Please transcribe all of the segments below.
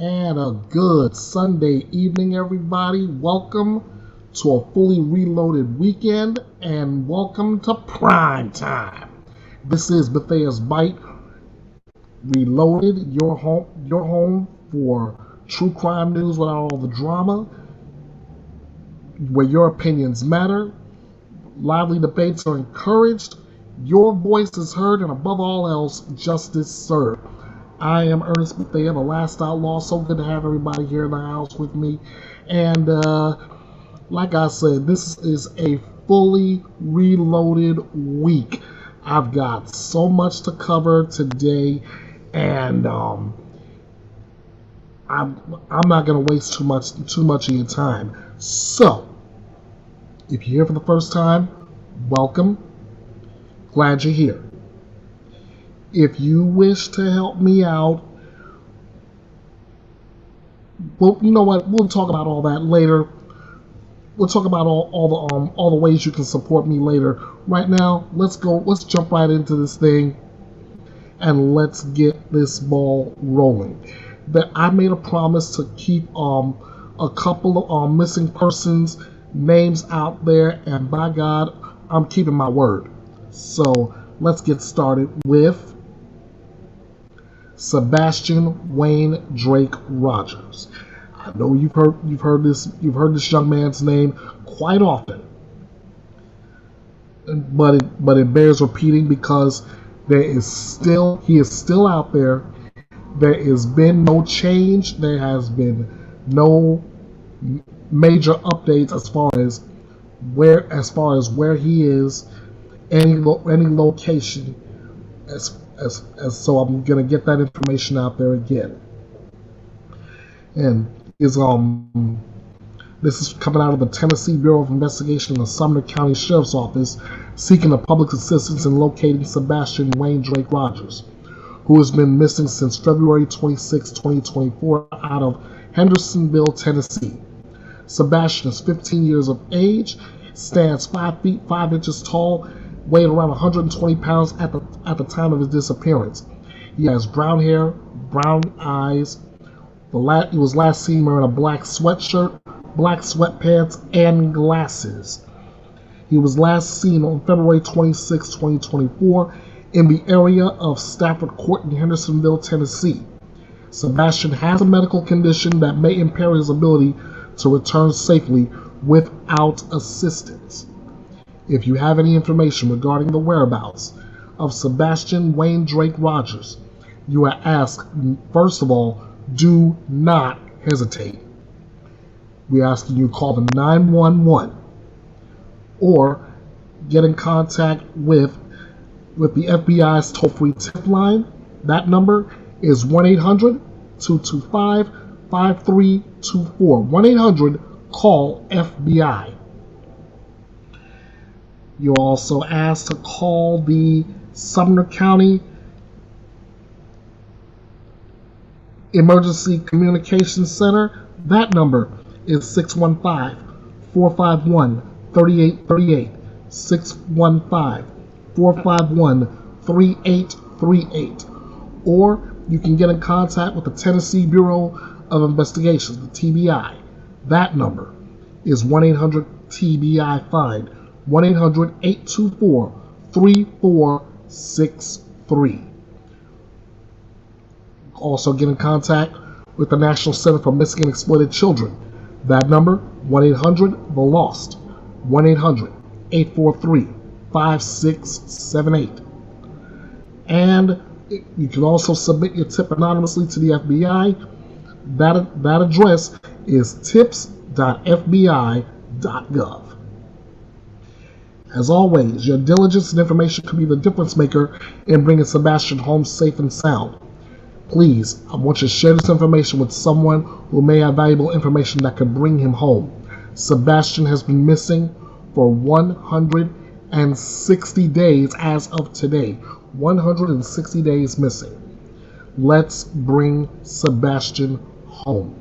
And a good Sunday evening, everybody. Welcome to a fully reloaded weekend, and welcome to Prime Time. This is Bethea'S Byte Reloaded, your home for true crime news without all the drama, where your opinions matter, lively debates are encouraged, your voice is heard, and above all else, justice served. I am Ernest Bethea, the last outlaw. So good to have everybody here in the house with me. And like I said, this is a fully reloaded week. I've got so much to cover today, and I'm not going to waste too much of your time. So, if you're here for the first time, welcome. Glad you're here. If you wish to help me out, well, you know what? We'll talk about all that later. We'll talk about all the ways you can support me later. Right now, let's jump right into this thing, and let's get this ball rolling. That I made a promise to keep a couple of missing persons names out there, and by God, I'm keeping my word. So let's get started with Sebastian Wayne Drake Rogers. I know you've heard this young man's name quite often, but it bears repeating because he is still out there. There has been no change. There has been no major updates as far as where he is, any location. So I'm gonna get that information out there again. And this is coming out of the Tennessee Bureau of Investigation in the Sumner County Sheriff's Office, seeking the public's assistance in locating Sebastian Wayne Drake Rogers, who has been missing since February 26, 2024, out of Hendersonville, Tennessee. Sebastian is 15 years of age, stands 5 feet 5 inches tall, weighed around 120 pounds at the time of his disappearance. He has brown hair, brown eyes. He was last seen wearing a black sweatshirt, black sweatpants, and glasses. He was last seen on February 26, 2024, in the area of Stafford Court in Hendersonville, Tennessee. Sebastian has a medical condition that may impair his ability to return safely without assistance. If you have any information regarding the whereabouts of Sebastian Wayne Drake Rogers, you are asked, first of all, do not hesitate. We're asking you to call the 911 or get in contact with the FBI's toll-free tip line. That number is 1-800-225-5324. 1-800-CALL-FBI. You're also asked to call the Sumner County Emergency Communications Center. That number is 615-451-3838. 615-451-3838. Or you can get in contact with the Tennessee Bureau of Investigations, the TBI. That number is 1-800-TBI-FIND. 1-800-824-3463. Also get in contact with the National Center for Missing and Exploited Children. That number, 1-800-THE-LOST. 1-800-843-5678. And you can also submit your tip anonymously to the FBI. That address is tips.fbi.gov. As always, your diligence and information can be the difference maker in bringing Sebastian home safe and sound. Please, I want you to share this information with someone who may have valuable information that could bring him home. Sebastian has been missing for 160 days as of today. 160 days missing. Let's bring Sebastian home.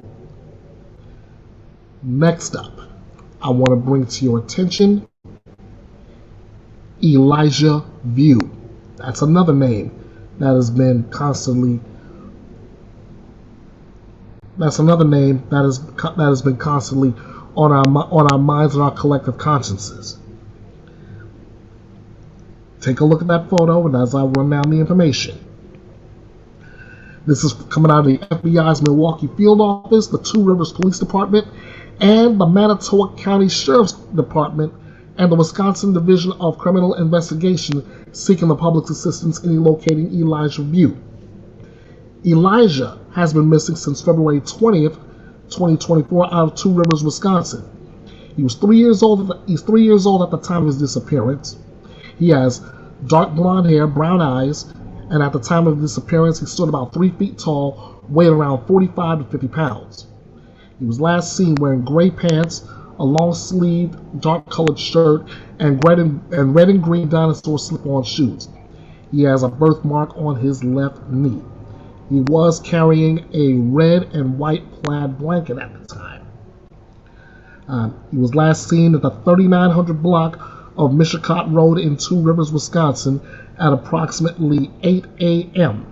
Next up, I want to bring to your attention Elijah View. That's another name that has been constantly That's another name that has been constantly on our minds and our collective consciences. Take a look at that photo, and as I run down the information. This is coming out of the FBI's Milwaukee Field Office, the Two Rivers Police Department, and the Manitowoc County Sheriff's Department, and the Wisconsin Division of Criminal Investigation seeking the public's assistance in locating Elijah View. Elijah has been missing since February 20th, 2024 out of Two Rivers, Wisconsin. He's 3 years old at the time of his disappearance. He has dark blonde hair, brown eyes, and at the time of his disappearance, he stood about 3 feet tall, weighed around 45 to 50 pounds. He was last seen wearing gray pants, a long-sleeved, dark-colored shirt, and red and green dinosaur slip-on shoes. He has a birthmark on his left knee. He was carrying a red and white plaid blanket at the time. He was last seen at the 3900 block of Mishicot Road in Two Rivers, Wisconsin at approximately 8 a.m.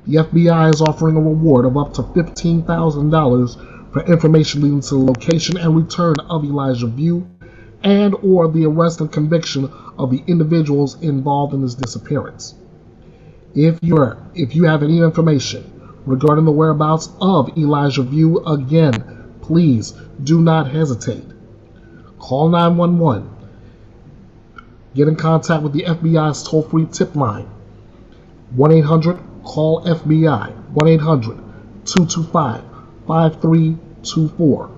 The FBI is offering a reward of up to $15,000 for information leading to the location and return of Elijah View and or the arrest and conviction of the individuals involved in his disappearance. If you have any information regarding the whereabouts of Elijah View, again, please do not hesitate. Call 911. Get in contact with the FBI's toll-free tip line, 1-800-CALL-FBI, 1-800-225-5324.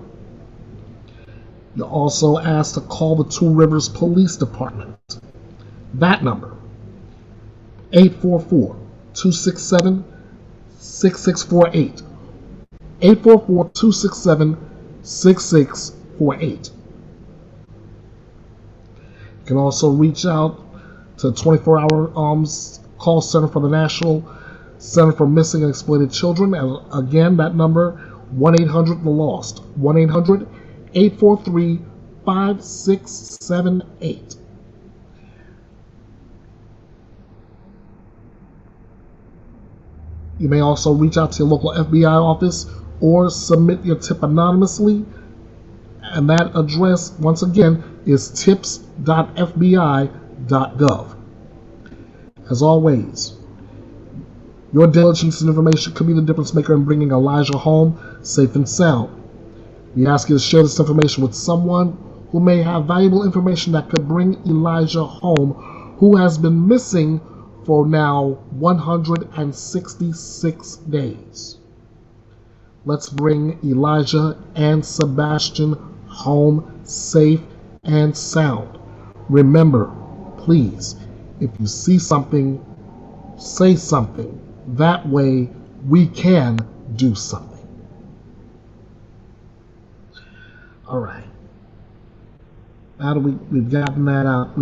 You're also asked to call the Two Rivers Police Department. That number, 844-267-6648. 844-267-6648. You can also reach out to the 24-hour call center for the National Center for Missing and Exploited Children. And again, that number, 1-800-THE-LOST, 1-800-843-5678. You may also reach out to your local FBI office or submit your tip anonymously. And that address, once again, is tips.fbi.gov. As always, your diligence and information could be the difference maker in bringing Elijah home safe and sound. We ask you to share this information with someone who may have valuable information that could bring Elijah home, who has been missing for now 166 days. Let's bring Elijah and Sebastian home safe and sound. Remember, please, if you see something, say something. That way we can do something. All right. Now that we've gotten that out,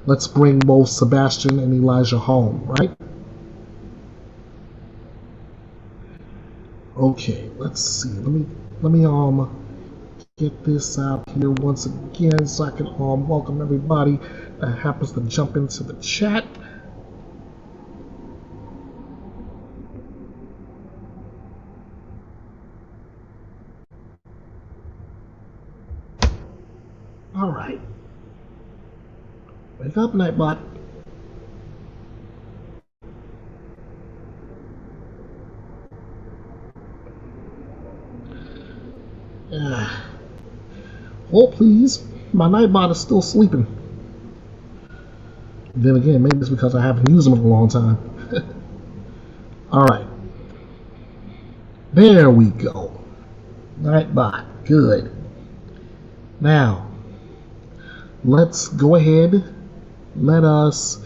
let's bring both Sebastian and Elijah home, right? Okay, let's see. Let me get this out here once again so I can welcome everybody that happens to jump into the chat. All right. Wake up, Nightbot. Hold please, my Nightbot is still sleeping. Then again, maybe it's because I haven't used them in a long time. Alright. There we go. Nightbot, good. Now, let's go ahead. Let us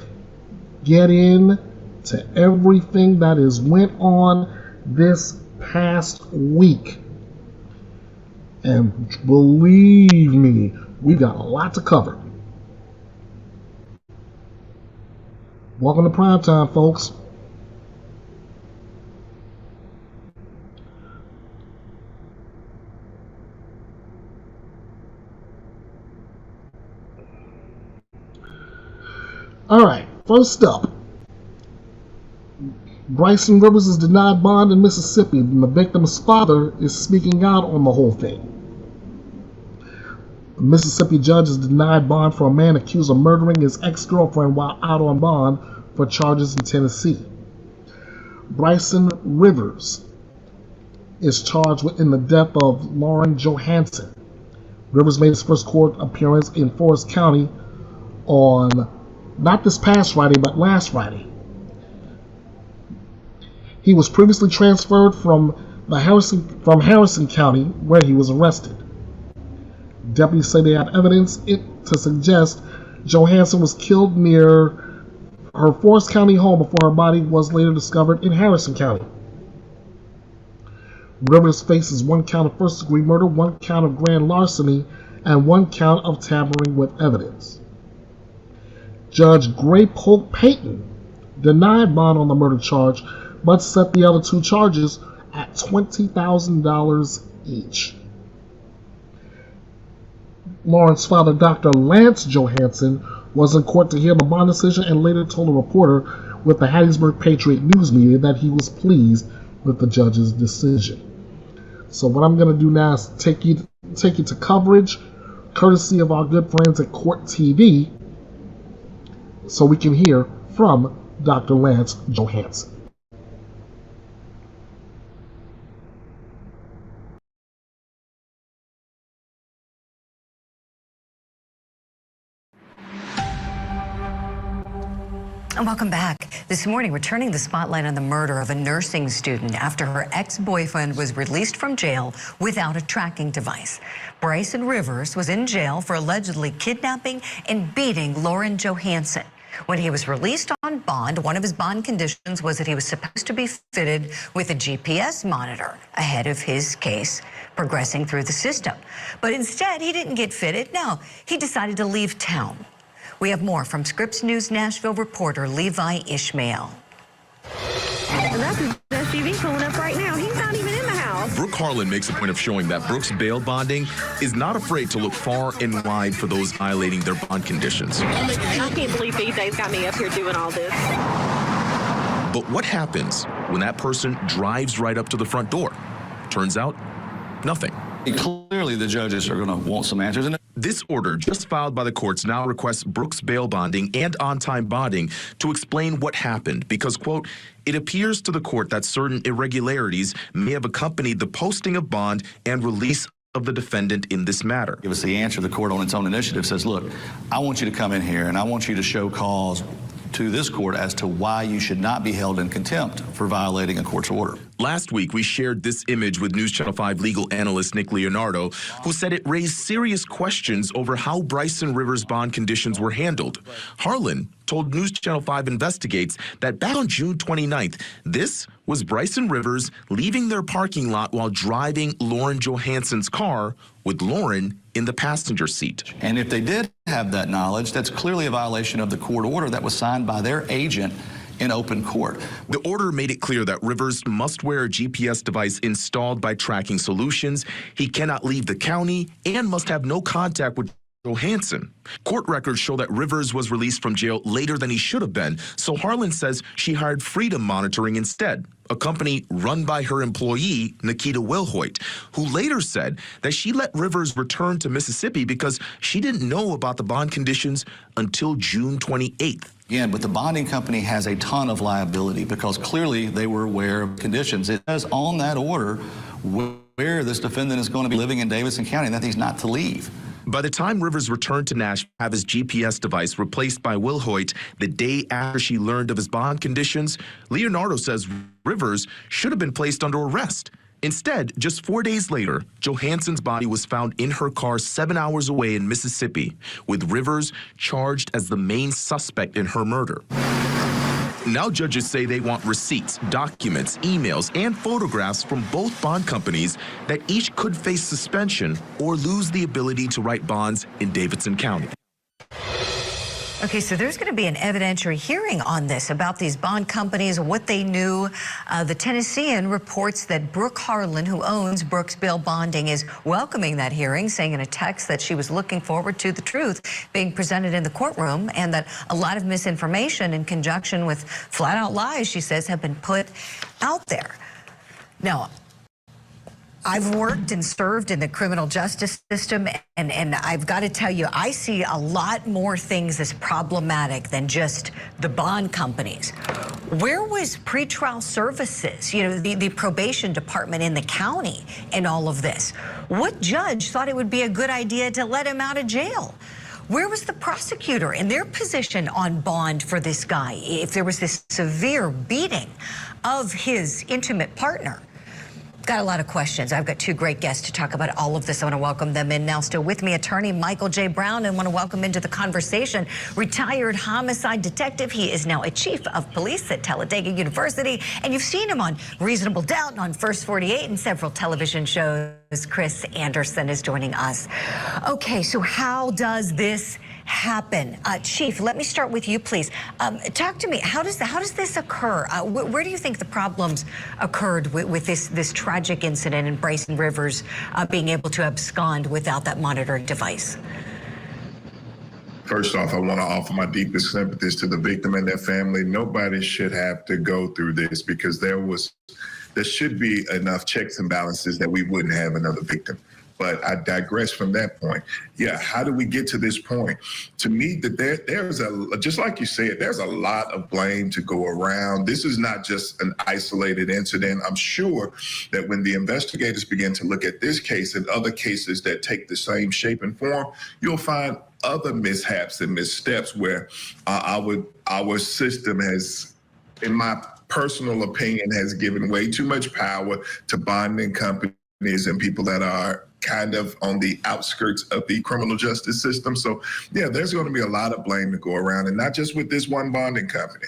get in to everything that has went on this past week. And believe me, we've got a lot to cover. Welcome to Primetime, folks. All right, first up, Bryson Rivers is denied bond in Mississippi, and the victim's father is speaking out on the whole thing. A Mississippi judge has denied bond for a man accused of murdering his ex-girlfriend while out on bond for charges in Tennessee. Bryson Rivers is charged in the death of Lauren Johansson. Rivers made his first court appearance in Forest County on not this past Friday, but last Friday. He was previously transferred from Harrison County, where he was arrested. Deputies say they had evidence to suggest Johansson was killed near her Forest County home before her body was later discovered in Harrison County. Rivers faces 1 count of first-degree murder, 1 count of grand larceny, and 1 count of tampering with evidence. Judge Gray Polk Payton denied bond on the murder charge, but set the other 2 charges at $20,000 each. Lauren's father, Dr. Lance Johansson, was in court to hear the bond decision and later told a reporter with the Hattiesburg Patriot News Media that he was pleased with the judge's decision. So what I'm going to do now is take you to coverage courtesy of our good friends at Court TV so we can hear from Dr. Lance Johansson. And welcome back. This morning, we're turning the spotlight on the murder of a nursing student after her ex-boyfriend was released from jail without a tracking device. Bryson Rivers was in jail for allegedly kidnapping and beating Lauren Johansson. When he was released on bond, one of his bond conditions was that he was supposed to be fitted with a GPS monitor ahead of his case progressing through the system. But instead, he didn't get fitted. No, he decided to leave town. We have more from Scripps News Nashville reporter Levi Ishmael. That's his SUV pulling up right now. He's not even in the house. Brooke Harlan makes a point of showing that Brooks bail bonding is not afraid to look far and wide for those violating their bond conditions. I can't believe BJ's got me up here doing all this. But what happens when that person drives right up to the front door? Turns out, nothing. Clearly, the judges are going to want some answers. This order, just filed by the courts, now requests Brooks bail bonding and on-time bonding to explain what happened because, quote, it appears to the court that certain irregularities may have accompanied the posting of bond and release of the defendant in this matter. Give us the answer. The court on its own initiative says, look, I want you to come in here and I want you to show cause to this court as to why you should not be held in contempt for violating a court's order. Last week, we shared this image with News Channel 5 legal analyst Nick Leonardo, who said it raised serious questions over how Bryson Rivers' bond conditions were handled. Harlan told News Channel 5 Investigates that back on June 29th, this was Bryson Rivers leaving their parking lot while driving Lauren Johansson's car with Lauren in the passenger seat. And if they did have that knowledge, that's clearly a violation of the court order that was signed by their agent in open court. The order made it clear that Rivers must wear a GPS device installed by Tracking Solutions. He cannot leave the county and must have no contact with Johansson. Court records show that Rivers was released from jail later than he should have been, so Harlan says she hired Freedom Monitoring instead, a company run by her employee, Nikita Wilhoit, who later said that she let Rivers return to Mississippi because she didn't know about the bond conditions until June 28th. Again, but the bonding company has a ton of liability because clearly they were aware of conditions. It says on that order where this defendant is going to be living in Davidson County and that he's not to leave. By the time Rivers returned to Nashville, have his GPS device replaced by Wilhoit the day after she learned of his bond conditions, Leonardo says Rivers should have been placed under arrest. Instead, just 4 days later, Johansson's body was found in her car 7 hours away in Mississippi, with Rivers charged as the main suspect in her murder. Now judges say they want receipts, documents, emails, and photographs from both bond companies that each could face suspension or lose the ability to write bonds in Davidson County. Okay, so there's going to be an evidentiary hearing on this about these bond companies, what they knew. The Tennessean reports that Brooke Harlan, who owns Brooks Bail Bonding, is welcoming that hearing, saying in a text that she was looking forward to the truth being presented in the courtroom and that a lot of misinformation in conjunction with flat-out lies, she says, have been put out there. Now, I've worked and served in the criminal justice system, and I've got to tell you, I see a lot more things as problematic than just the bond companies. Where was pretrial services, you know, the probation department in the county in all of this? What judge thought it would be a good idea to let him out of jail? Where was the prosecutor in their position on bond for this guy if there was this severe beating of his intimate partner? Got a lot of questions. I've got two great guests to talk about all of this. I want to welcome them in now. Still with me, attorney Michael J. Brown, and want to welcome into the conversation retired homicide detective. He is now a chief of police at Talladega University, and you've seen him on Reasonable Doubt and on First 48 and several television shows. Chris Anderson is joining us. Okay, so how does this happen? Chief, let me start with you, please. Talk to me. How does this occur? Where do you think the problems occurred with this tragic incident and Bryson Rivers being able to abscond without that monitoring device? First off, I want to offer my deepest sympathies to the victim and their family. Nobody should have to go through this because there should be enough checks and balances that we wouldn't have another victim. But I digress from that point. Yeah, how do we get to this point? To me, that there's just like you said, there's a lot of blame to go around. This is not just an isolated incident. I'm sure that when the investigators begin to look at this case and other cases that take the same shape and form, you'll find other mishaps and missteps where our system has, in my personal opinion, has given way too much power to bonding companies and people that are kind of on the outskirts of the criminal justice system. So, yeah, there's going to be a lot of blame to go around, and not just with this one bonding company.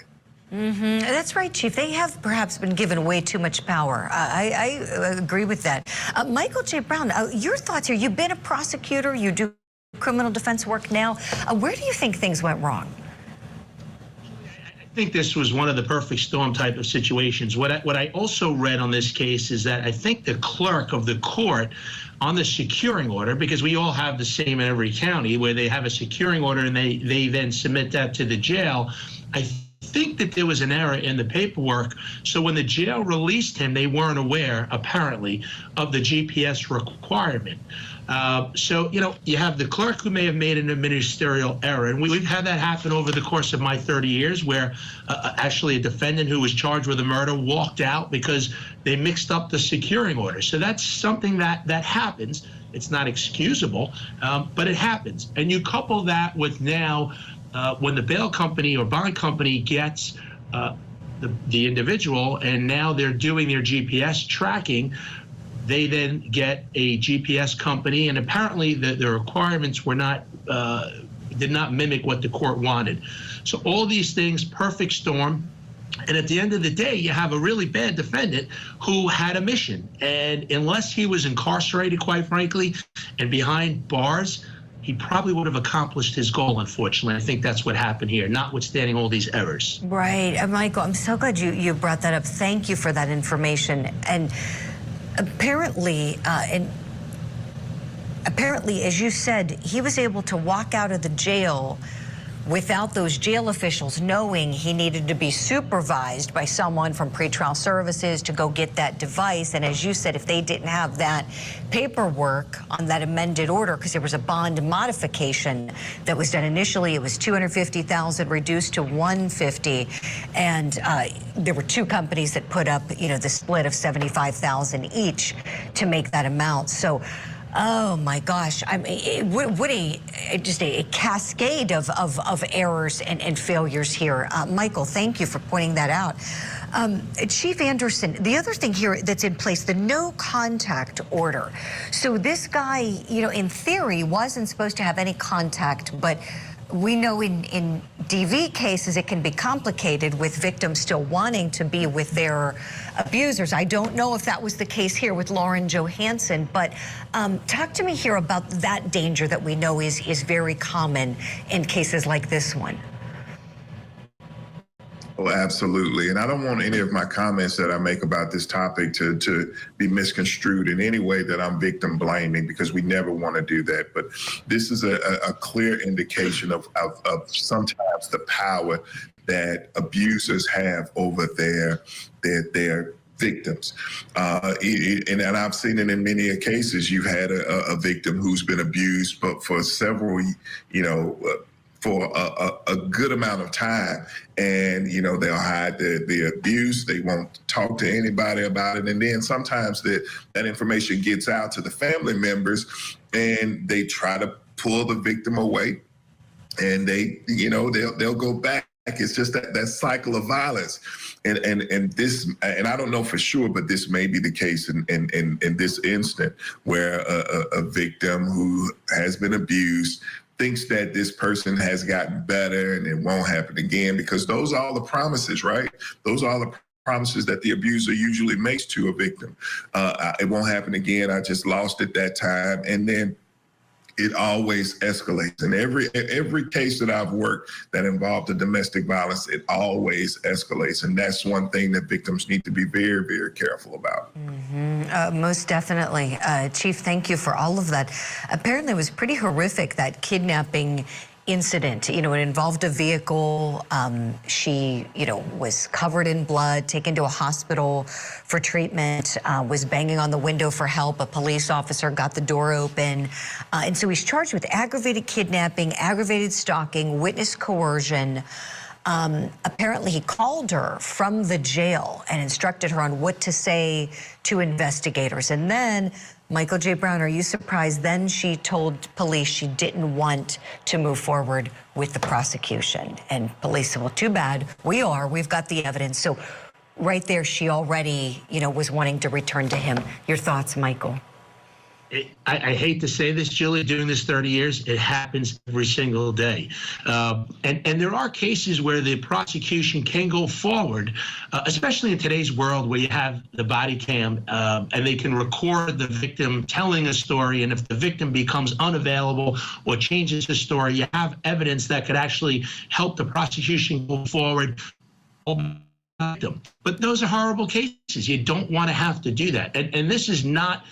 That's right, Chief. They have perhaps been given way too much power. I agree with that. Michael J. Brown, your thoughts here. You've been a prosecutor. You do criminal defense work now. Where do you think things went wrong? I think this was one of the perfect storm type of situations. What I also read on this case is that I think the clerk of the court on the securing order, because we all have the same in every county where they have a securing order and they then submit that to the jail. I think that there was an error in the paperwork. So when the jail released him, they weren't aware, apparently, of the GPS requirement. So, you know, you have the clerk who may have made an ministerial error. And we've had that happen over the course of my 30 years where actually a defendant who was charged with a murder walked out because they mixed up the securing order. So that's something that happens. It's not excusable, but it happens. And you couple that with now when the bail company or bond company gets the individual and now they're doing their GPS tracking, they then get a GPS company, and apparently the requirements were not did not mimic what the court wanted. So all these things, perfect storm. And at the end of the day, you have a really bad defendant who had a mission. And unless he was incarcerated, quite frankly, and behind bars, he probably would have accomplished his goal, unfortunately. I think that's what happened here, notwithstanding all these errors. Right. Michael, I'm so glad you brought that up. Thank you for that information. And apparently, as you said, he was able to walk out of the jail without those jail officials knowing he needed to be supervised by someone from pretrial services to go get that device. And as you said, if they didn't have that paperwork on that amended order, because there was a bond modification that was done initially, it was $250,000 reduced to $150,000, and there were two companies that put up, you know, the split of $75,000 each to make that amount. So, oh my gosh! I mean, what just a cascade of errors and failures here. Michael, thank you for pointing that out. Chief Anderson, the other thing here that's in place, the no contact order. So this guy, you know, in theory, wasn't supposed to have any contact, but we know in DV cases it can be complicated with victims still wanting to be with their abusers. I don't know if that was the case here with Lauren Johansson, but talk to me here about that danger that we know is very common in cases like this one. Oh, absolutely. And I don't want any of my comments that I make about this topic to be misconstrued in any way that I'm victim blaming, because we never want to do that. But this is a clear indication of sometimes the power that abusers have over their victims. And I've seen it in many cases. You've had a victim who's been abused, but for several, for a good amount of time, and they'll hide the abuse. They won't talk to anybody about it, and then sometimes that information gets out to the family members, and they try to pull the victim away, and they'll go back. It's just that cycle of violence, and this, and I don't know for sure, but this may be the case in this instant where a victim who has been abused thinks that this person has gotten better and it won't happen again, because those are all the promises, right? Those are all the promises that the abuser usually makes to a victim. It won't happen again. I just lost it that time. And then it always escalates. In every case that I've worked that involved a domestic violence, it always escalates. And that's one thing that victims need to be very, very careful about. Most definitely. Chief, thank you for all of that. Apparently it was pretty horrific, that kidnapping incident. It involved a vehicle. She, was covered in blood, taken to a hospital for treatment, was banging on the window for help. A police officer got the door open. And so he's charged with aggravated kidnapping, aggravated stalking, witness coercion. Apparently he called her from the jail and instructed her on what to say to investigators. And then, Michael J. Brown, are you surprised? Then she told police she didn't want to move forward with the prosecution. And police said, well, too bad. We've got the evidence. So right there, she already, was wanting to return to him. Your thoughts, Michael? I hate to say this, Julie, doing this 30 years, it happens every single day. And there are cases where the prosecution can go forward, especially in today's world where you have the body cam and they can record the victim telling a story. And if the victim becomes unavailable or changes the story, you have evidence that could actually help the prosecution go forward. But those are horrible cases. You don't want to have to do that. And this is not,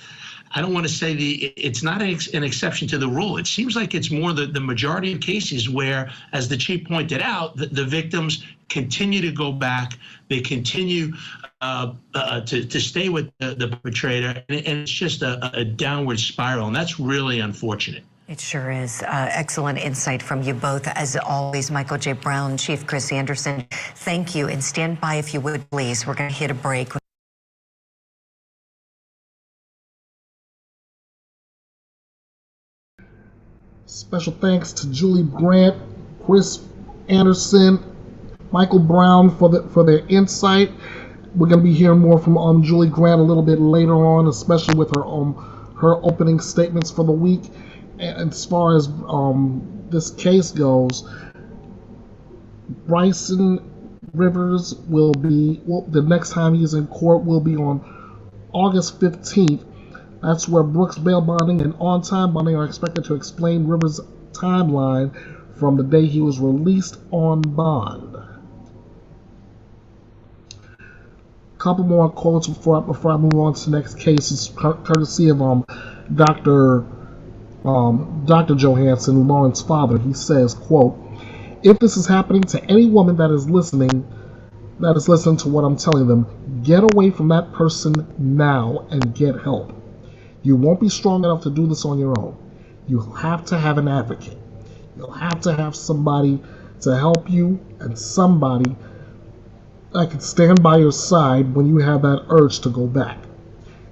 I don't want to say it's not an exception to the rule. It seems like it's more the majority of cases where, as the chief pointed out, the victims continue to go back. They continue to stay with the perpetrator, and it's just a downward spiral, and that's really unfortunate. It sure is. Excellent insight from you both. As always, Michael J. Brown, Chief Chris Anderson, thank you. And stand by if you would, please. We're going to hit a break. Special thanks to Julie Grant, Chris Anderson, Michael Brown for their insight. We're going to be hearing more from Julie Grant a little bit later on, especially with her opening statements for the week. And as far as this case goes, Bryson Rivers will be, the next time he's in court will be on August 15th. That's where Brooks bail bonding and on-time bonding are expected to explain Rivers' timeline from the day he was released on bond. A couple more quotes before I move on to the next case. It's courtesy of Dr. Johansson, Lauren's father. He says, quote, "If this is happening to any woman that is listening to what I'm telling them, get away from that person now and get help. You won't be strong enough to do this on your own. You'll have to have an advocate. You'll have to have somebody to help you, and somebody that can stand by your side when you have that urge to go back.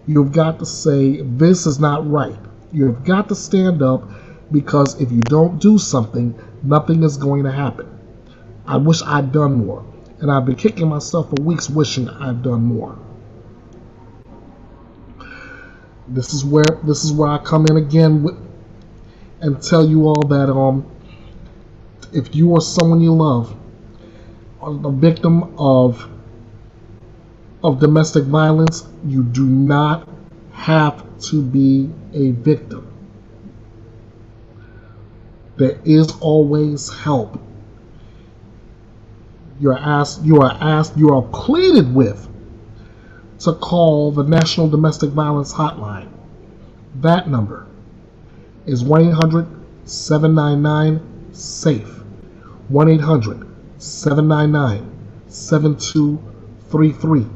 You've got to say, this is not right. You've got to stand up, because if you don't do something, nothing is going to happen. I wish I'd done more, and I've been kicking myself for weeks wishing I'd done more." This is where I come in again and tell you all that if you or someone you love are the victim of domestic violence, you do not have to be a victim. There is always help. You are pleaded with to call the National Domestic Violence Hotline. That number is 1-800-799-SAFE. 1-800-799-7233.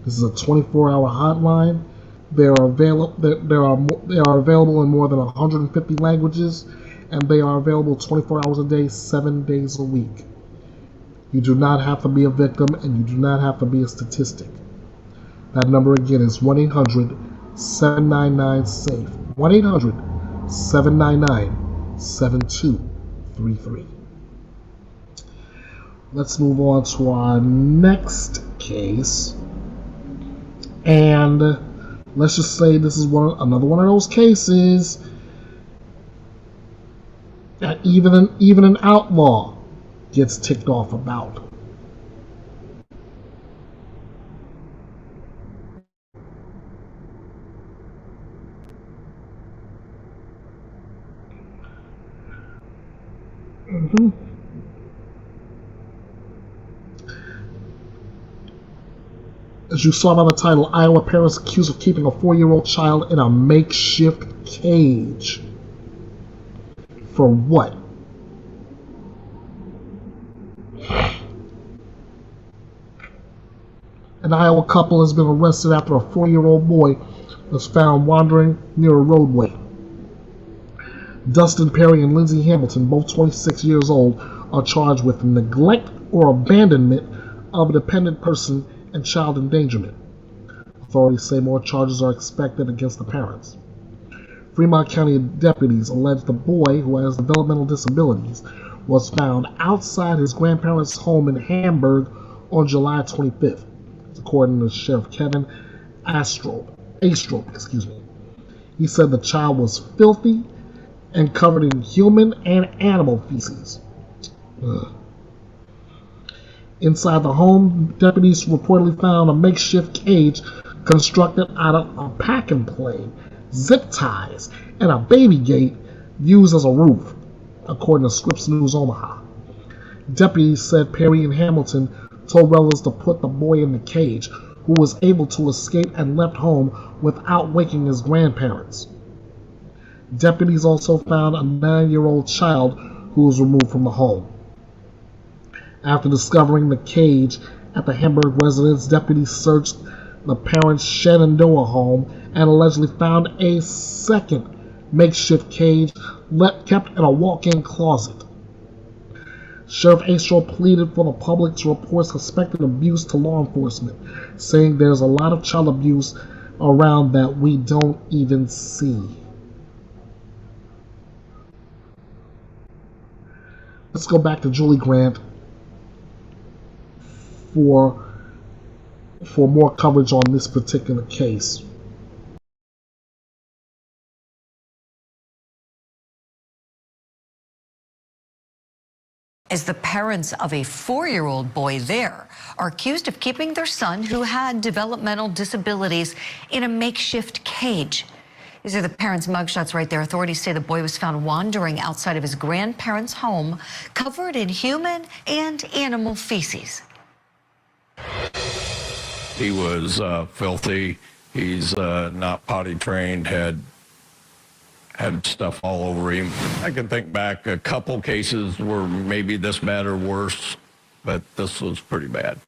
This is a 24-hour hotline. They are available in more than 150 languages, and they are available 24 hours a day, 7 days a week. You do not have to be a victim, and you do not have to be a statistic. That number again is 1-800-799-SAFE. 1-800-799-7233. Let's move on to our next case. And let's just say this is another one of those cases that even an outlaw gets ticked off about. As you saw by the title, Iowa parents accused of keeping a 4-year-old child in a makeshift cage. For what? An Iowa couple has been arrested after a 4-year-old boy was found wandering near a roadway. Dustin Perry and Lindsay Hamilton, both 26 years old, are charged with neglect or abandonment of a dependent person and child endangerment. Authorities say more charges are expected against the parents. Fremont County deputies allege the boy, who has developmental disabilities, was found outside his grandparents' home in Hamburg on July 25th, according to Sheriff Kevin Astrop. He said the child was filthy and covered in human and animal feces. Ugh. Inside the home, deputies reportedly found a makeshift cage constructed out of a pack-and-play, zip ties, and a baby gate used as a roof, according to Scripps News Omaha. Deputies said Perry and Hamilton told relatives to put the boy in the cage, who was able to escape and left home without waking his grandparents. Deputies also found a 9-year-old child who was removed from the home. After discovering the cage at the Hamburg residence, deputies searched the parents' Shenandoah home and allegedly found a second makeshift cage kept in a walk-in closet. Sheriff Astrop pleaded for the public to report suspected abuse to law enforcement, saying there's a lot of child abuse around that we don't even see. Let's go back to Julie Grant for more coverage on this particular case. As the parents of a 4-year-old boy there are accused of keeping their son, who had developmental disabilities, in a makeshift cage. These are the parents' mugshots right there. Authorities say the boy was found wandering outside of his grandparents' home, covered in human and animal feces. He was filthy. He's not potty trained, had stuff all over him. I can think back a couple cases where maybe this bad or worse, but this was pretty bad.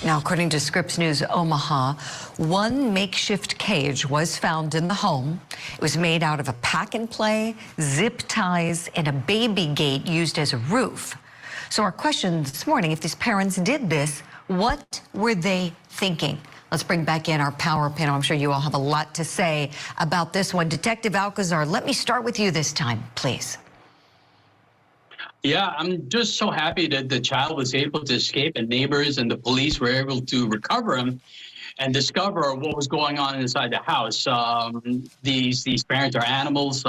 Now, according to Scripps News Omaha, one makeshift cage was found in the home. It was made out of a pack-and-play, zip ties, and a baby gate used as a roof. So our question this morning, if these parents did this, what were they thinking? Let's bring back in our power panel. I'm sure you all have a lot to say about this one. Detective Alcazar, let me start with you this time, please. Yeah, I'm just so happy that the child was able to escape, and neighbors and the police were able to recover him and discover what was going on inside the house. These parents are animals.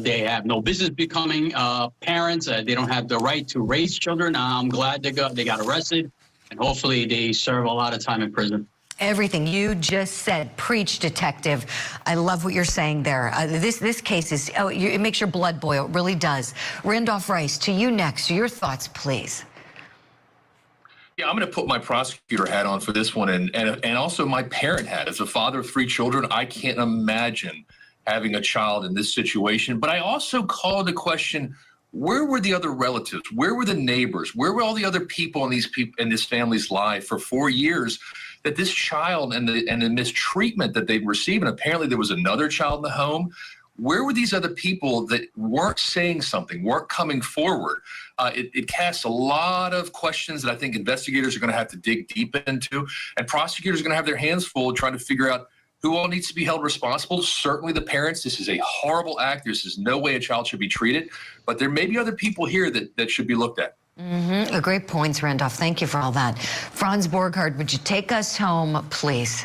They have no business becoming parents. They don't have the right to raise children. I'm glad they got arrested, and hopefully they serve a lot of time in prison. Everything you just said, preach, detective. I love what you're saying there. This case is, it makes your blood boil. It really does. Randolph Rice, to you next. Your thoughts, please. Yeah, I'm going to put my prosecutor hat on for this one, and also my parent hat. As a father of 3 children, I can't imagine having a child in this situation. But I also call into question, where were the other relatives? Where were the neighbors? Where were all the other people in this family's life for 4 years that this child and the mistreatment that they'd received, and apparently there was another child in the home? Where were these other people that weren't saying something, weren't coming forward? It casts a lot of questions that I think investigators are going to have to dig deep into, and prosecutors are going to have their hands full trying to figure out who all needs to be held responsible. Certainly the parents. This is a horrible act. This is no way a child should be treated, but there may be other people here that should be looked at. Great points, Randolph. Thank you for all that. Franz Borghardt, would you take us home, please?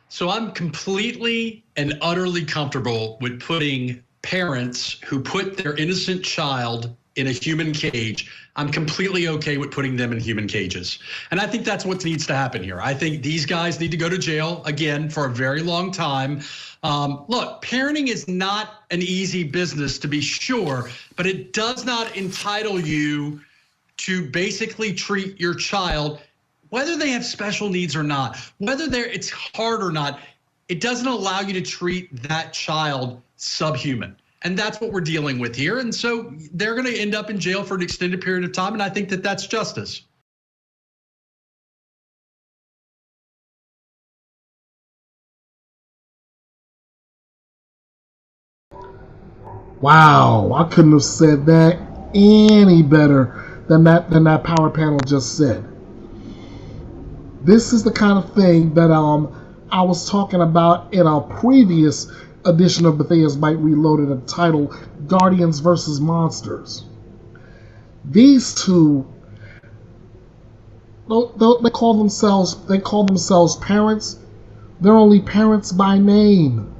So I'm completely and utterly comfortable with putting parents who put their innocent child in a human cage. I'm completely okay with putting them in human cages. And I think that's what needs to happen here. I think these guys need to go to jail, again, for a very long time. Look, parenting is not an easy business, to be sure, but it does not entitle you to basically treat your child, whether they have special needs or not, whether it's hard or not. It doesn't allow you to treat that child subhuman. And that's what we're dealing with here. And so they're going to end up in jail for an extended period of time. And I think that that's justice. Wow, I couldn't have said that any better than that power panel just said. This is the kind of thing that I was talking about in a previous edition of Bethea'S Byte Reloaded, entitled Guardians versus Monsters. These two, they call themselves parents. They're only parents by name.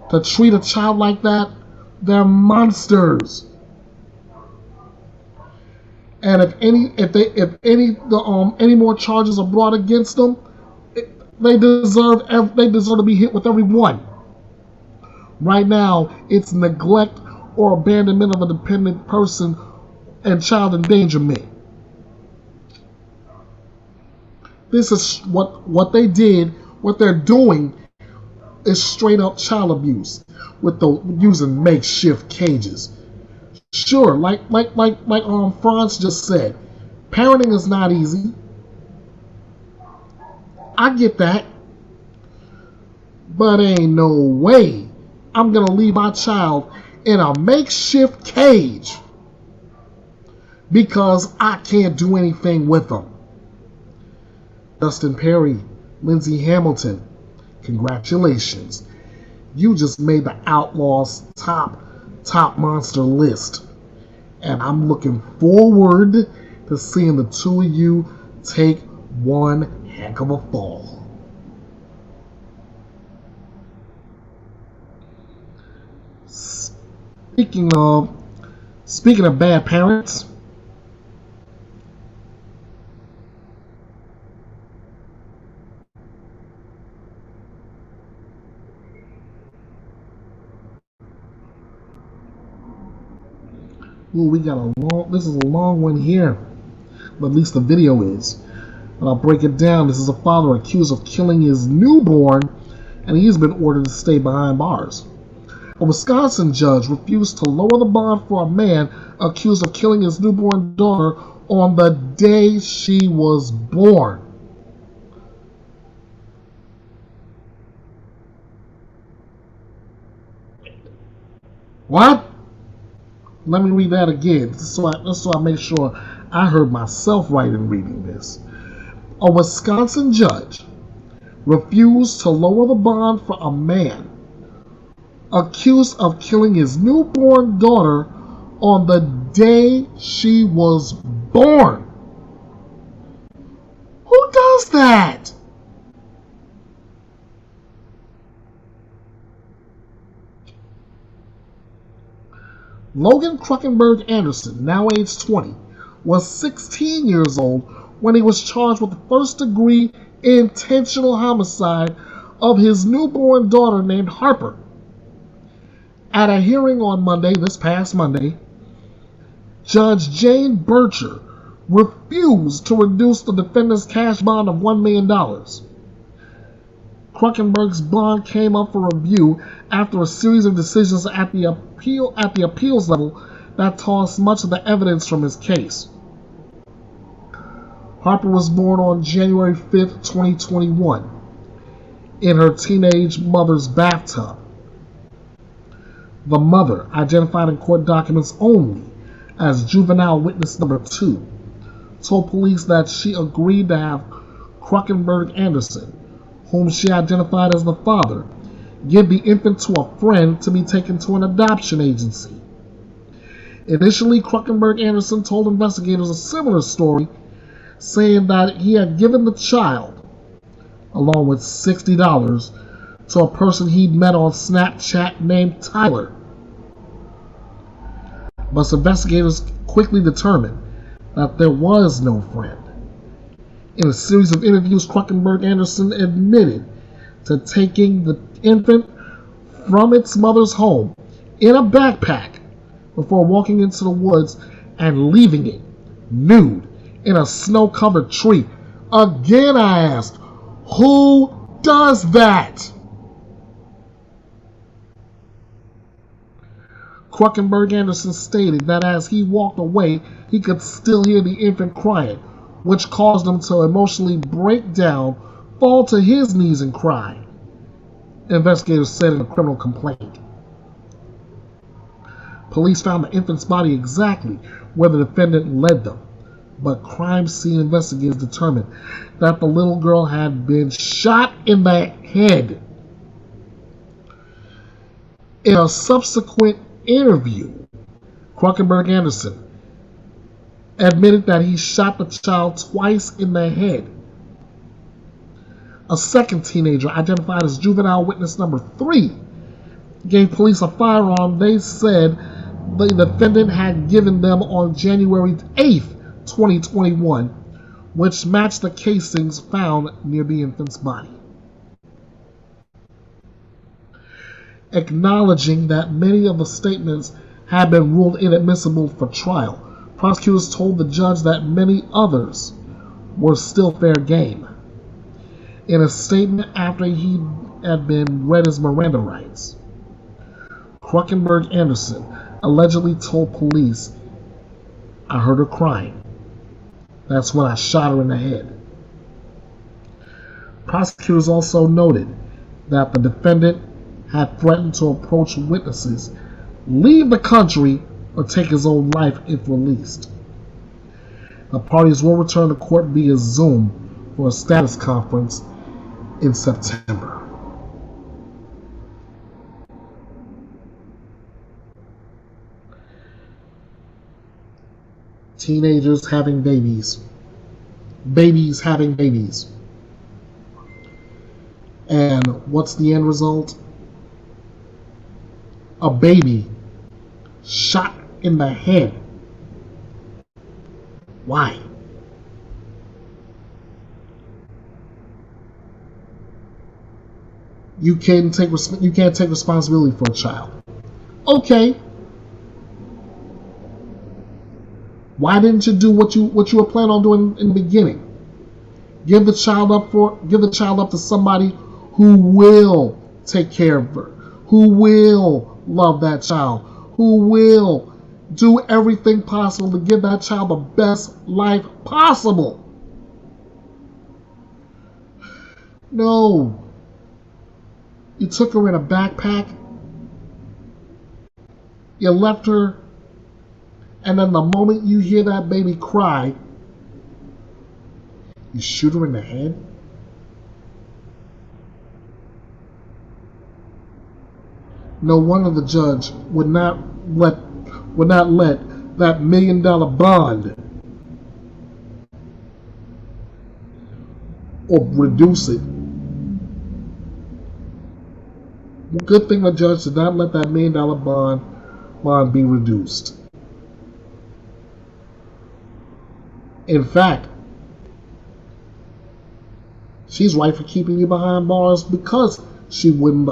To treat a child like that, they're monsters. And if any more charges are brought against them, they deserve to be hit with every one. Right now, it's neglect or abandonment of a dependent person and child endangerment. This is what they did. What they're doing is straight up child abuse with using makeshift cages. Sure, like Franz just said, parenting is not easy. I get that, but ain't no way I'm gonna leave my child in a makeshift cage because I can't do anything with them. Justin Perry, Lindsay Hamilton, congratulations. You just made the Outlaw's top monster list. And I'm looking forward to seeing the two of you take one heck of a fall. Speaking of bad parents, ooh, this is a long one here, but at least the video is. And I'll break it down. This is a father accused of killing his newborn, and he's been ordered to stay behind bars. A Wisconsin judge refused to lower the bond for a man accused of killing his newborn daughter on the day she was born. What? Let me read that again, just so I make sure I heard myself right in reading this. A Wisconsin judge refused to lower the bond for a man accused of killing his newborn daughter on the day she was born. Who does that? Logan Kruckenberg Anderson, now age 20, was 16 years old when he was charged with the first-degree intentional homicide of his newborn daughter named Harper. At a hearing on Monday, this past Monday, Judge Jane Bircher refused to reduce the defendant's cash bond of $1 million. Kruckenberg's bond came up for review after a series of decisions at the appeals level that tossed much of the evidence from his case. Harper was born on January 5, 2021, in her teenage mother's bathtub. The mother, identified in court documents only as juvenile witness number 2, told police that she agreed to have Kruckenberg Anderson, whom she identified as the father, give the infant to a friend to be taken to an adoption agency. Initially, Kruckenberg Anderson told investigators a similar story, saying that he had given the child, along with $60, to a person he'd met on Snapchat named Tyler. But investigators quickly determined that there was no friend. In a series of interviews, Kruckenberg Anderson admitted to taking the infant from its mother's home in a backpack before walking into the woods and leaving it nude in a snow-covered tree. Again, I asked, who does that? Kruckenberg Anderson stated that as he walked away, he could still hear the infant crying, which caused him to emotionally break down, fall to his knees and cry, investigators said in a criminal complaint. Police found the infant's body exactly where the defendant led them, but crime scene investigators determined that the little girl had been shot in the head. In a subsequent interview, Kruckenberg Anderson admitted that he shot the child twice in the head. A second teenager, identified as juvenile witness number 3, gave police a firearm they said the defendant had given them on January 8, 2021, which matched the casings found near the infant's body. Acknowledging that many of the statements had been ruled inadmissible for trial, prosecutors told the judge that many others were still fair game. In a statement after he had been read his Miranda rights, Kruckenberg Anderson allegedly told police, "I heard her crying. That's when I shot her in the head." Prosecutors also noted that the defendant had threatened to approach witnesses, leave the country, or take his own life if released. The parties will return to court via Zoom for a status conference in September. Teenagers having babies. Babies having babies. And what's the end result? A baby shot in the head. Why? You can't take responsibility for a child. Okay. Why didn't you do what you were planning on doing in the beginning? Give the child up to somebody who will take care of her, who will love that child, who will do everything possible to give that child the best life possible. No. You took her in a backpack. You left her, and then the moment you hear that baby cry, you shoot her in the head? No wonder the judge would not let that $1 million bond or reduce it. Good thing the judge did not let that $1 million bond bond be reduced. In fact, she's right for keeping you behind bars because she wouldn't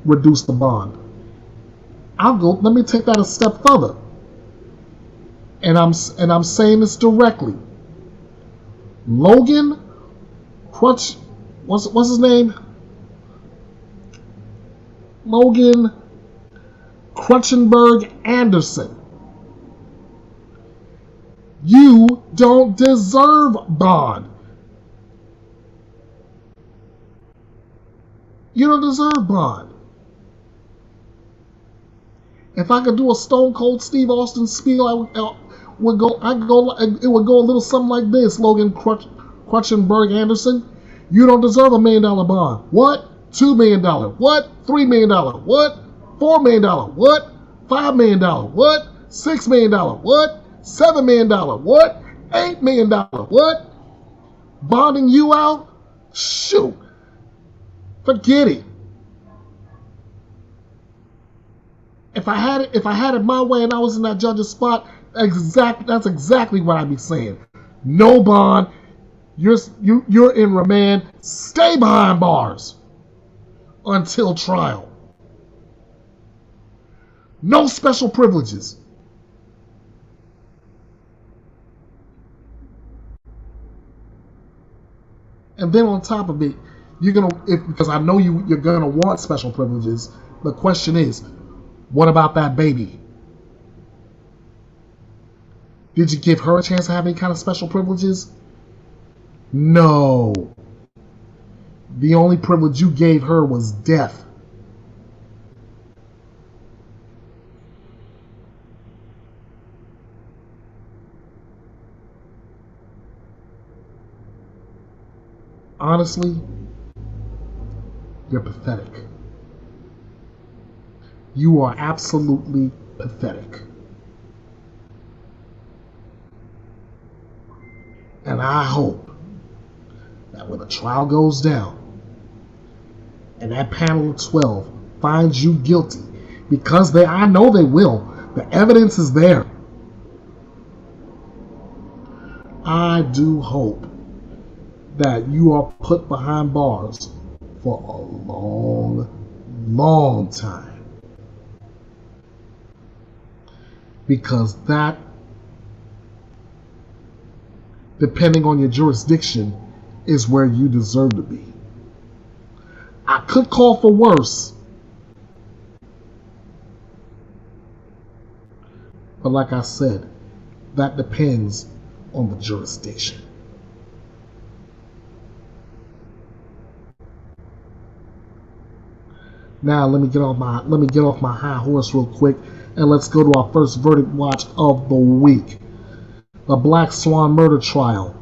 reduce the bond. Let me take that a step further. And I'm saying this directly. Logan what's his name? Logan Crutchenberg Anderson. You don't deserve bond. You don't deserve bond. If I could do a Stone Cold Steve Austin spiel, it would go a little something like this. Logan Crutchenberg Anderson, you don't deserve $1 million bond. What? $2 million. What? $3 million. What? $4 million. What? $5 million. What? $6 million. What? $7 million. What? $8 million. What? Bonding you out? Shoot. Forget it. If I had it my way and I was in that judge's spot, that's exactly what I'd be saying. No bond. You're in remand. Stay behind bars until trial. No special privileges. And then on top of it, because I know you're gonna want special privileges. The question is, what about that baby? Did you give her a chance to have any kind of special privileges? No. The only privilege you gave her was death. Honestly, you're pathetic. You are absolutely pathetic. And I hope that when the trial goes down and that panel of 12 finds you guilty, because I know they will, the evidence is there. I do hope that you are put behind bars for a long, long time. Because that, depending on your jurisdiction, is where you deserve to be. I could call for worse, but like I said, that depends on the jurisdiction. Now let me get off my high horse real quick, and let's go to our first verdict watch of the week. The Black Swan murder trial.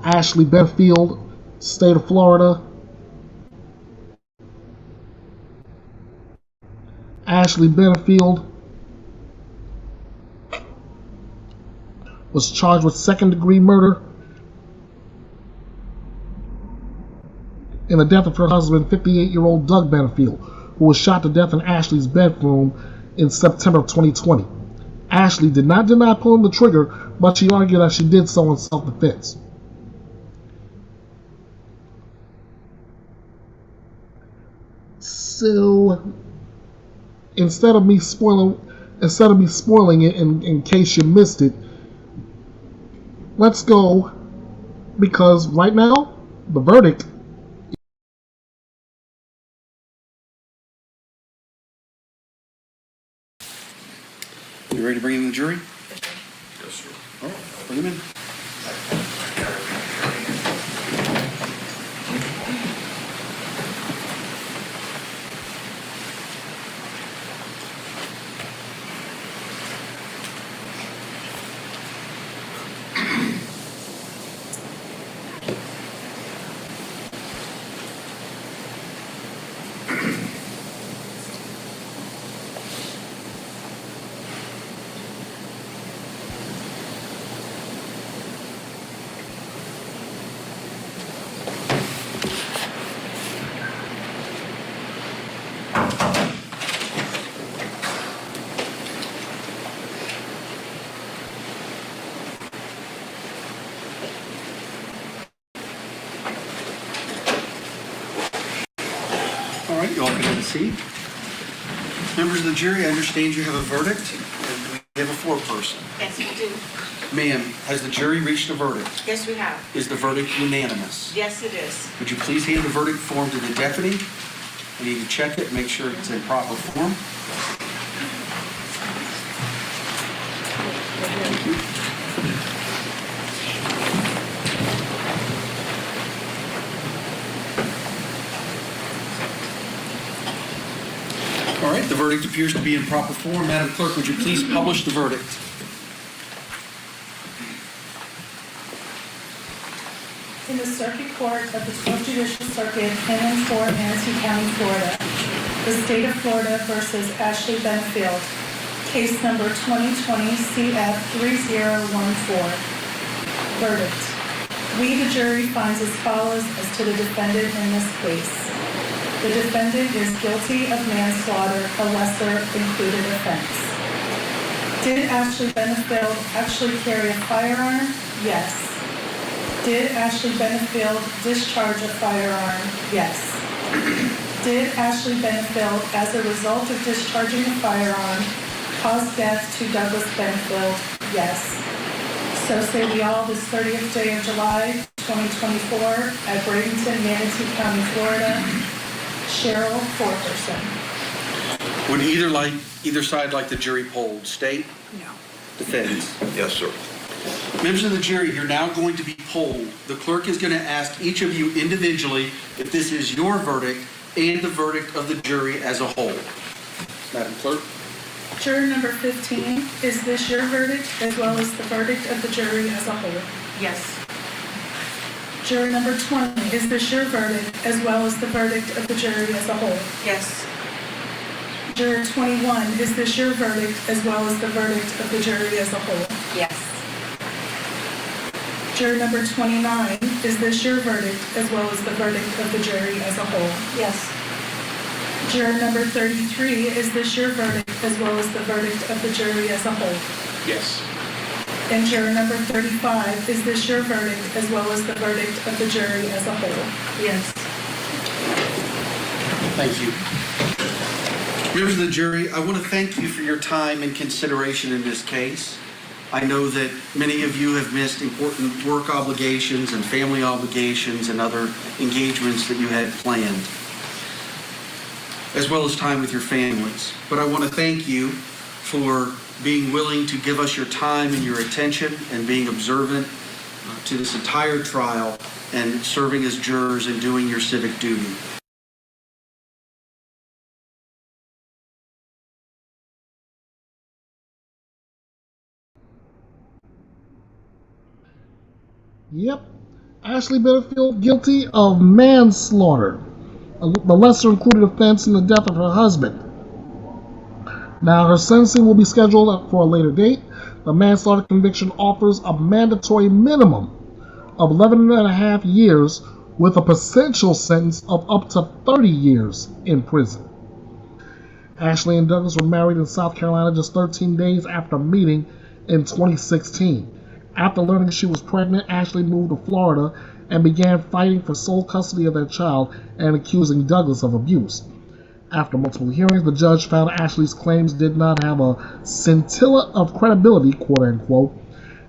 Ashley Benfield, state of Florida. Ashley Benfield was charged with second-degree murder in the death of her husband, 58-year-old Doug Benfield, who was shot to death in Ashley's bedroom in September of 2020. Ashley did not deny pulling the trigger, but she argued that she did so in self-defense. So, instead of me spoiling it in case you missed it, let's go, because right now the verdict. You ready to bring in the jury? Yes, sir. All right, bring them in. right, you all can have a seat. Members of the jury, I understand you have a verdict, and we have a foreperson. Yes, we do. Ma'am, has the jury reached a verdict? Yes, we have. Is the verdict unanimous? Yes, it is. Would you please hand the verdict form to the deputy? I need to check it, make sure it's in proper form. Thank you. All right, the verdict appears to be in proper form. Madam Clerk, would you please publish the verdict? In the Circuit Court of the 12th Judicial Circuit in and for Manatee County, Florida, the State of Florida versus Ashley Benefield, case number 2020 CF 3014. Verdict. We, the jury, finds as follows as to the defendant in this case. The defendant is guilty of manslaughter, a lesser included offense. Did Ashley Benefield actually carry a firearm? Yes. Did Ashley Benefield discharge a firearm? Yes. Did Ashley Benefield, as a result of discharging a firearm, cause death to Douglas Benefield? Yes. So say we all this 30th day of July, 2024, at Bradenton, Manatee County, Florida. Cheryl, foreperson. Would either side like the jury polled? State? No. Defense? Yes, sir. Members of the jury, you're now going to be polled. The clerk is going to ask each of you individually if this is your verdict and the verdict of the jury as a whole. Madam Clerk? Juror number 15, is this your verdict as well as the verdict of the jury as a whole? Yes. Juror number 20, is this your verdict as well as the verdict of the jury as a whole? Yes. Juror 21, is this your verdict as well as the verdict of the jury as a whole? Yes. Juror number 29, is this your verdict as well as the verdict of the jury as a whole? Yes. Juror number 33, is this your verdict as well as the verdict of the jury as a whole? Yes. And juror number 35, is this your verdict as well as the verdict of the jury as a whole? Yes. Thank you. Members of the jury, I want to thank you for your time and consideration in this case. I know that many of you have missed important work obligations and family obligations and other engagements that you had planned, as well as time with your families. But I want to thank you for being willing to give us your time and your attention and being observant to this entire trial and serving as jurors and doing your civic duty. Yep, Ashley Benefield guilty of manslaughter, the lesser included offense in the death of her husband. Now, her sentencing will be scheduled for a later date. The manslaughter conviction offers a mandatory minimum of 11.5 years with a potential sentence of up to 30 years in prison. Ashley and Douglas were married in South Carolina just 13 days after meeting in 2016. After learning she was pregnant, Ashley moved to Florida and began fighting for sole custody of their child and accusing Douglas of abuse. After multiple hearings, the judge found Ashley's claims did not have a scintilla of credibility, quote-unquote,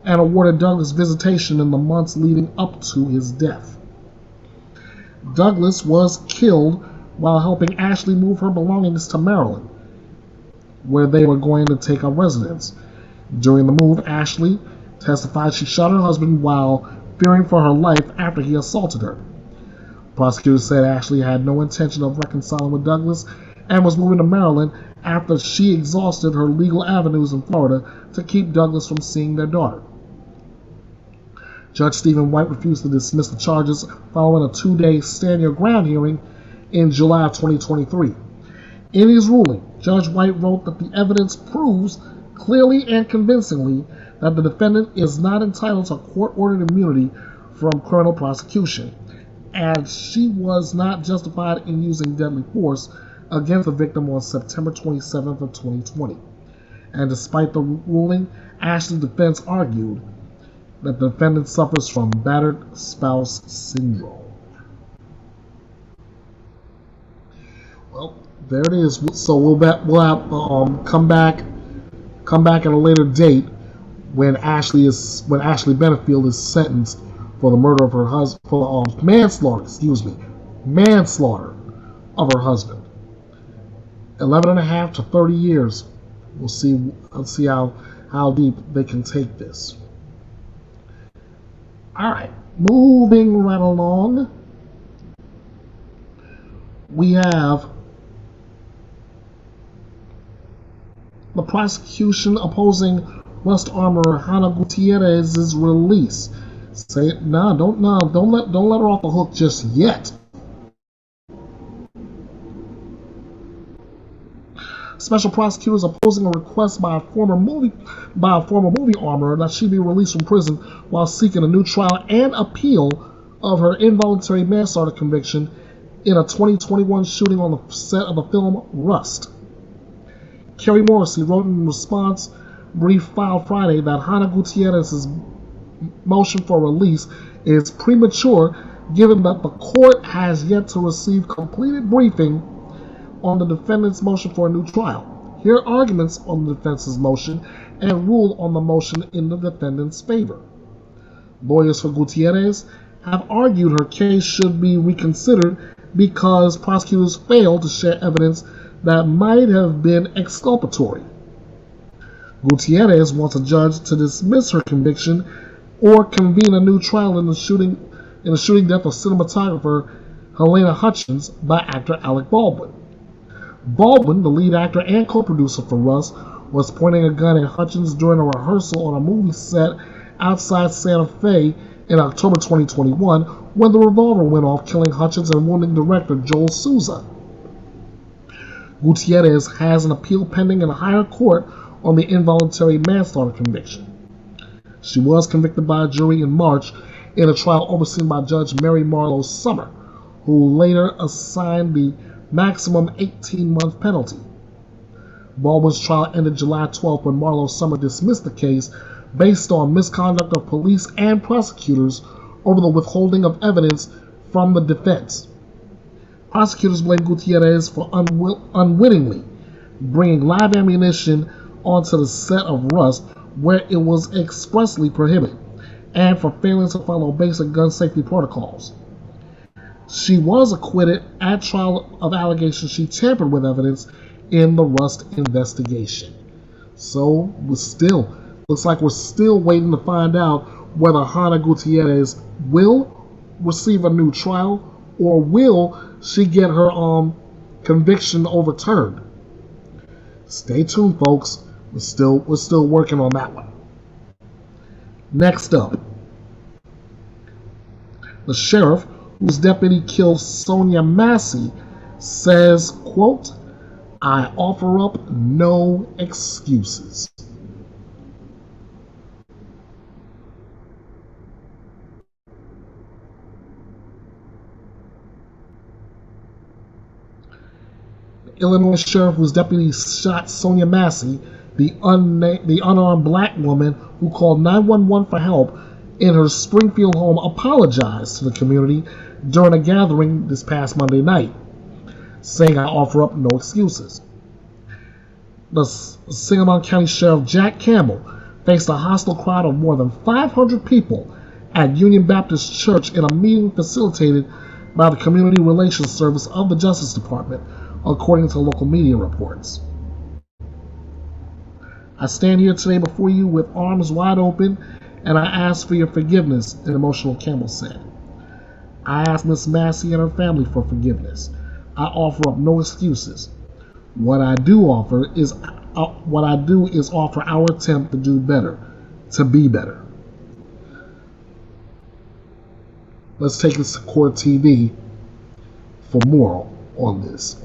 and awarded Douglas visitation in the months leading up to his death. Douglas was killed while helping Ashley move her belongings to Maryland, where they were going to take up residence. During the move, Ashley testified she shot her husband while fearing for her life after he assaulted her. Prosecutors said Ashley had no intention of reconciling with Douglas and was moving to Maryland after she exhausted her legal avenues in Florida to keep Douglas from seeing their daughter. Judge Stephen White refused to dismiss the charges following a 2-day stand-your-ground hearing in July of 2023. In his ruling, Judge White wrote that the evidence proves clearly and convincingly that the defendant is not entitled to court-ordered immunity from criminal prosecution, and she was not justified in using deadly force against the victim on September 27th of 2020. And despite the ruling, Ashley's defense argued that the defendant suffers from battered spouse syndrome. Well, there it is. So we'll have come back at a later date when Ashley Benefield is sentenced for the murder of her husband, for manslaughter of her husband. 11.5 to 30 years. We'll see how deep they can take this. All right, moving right along. We have the prosecution opposing Rust armorer Hannah Gutierrez's release. Don't let her off the hook just yet. Special prosecutors opposing a request by a former movie armorer that she be released from prison while seeking a new trial and appeal of her involuntary manslaughter conviction in a 2021 shooting on the set of the film Rust. Kerry Morrissey wrote in response brief filed Friday that Hannah Gutierrez's motion for release is premature given that the court has yet to receive completed briefing on the defendant's motion for a new trial, hear arguments on the defense's motion, and rule on the motion in the defendant's favor. Lawyers for Gutierrez have argued her case should be reconsidered because prosecutors failed to share evidence that might have been exculpatory. Gutierrez wants a judge to dismiss her conviction or convene a new trial in the shooting death of cinematographer Helena Hutchins by actor Alec Baldwin. Baldwin, the lead actor and co-producer for Rust, was pointing a gun at Hutchins during a rehearsal on a movie set outside Santa Fe in October 2021 when the revolver went off, killing Hutchins and wounding director Joel Souza. Gutierrez has an appeal pending in a higher court on the involuntary manslaughter conviction. She was convicted by a jury in March in a trial overseen by Judge Mary Marlowe Summer, who later assigned the maximum 18-month penalty. Baldwin's trial ended July 12 when Marlowe Summer dismissed the case based on misconduct of police and prosecutors over the withholding of evidence from the defense. Prosecutors blame Gutierrez for unwittingly bringing live ammunition onto the set of Rust where it was expressly prohibited, and for failing to follow basic gun safety protocols. She was acquitted at trial of allegations she tampered with evidence in the Rust investigation. So looks like we're still waiting to find out whether Hannah Gutierrez will receive a new trial or will she get her conviction overturned. Stay tuned, folks. We're still working on that one. Next up, the sheriff whose deputy killed Sonia Massey says, quote, "I offer up no excuses." The Illinois sheriff whose deputy shot Sonia Massey, the unarmed black woman who called 911 for help in her Springfield home, apologized to the community during a gathering this past Monday night, saying, "I offer up no excuses." The Sangamon County Sheriff Jack Campbell faced a hostile crowd of more than 500 people at Union Baptist Church in a meeting facilitated by the Community Relations Service of the Justice Department, according to local media reports. "I stand here today before you with arms wide open, and I ask for your forgiveness," an emotional Campbell said. "I ask Miss Massey and her family for forgiveness. I offer up no excuses. What I do is offer our attempt to do better, to be better." Let's take this to Court TV for more on this.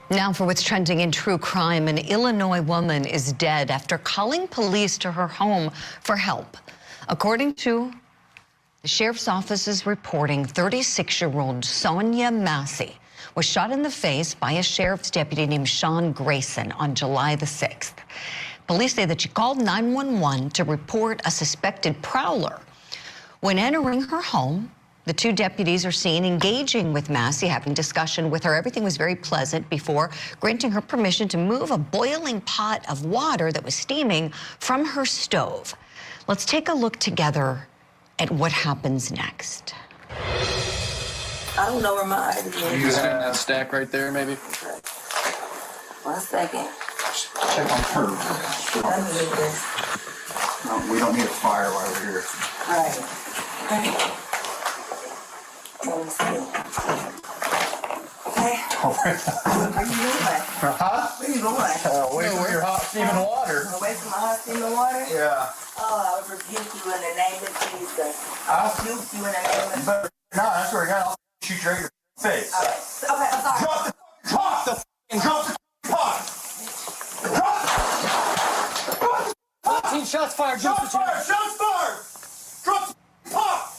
Now for what's trending in true crime. An Illinois woman is dead after calling police to her home for help. According to the sheriff's office is reporting, 36-year-old Sonia Massey was shot in the face by a sheriff's deputy named Sean Grayson on July the 6th. Police say that she called 911 to report a suspected prowler. When entering her home, the two deputies are seen engaging with Massey, having discussion with her. Everything was very pleasant before granting her permission to move a boiling pot of water that was steaming from her stove. Let's take a look together at what happens next. I don't know where my ID is. You got in that stack right there, maybe? Okay. 1 second. Check on her. Let me get this. No, we don't need a fire while we're here. Right. Okay. Let me see. Okay. Where you going? Huh? Where you going? Away from your hot steaming water. Away from my hot steaming water? Yeah. Oh, I would rebuke you in the name of Jesus. I'll rebuke you in the name of Jesus. No, that's where I got. I'll shoot you right in your face. Okay, I'm sorry. Drop the pot! Drop the pot! Drop the 14 shots fired. Shots fired! Shots fired! Drop the pot!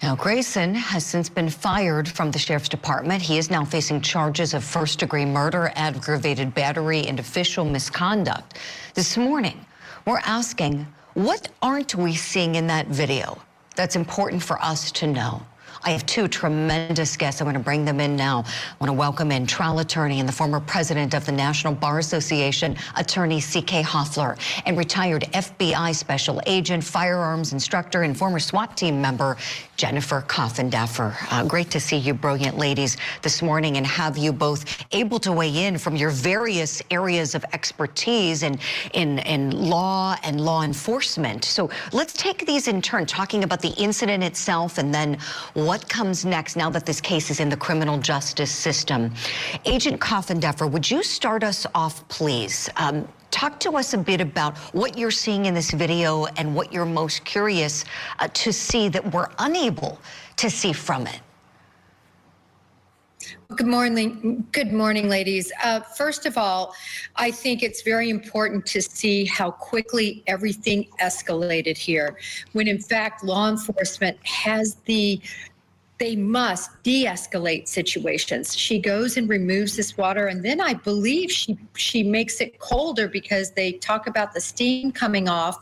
Now, Grayson has since been fired from the sheriff's department. He is now facing charges of first-degree murder, aggravated battery, and official misconduct. This morning, we're asking, what aren't we seeing in that video that's important for us to know? I have two tremendous guests. I want to bring them in now. I want to welcome in trial attorney and the former president of the National Bar Association, attorney C.K. Hoffler, and retired FBI special agent, firearms instructor, and former SWAT team member, Jennifer Coffindaffer. Great to see you brilliant ladies this morning and have you both able to weigh in from your various areas of expertise in law and law enforcement. So let's take these in turn, talking about the incident itself and then what comes next now that this case is in the criminal justice system. Agent Coffindaffer, would you start us off, please? Talk to us a bit about what you're seeing in this video and what you're most curious to see that we're unable to see from it. Good morning, ladies. First of all, I think it's very important to see how quickly everything escalated here, when in fact law enforcement has they must de-escalate situations. She goes and removes this water, and then I believe she makes it colder because they talk about the steam coming off.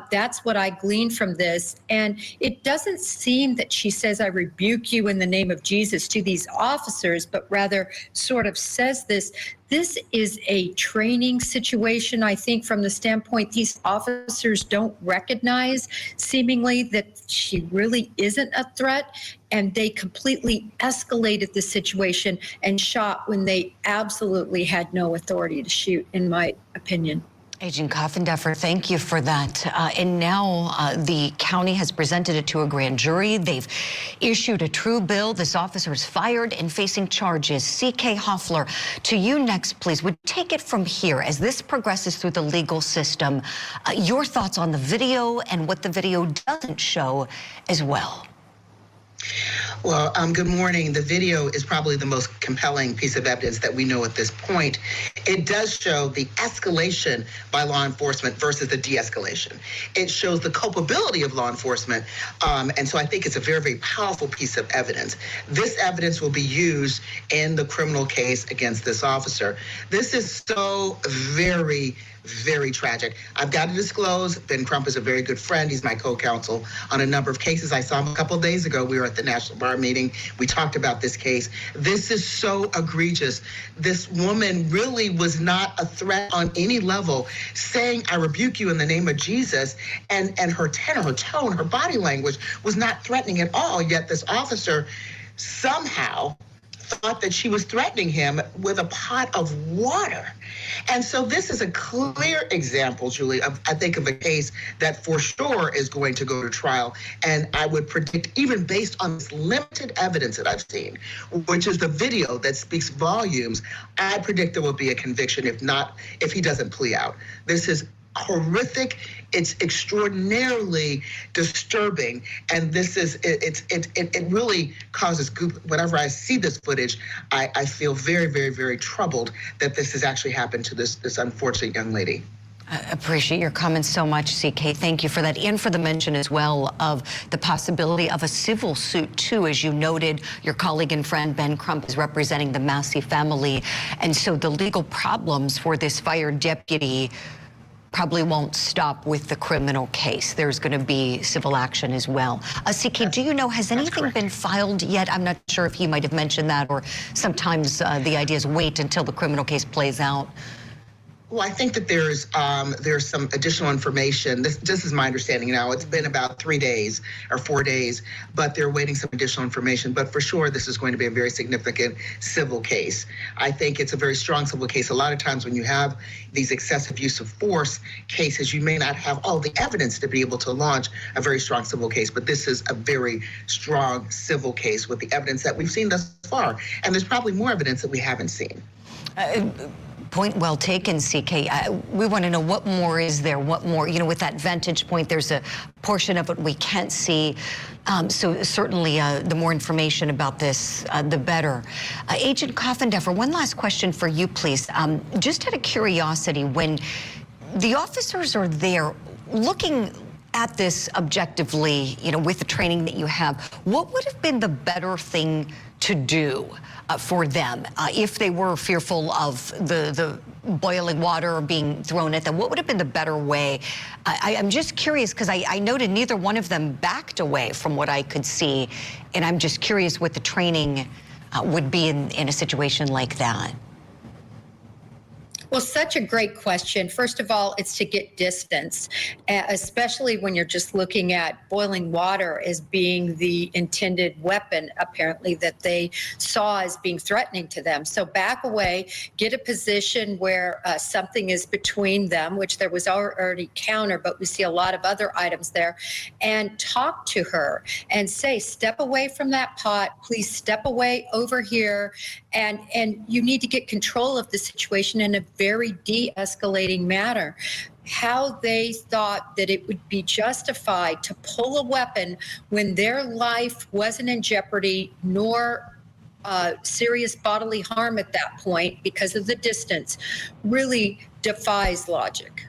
That's what I gleaned from this. And it doesn't seem that she says, "I rebuke you in the name of Jesus" to these officers, but rather sort of says this. This is a training situation, I think, from the standpoint these officers don't recognize seemingly that she really isn't a threat, and they completely escalated the situation and shot when they absolutely had no authority to shoot, in my opinion. Agent Coffindaffer, thank you for that. And now the county has presented it to a grand jury. They've issued a true bill. This officer is fired and facing charges. C.K. Hoffler, to you next, please. Would you take it from here as this progresses through the legal system? Your thoughts on the video and what the video doesn't show as well. Well, good morning. The video is probably the most compelling piece of evidence that we know at this point. It does show the escalation by law enforcement versus the de-escalation. It shows the culpability of law enforcement, and so I think it's a very, very powerful piece of evidence. This evidence will be used in the criminal case against this officer. This is so very, very tragic. I've got to disclose, Ben Crump is a very good friend. He's my co-counsel on a number of cases. I saw him a couple of days ago. We were at the National Bar meeting. We talked about this case. This is so egregious. This woman really was not a threat on any level, saying, "I rebuke you in the name of Jesus," and her tenor, her tone, her body language was not threatening at all, yet this officer somehow thought that she was threatening him with a pot of water. And so this is a clear example, Julie, I think of a case that for sure is going to go to trial. And I would predict, even based on this limited evidence that I've seen, which is the video that speaks volumes, I predict there will be a conviction if he doesn't plea out. This is horrific. It's extraordinarily disturbing, and this is it really causes goop. Whenever I see this footage, I feel very, very, very troubled that this has actually happened to this unfortunate young lady. Appreciate your comments so much, CK. Thank you for that, and for the mention as well of the possibility of a civil suit too. As you noted, your colleague and friend Ben Crump is representing the Massey family, and so the legal problems for this fire deputy probably won't stop with the criminal case. There's going to be civil action as well. CK, do you know, has anything been filed yet? I'm not sure if he might have mentioned that, or sometimes the idea is wait until the criminal case plays out. Well, I think that there's some additional information. This is my understanding now. It's been about 3 days or 4 days, but they're waiting some additional information. But for sure, this is going to be a very significant civil case. I think it's a very strong civil case. A lot of times when you have these excessive use of force cases, you may not have all the evidence to be able to launch a very strong civil case. But this is a very strong civil case with the evidence that we've seen thus far. And there's probably more evidence that we haven't seen. Point well taken, CK. We want to know what more is there, what more, you know, with that vantage point, there's a portion of it we can't see. So certainly the more information about this, the better. Agent Coffenduffer, one last question for you, please. Just out of curiosity, when the officers are there looking at this objectively, you know, with the training that you have, what would have been the better thing to do for them if they were fearful of the boiling water being thrown at them? What would have been the better way? I'm just curious because I noted neither one of them backed away from what I could see, and I'm just curious what the training would be in a situation like that. Well, such a great question. First of all, it's to get distance, especially when you're just looking at boiling water as being the intended weapon, apparently, that they saw as being threatening to them. So back away, get a position where something is between them, which there was already counter, but we see a lot of other items there, and talk to her and say, step away from that pot, please step away over here. And you need to get control of the situation in a very de-escalating manner. How they thought that it would be justified to pull a weapon when their life wasn't in jeopardy, nor serious bodily harm at that point because of the distance, really defies logic.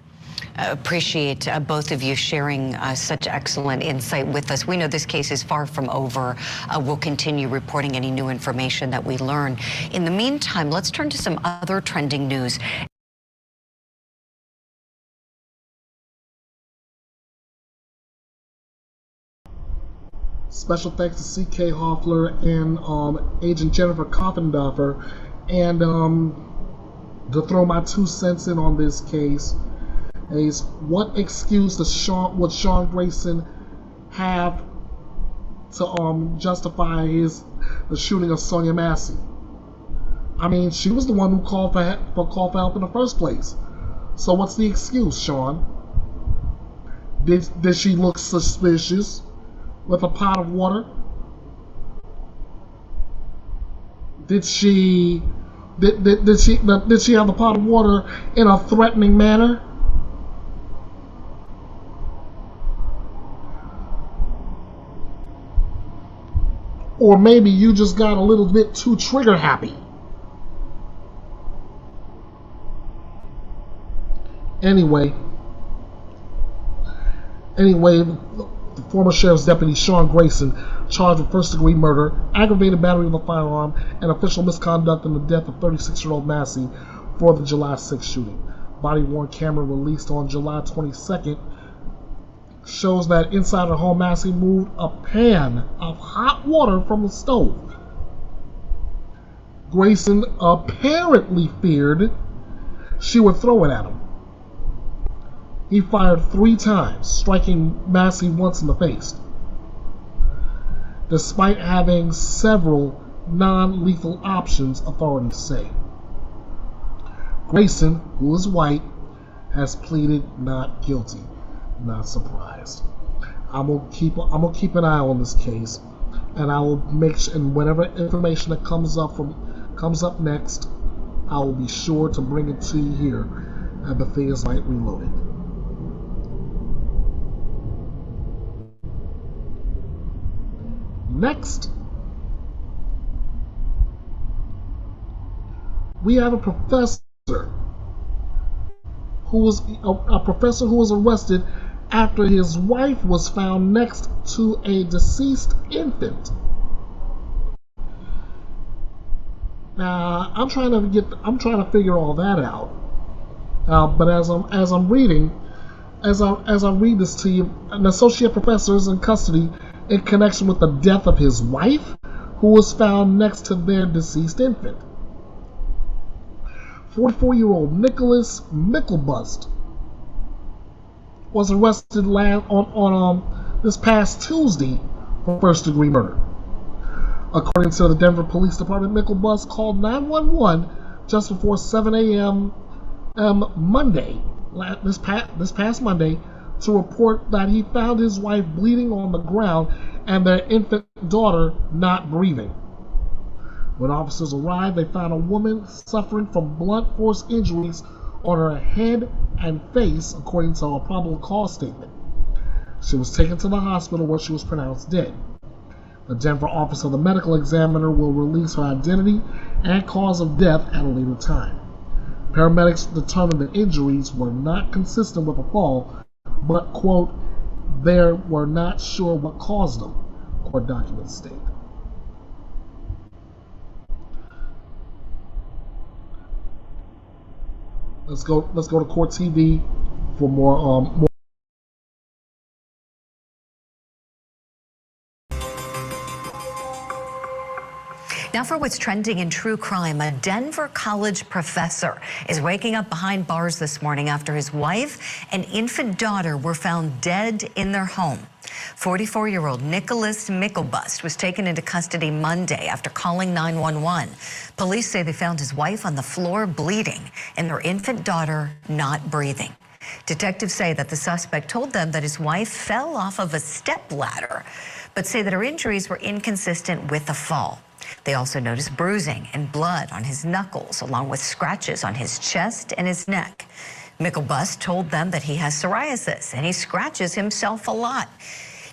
Appreciate both of you sharing such excellent insight with us. We know this case is far from over. We'll continue reporting any new information that we learn. In the meantime, let's turn to some other trending news. Special thanks to C.K. Hoffler and Agent Jennifer Coffenduffer. And to throw my 2 cents in on this case, is what excuse would Sean Grayson have to justify the shooting of Sonia Massey? I mean, she was the one who called for help in the first place. So what's the excuse, Sean? Did she look suspicious with a pot of water? Did she have the pot of water in a threatening manner? Or maybe you just got a little bit too trigger happy. Anyway, the former sheriff's deputy Sean Grayson charged with first-degree murder, aggravated battery with a firearm, and official misconduct in the death of 36-year-old Massey for the July 6th shooting. Body-worn camera released on July 22nd shows that inside her home, Massey moved a pan of hot water from the stove. Grayson apparently feared she would throw it at him. He fired 3 times, striking Massey once in the face. Despite having several non-lethal options, authorities say. Grayson, who is white, has pleaded not guilty. Not surprised. I'm gonna keep an eye on this case, and I will make sure, and whatever information that comes up next, I will be sure to bring it to you here at Bethea'S Byte Reloaded. Next, we have a professor who was a professor who was arrested after his wife was found next to a deceased infant. Now, I'm trying to figure all that out. But as I read this to you, an associate professor is in custody in connection with the death of his wife, who was found next to their deceased infant. 44-year-old Nicholas Micklebust was arrested on this past Tuesday for first-degree murder. According to the Denver Police Department, Micklebust called 911 just before 7 a.m. Monday, this past Monday, to report that he found his wife bleeding on the ground and their infant daughter not breathing. When officers arrived, they found a woman suffering from blunt force injuries on her head and face, according to a probable cause statement. She was taken to the hospital where she was pronounced dead. The Denver office of the medical examiner will release her identity and cause of death at a later time. Paramedics determined the injuries were not consistent with a fall, but, quote, they were not sure what caused them, court documents state. Let's go to Court TV for more. Now for what's trending in true crime, a Denver college professor is waking up behind bars this morning after his wife and infant daughter were found dead in their home. 44-year-old Nicholas Micklebust was taken into custody Monday after calling 911. Police say they found his wife on the floor bleeding and their infant daughter not breathing. Detectives say that the suspect told them that his wife fell off of a stepladder, but say that her injuries were inconsistent with a fall. They also noticed bruising and blood on his knuckles, along with scratches on his chest and his neck. Micklebust told them that he has psoriasis and he scratches himself a lot.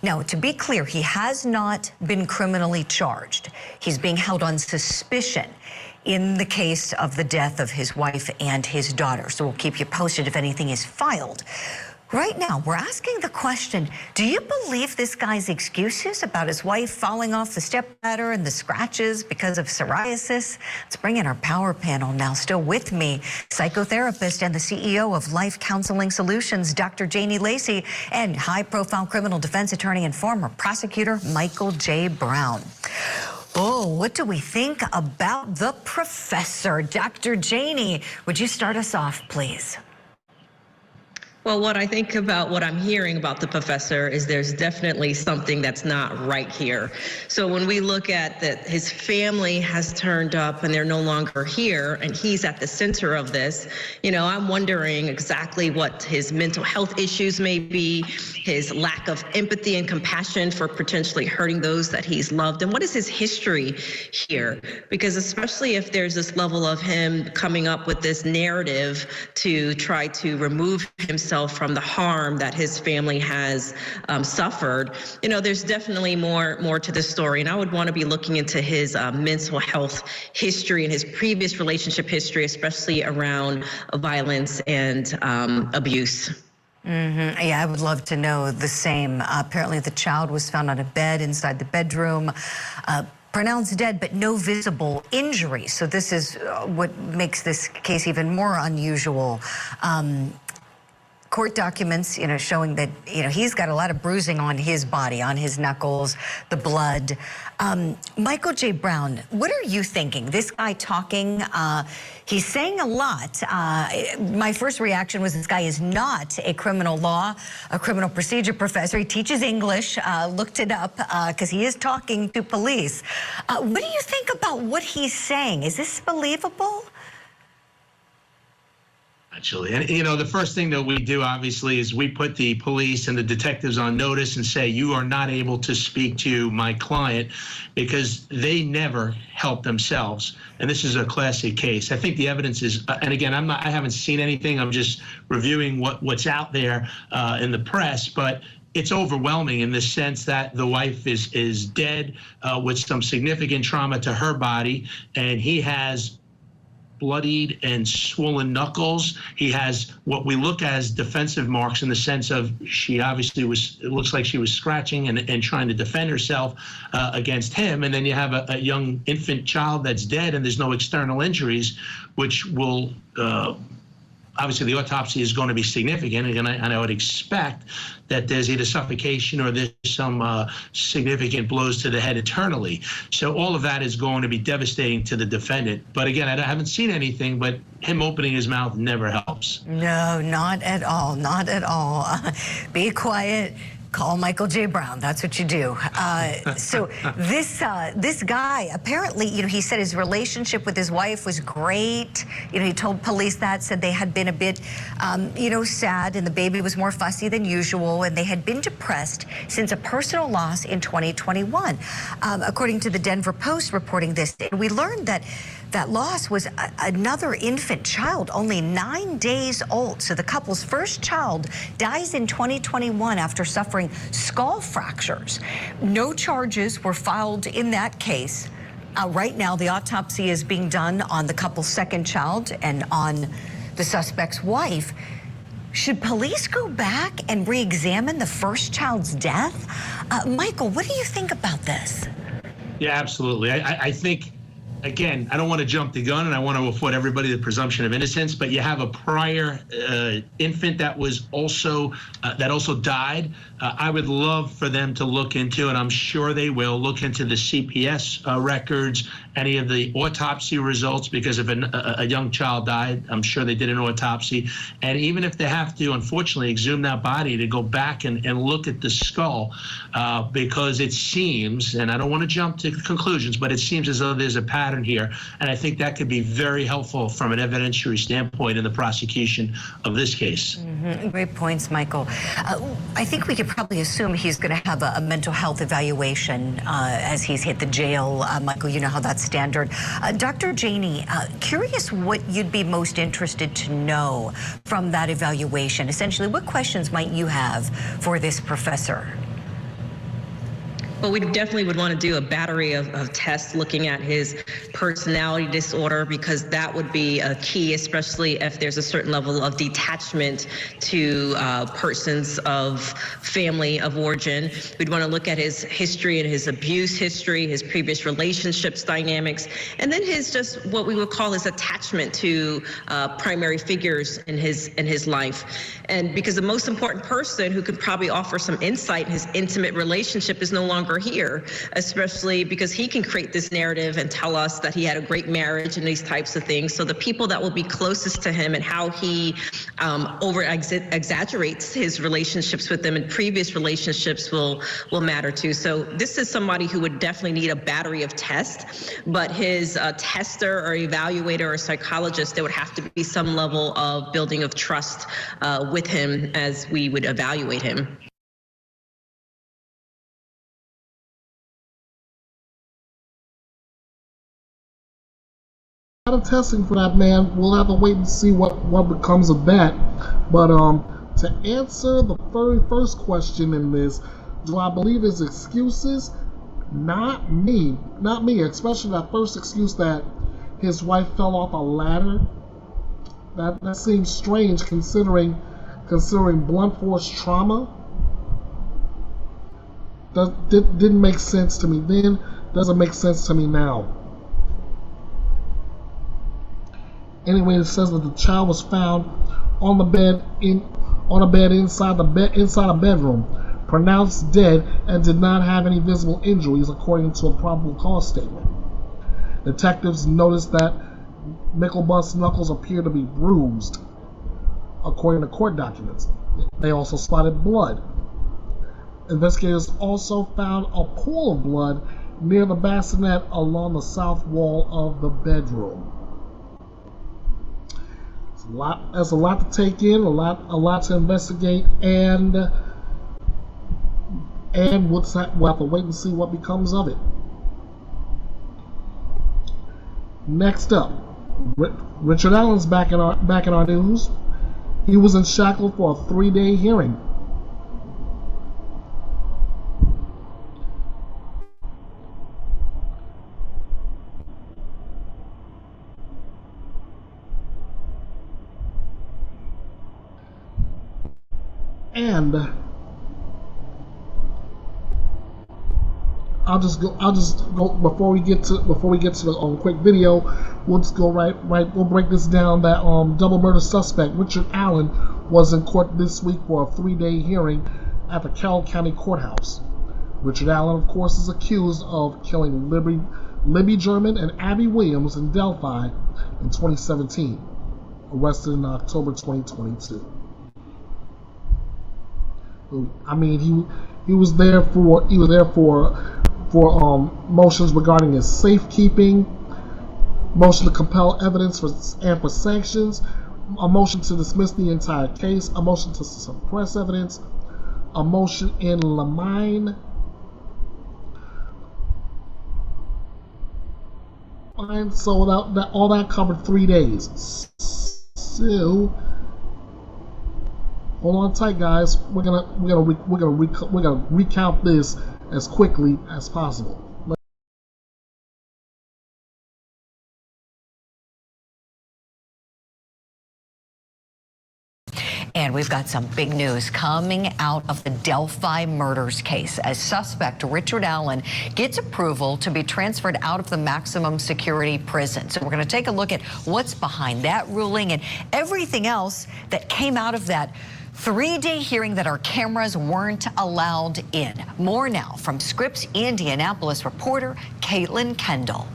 Now, to be clear, he has not been criminally charged. He's being held on suspicion in the case of the death of his wife and his daughter. So we'll keep you posted if anything is filed. Right now, we're asking the question, do you believe this guy's excuses about his wife falling off the stepladder and the scratches because of psoriasis? Let's bring in our power panel now. Still with me, psychotherapist and the CEO of Life Counseling Solutions, Dr. Janie Lacey, and high-profile criminal defense attorney and former prosecutor, Michael J. Brown. Oh, what do we think about the professor? Dr. Janie, would you start us off, please? Well, what I think about what I'm hearing about the professor is there's definitely something that's not right here. So when we look at that his family has turned up and they're no longer here and he's at the center of this, you know, I'm wondering exactly what his mental health issues may be, his lack of empathy and compassion for potentially hurting those that he's loved, and what is his history here? Because especially if there's this level of him coming up with this narrative to try to remove himself from the harm that his family has suffered, you know, there's definitely more to this story. And I would want to be looking into his mental health history and his previous relationship history, especially around violence and abuse. Yeah, I would love to know the same. Apparently the child was found on a bed inside the bedroom, pronounced dead, but no visible injuries. So this is what makes this case even more unusual. Court documents, you know, showing that, you know, he's got a lot of bruising on his body, on his knuckles, the blood. Michael J. Brown, what are you thinking? This guy talking, he's saying a lot. My first reaction was this guy is not a criminal procedure professor. He teaches English, looked it up, because he is talking to police. What do you think about what he's saying? Is this believable? Actually, and you know, the first thing that we do obviously is we put the police and the detectives on notice and say, you are not able to speak to my client because they never help themselves. And this is a classic case. I think the evidence is, and again, I haven't seen anything. I'm just reviewing what's out there in the press, but it's overwhelming in the sense that the wife is dead with some significant trauma to her body, and he has bloodied and swollen knuckles. He has what we look as defensive marks in the sense of she obviously it looks like she was scratching and trying to defend herself against him. And then you have a young infant child that's dead and there's no external injuries, which will obviously the autopsy is going to be significant, and I would expect that there's either suffocation or there's some significant blows to the head internally. So all of that is going to be devastating to the defendant. But again, I haven't seen anything, but him opening his mouth never helps. No, not at all, not at all. Be quiet. Call Michael J. Brown. That's what you do. So this guy, apparently, he said his relationship with his wife was great. He told police that, said they had been a bit, sad, and the baby was more fussy than usual, and they had been depressed since a personal loss in 2021. According to the Denver Post reporting this, we learned that loss was another infant child, only 9 days old. So the couple's first child dies in 2021 after suffering skull fractures. No charges were filed in that case. Right now, the autopsy is being done on the couple's second child and on the suspect's wife. Should police go back and re-examine the first child's death? Michael, what do you think about this? Yeah, absolutely. I think, again, I don't want to jump the gun and I want to afford everybody the presumption of innocence, but you have a prior infant that was also died. I would love for them to look into, and I'm sure they will, look into the CPS records, any of the autopsy results, because if a young child died, I'm sure they did an autopsy. And even if they have to, unfortunately, exhume that body, to go back and look at the skull, because it seems, and I don't want to jump to conclusions, but it seems as though there's a pattern here. And I think that could be very helpful from an evidentiary standpoint in the prosecution of this case. Great points, Michael. I think we could probably assume he's going to have a mental health evaluation as he's hit the jail. Michael, you know how that's standard. Dr. Janey, curious what you'd be most interested to know from that evaluation. Essentially, what questions might you have for this professor? Well, we definitely would want to do a battery of tests looking at his personality disorder, because that would be a key, especially if there's a certain level of detachment to persons of family of origin. We'd want to look at his history and his abuse history, his previous relationships dynamics, and then his just what we would call his attachment to primary figures in his life. And because the most important person who could probably offer some insight in his intimate relationship is no longer here, especially because he can create this narrative and tell us that he had a great marriage and these types of things. So the people that will be closest to him and how he exaggerates his relationships with them and previous relationships will matter too. So this is somebody who would definitely need a battery of tests, but his tester or evaluator or psychologist, there would have to be some level of building of trust with him as we would evaluate him. A lot of testing for that man. We'll have to wait and see what becomes of that. But to answer the very first question in this, do I believe his excuses? Not me. Especially that first excuse that his wife fell off a ladder. That seems strange considering blunt force trauma. Didn't make sense to me then. Doesn't make sense to me now. Anyway, it says that the child was found on a bed inside a bedroom, pronounced dead, and did not have any visible injuries, according to a probable cause statement. Detectives noticed that Micklebust's knuckles appear to be bruised, according to court documents. They also spotted blood. Investigators also found a pool of blood near the bassinet along the south wall of the bedroom. There's a lot to take in, a lot to investigate, and we'll have to wait and see what becomes of it. Next up, Richard Allen's back in our news. He was in shackles for a 3-day hearing. And I'll just go before we get to the quick video. We'll just go we'll break this down. That double murder suspect Richard Allen was in court this week for a 3-day hearing at the Carroll County Courthouse. Richard Allen, of course, is accused of killing Libby German and Abby Williams in Delphi in 2017, arrested in October 2022. I mean, he was there for motions regarding his safekeeping, motion to compel evidence and for sanctions, a motion to dismiss the entire case, a motion to suppress evidence, a motion in limine, and so all that covered 3 days. So hold on tight, guys. We're gonna recount this as quickly as possible. And we've got some big news coming out of the Delphi murders case as suspect Richard Allen gets approval to be transferred out of the maximum security prison. So we're going to take a look at what's behind that ruling and everything else that came out of that 3-day hearing that our cameras weren't allowed in. More now from Scripps Indianapolis reporter Caitlin Kendall.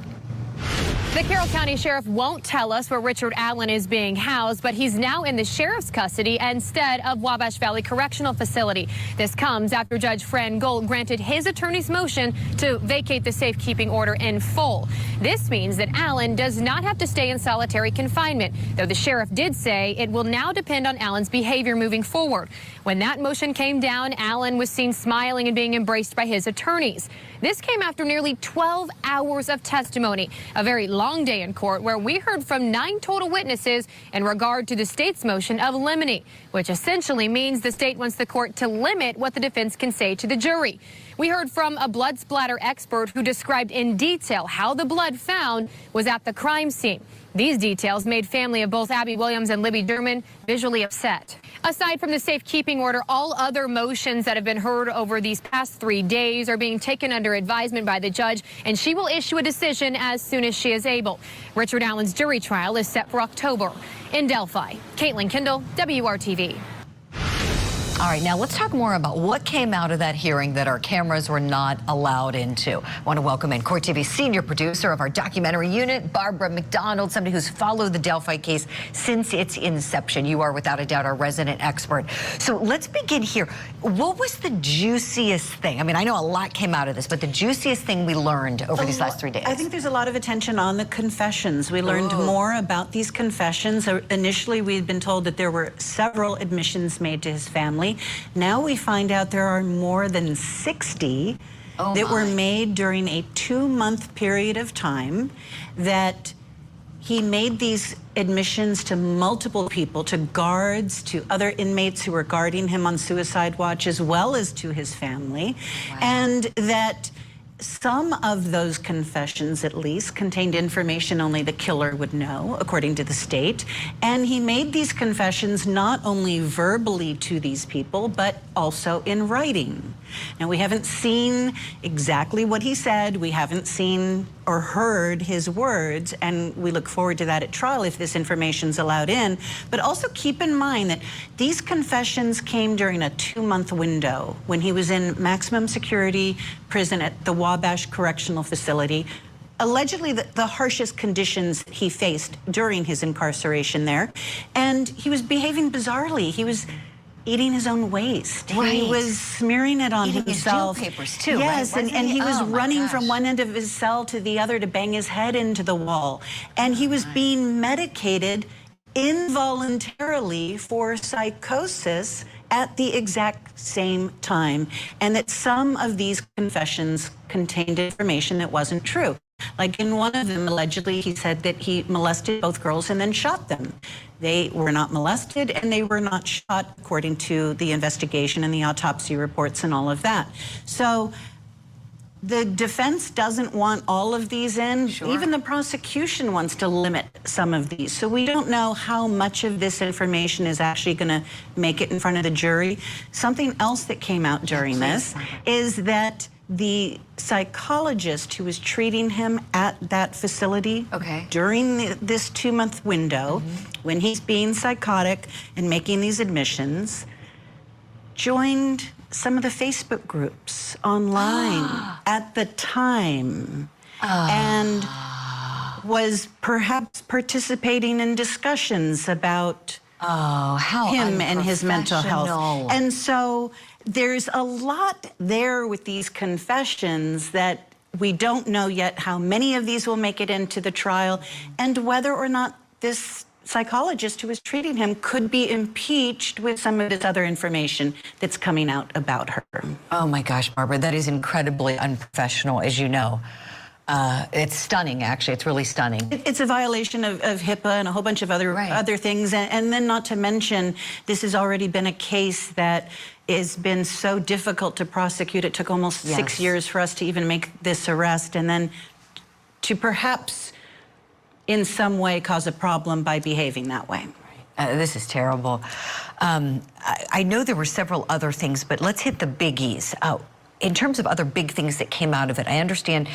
The Carroll County Sheriff won't tell us where Richard Allen is being housed, but he's now in the sheriff's custody instead of Wabash Valley Correctional Facility. This comes after Judge Fran Gold granted his attorney's motion to vacate the safekeeping order in full. This means that Allen does not have to stay in solitary confinement, though the sheriff did say it will now depend on Allen's behavior moving forward. When that motion came down, Allen was seen smiling and being embraced by his attorneys. This came after nearly 12 hours of testimony, a very long day in court where we heard from 9 total witnesses in regard to the state's motion of limine, which essentially means the state wants the court to limit what the defense can say to the jury. We heard from a blood splatter expert who described in detail how the blood found was at the crime scene. These details made family of both Abby Williams and Libby German visually upset. Aside from the safekeeping order, all other motions that have been heard over these past 3 days are being taken under advisement by the judge, and she will issue a decision as soon as she is able. Richard Allen's jury trial is set for October. In Delphi, Caitlin Kendall, WRTV. All right, now let's talk more about what came out of that hearing that our cameras were not allowed into. I want to welcome in Court TV senior producer of our documentary unit, Barbara McDonald, somebody who's followed the Delphi case since its inception. You are without a doubt our resident expert. So let's begin here. What was the juiciest thing? I mean, I know a lot came out of this, but the juiciest thing we learned over these last 3 days? I think there's a lot of attention on the confessions. We learned more about these confessions. Initially, we had been told that there were several admissions made to his family. Now we find out there are more than 60 that were made during a 2-month period of time, that he made these admissions to multiple people, to guards, to other inmates who were guarding him on suicide watch, as well as to his family, and that some of those confessions, at least, contained information only the killer would know, according to the state. And he made these confessions not only verbally to these people, but also in writing. Now, we haven't seen exactly what he said. We haven't seen or heard his words, and we look forward to that at trial if this information's allowed in. But also keep in mind that these confessions came during a 2-month window when he was in maximum security prison at the Wabash Correctional Facility. Allegedly the harshest conditions he faced during his incarceration there. And he was behaving bizarrely. He was eating his own waste. He was smearing it on himself. His jail papers too, yes, right? and he was running from one end of his cell to the other to bang his head into the wall. And he was being medicated involuntarily for psychosis at the exact same time. And that some of these confessions contained information that wasn't true. Like in one of them, allegedly, he said that he molested both girls and then shot them. They were not molested and they were not shot, according to the investigation and the autopsy reports and all of that. So the defense doesn't want all of these in. Sure. Even the prosecution wants to limit some of these. So we don't know how much of this information is actually going to make it in front of the jury. Something else that came out during this is that the psychologist who was treating him at that facility during this 2-month window, when he's being psychotic and making these admissions, joined some of the Facebook groups online at the time and was perhaps participating in discussions about him and his mental health. And so there's a lot there with these confessions that we don't know yet how many of these will make it into the trial and whether or not this psychologist who was treating him could be impeached with some of this other information that's coming out about her. Oh my gosh, Barbara, that is incredibly unprofessional, as you know. It's stunning, actually. It's really stunning. It's a violation of HIPAA and a whole bunch of other things. And then not to mention, this has already been a case that has been so difficult to prosecute. It took almost 6 years for us to even make this arrest. And then to perhaps in some way cause a problem by behaving that way. This is terrible. I know there were several other things, but let's hit the biggies. In terms of other big things that came out of it, I understand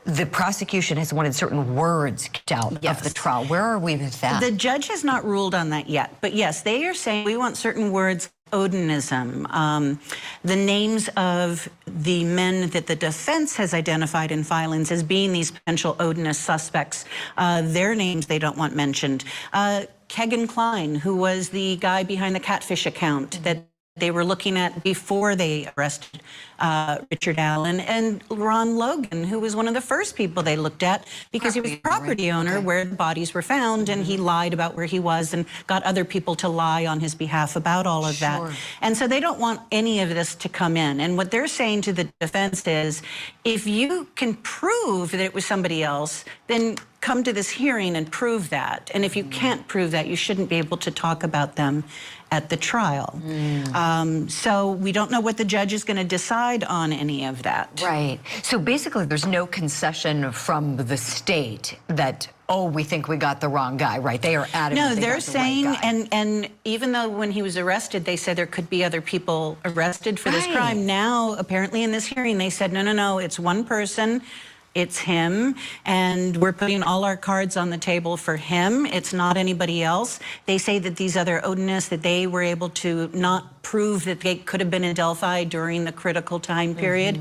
the prosecution has wanted certain words kicked out of the trial. Where are we with that? The judge has not ruled on that yet, but yes, they are saying we want certain words. Odinism, the names of the men that the defense has identified in filings as being these potential Odinist suspects, their names they don't want mentioned. Kegan Kline, who was the guy behind the catfish account that they were looking at before they arrested Richard Allen, and Ron Logan, who was one of the first people they looked at because he was a property owner where the bodies were found, and he lied about where he was and got other people to lie on his behalf about all of that. And so they don't want any of this to come in. And what they're saying to the defense is, if you can prove that it was somebody else, then come to this hearing and prove that. And if you can't prove that, you shouldn't be able to talk about them at the trial. So we don't know what the judge is going to decide on any of that. Right. So basically there's no concession from the state that, oh, we think we got the wrong guy, right? They are adamant. No, they're saying, and even though when he was arrested, they said there could be other people arrested for this crime. Now, apparently in this hearing, they said, no, it's one person. It's him, and we're putting all our cards on the table for him. It's not anybody else. They say that these other Odinists, that they were able to not prove that they could have been in Delphi during the critical time period.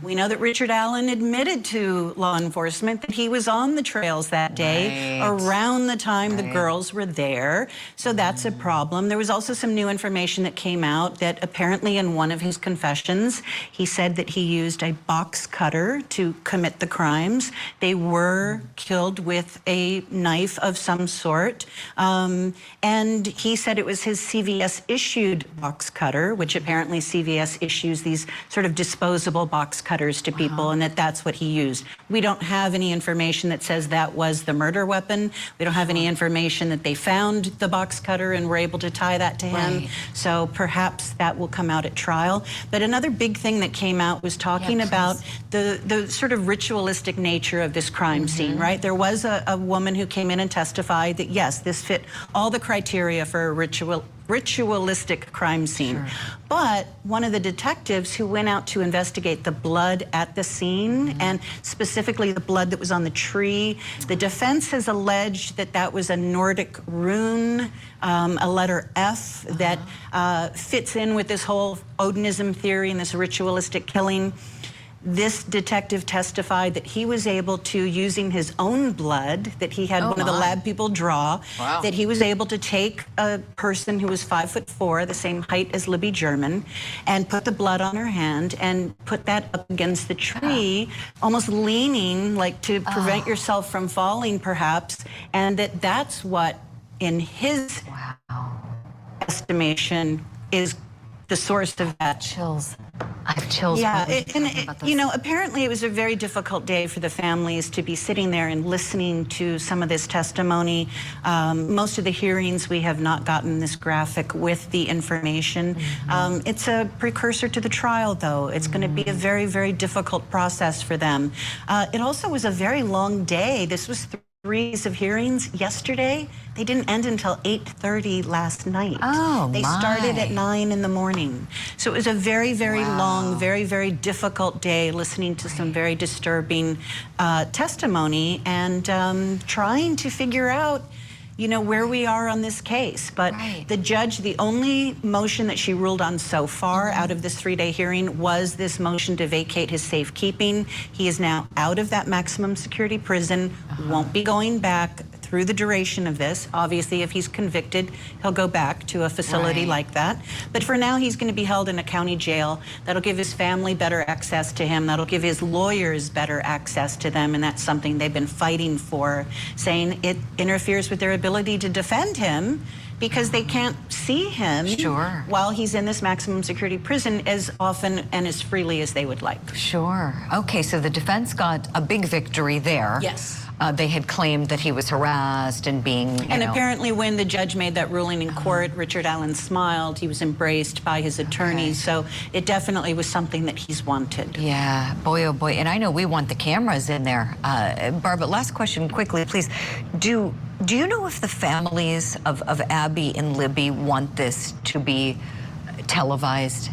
We know that Richard Allen admitted to law enforcement that he was on the trails that day around the time the girls were there. So that's a problem. There was also some new information that came out that apparently in one of his confessions, he said that he used a box cutter to commit the crimes. They were killed with a knife of some sort. And he said it was his CVS issued box cutter, which apparently CVS issues these sort of disposable box cutters to people, and that's what he used. We don't have any information that says that was the murder weapon. We don't have any information that they found the box cutter and were able to tie that to him. So perhaps that will come out at trial. But another big thing that came out was talking about the sort of ritualistic nature of this crime scene, right? There was a woman who came in and testified that, yes, this fit all the criteria for a ritualistic crime scene. But one of the detectives who went out to investigate the blood at the scene, and specifically the blood that was on the tree, the defense has alleged that that was a Nordic rune, a letter F, that fits in with this whole Odinism theory and this ritualistic killing. This detective testified that he was able to, using his own blood that he had one of the lab people draw, that he was able to take a person who was 5'4", the same height as Libby German, and put the blood on her hand and put that up against the tree, almost leaning, like to prevent yourself from falling, perhaps, and that's what, in his estimation, is the source of that. Chills. I have chills. Yeah, apparently it was a very difficult day for the families to be sitting there and listening to some of this testimony. Most of the hearings, we have not gotten this graphic with the information. It's a precursor to the trial, though. It's going to be a very, very difficult process for them. It also was a very long day. This was 3 days of hearings yesterday. They didn't end until 8:30 last night. They started at 9 in the morning. So it was a very, very long, very, very difficult day listening to some very disturbing testimony and trying to figure out where we are on this case. But the judge, the only motion that she ruled on so far out of this 3-day hearing was this motion to vacate his safekeeping. He is now out of that maximum security prison, won't be going back through the duration of this. Obviously, if he's convicted, he'll go back to a facility like that. But for now, he's going to be held in a county jail. That'll give his family better access to him. That'll give his lawyers better access to them. And that's something they've been fighting for, saying it interferes with their ability to defend him because they can't see him while he's in this maximum security prison as often and as freely as they would like. Okay, so the defense got a big victory there. Yes. They had claimed that he was harassed and being, And apparently when the judge made that ruling in court, Richard Allen smiled. He was embraced by his attorneys. So it definitely was something that he's wanted. Yeah, boy, oh boy. And I know we want the cameras in there. Barbara, last question quickly, please. Do you know if the families of Abby and Libby want this to be televised?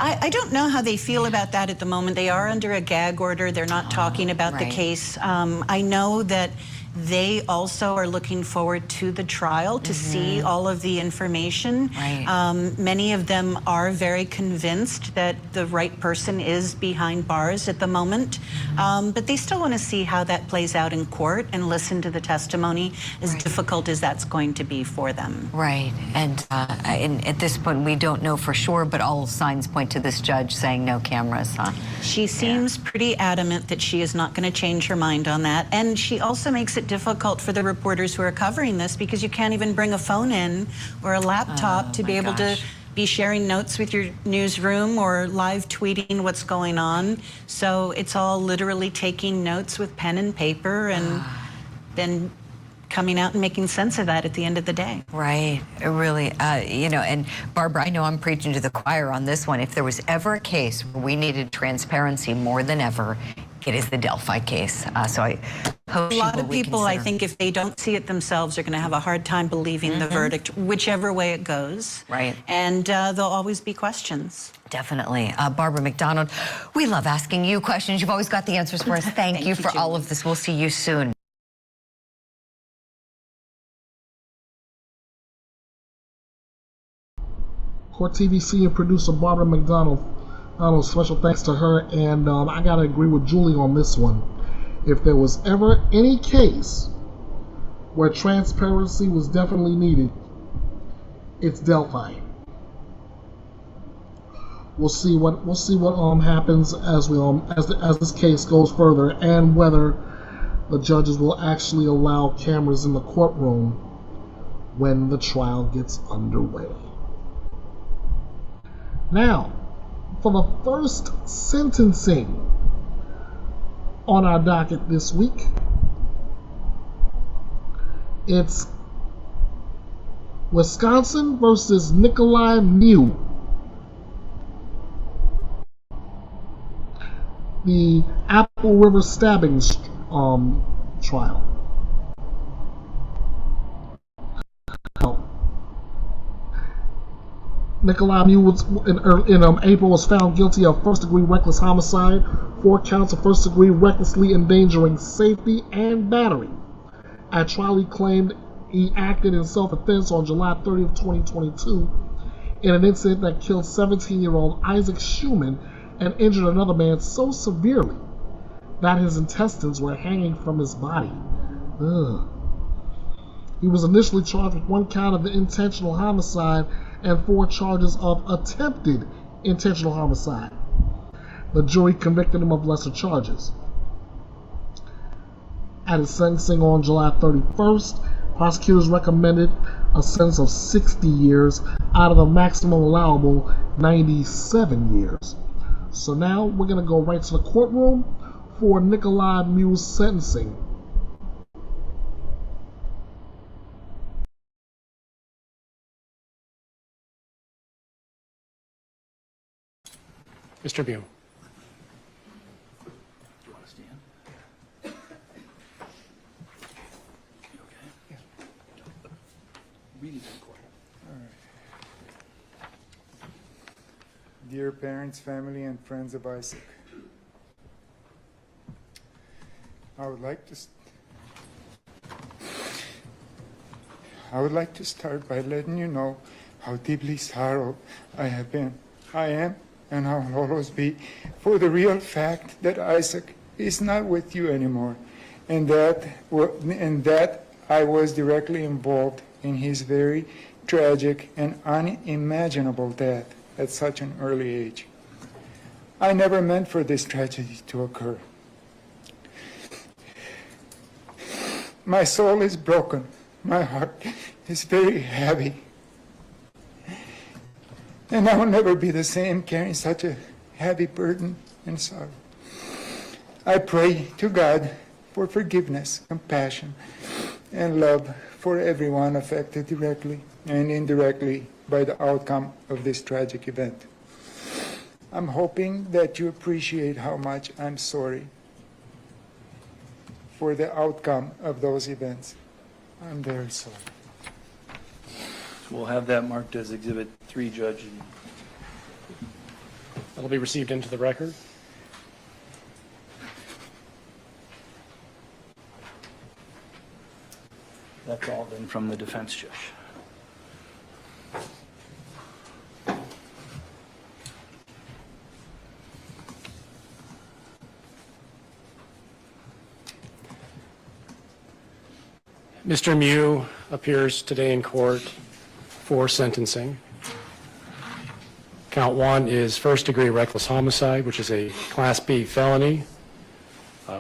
I don't know how they feel about that at the moment. They are under a gag order. They're not talking about the case. I know that they also are looking forward to the trial to see all of the information. Many of them are very convinced that the right person is behind bars at the moment, but they still want to see how that plays out in court and listen to the testimony, as difficult as that's going to be for them. And at this point, we don't know for sure, but all signs point to this judge saying no cameras, She seems pretty adamant that she is not going to change her mind on that, and she also makes it difficult for the reporters who are covering this because you can't even bring a phone in or a laptop to be able to be sharing notes with your newsroom or live tweeting what's going on. So it's all literally taking notes with pen and paper and then coming out and making sense of that at the end of the day. Really, and Barbara, I know I'm preaching to the choir on this one. If there was ever a case where we needed transparency more than ever, it is the Delphi case. So I hope a lot of people, I think, if they don't see it themselves, are going to have a hard time believing the verdict, whichever way it goes. And there'll always be questions. Definitely. Barbara McDonald, we love asking you questions. You've always got the answers for us. Thank you for all of this. We'll see you soon. Court TV senior producer Barbara McDonald. Special thanks to her, and I gotta agree with Julie on this one. If there was ever any case where transparency was definitely needed, it's Delphi. We'll see what happens as as this case goes further, and whether the judges will actually allow cameras in the courtroom when the trial gets underway. Now, for the first sentencing on our docket this week, it's Wisconsin versus Nikolai Mew. The Apple River stabbing trial. Nikolai Mew was in April was found guilty of first-degree reckless homicide, 4 counts of first-degree recklessly endangering safety, and battery. At trial, he claimed he acted in self-defense on July 30th, 2022 in an incident that killed 17-year-old Isaac Schumann and injured another man so severely that his intestines were hanging from his body. He was initially charged with 1 count of intentional homicide and 4 charges of attempted intentional homicide. The jury convicted him of lesser charges. At his sentencing on July 31st, prosecutors recommended a sentence of 60 years out of the maximum allowable 97 years. So now we're going to go right to the courtroom for Nikolai Mew's sentencing. Mr. Mew. Dear parents, family, and friends of Isaac, I would like to start by letting you know how deeply sorrowed I am, and I will always be, for the real fact that Isaac is not with you anymore, and that I was directly involved in his very tragic and unimaginable death at such an early age. I never meant for this tragedy to occur. My soul is broken. My heart is very heavy. And I will never be the same carrying such a heavy burden and sorrow. I pray to God for forgiveness, compassion, and love for everyone affected directly and indirectly by the outcome of this tragic event. I'm hoping that you appreciate how much I'm sorry for the outcome of those events. I'm very sorry. We'll have that marked as Exhibit 3, Judge. That'll be received into the record. That's all then from the defense, Judge. Mr. Mew appears today in court for sentencing. Count 1 is first-degree reckless homicide, which is a Class B felony.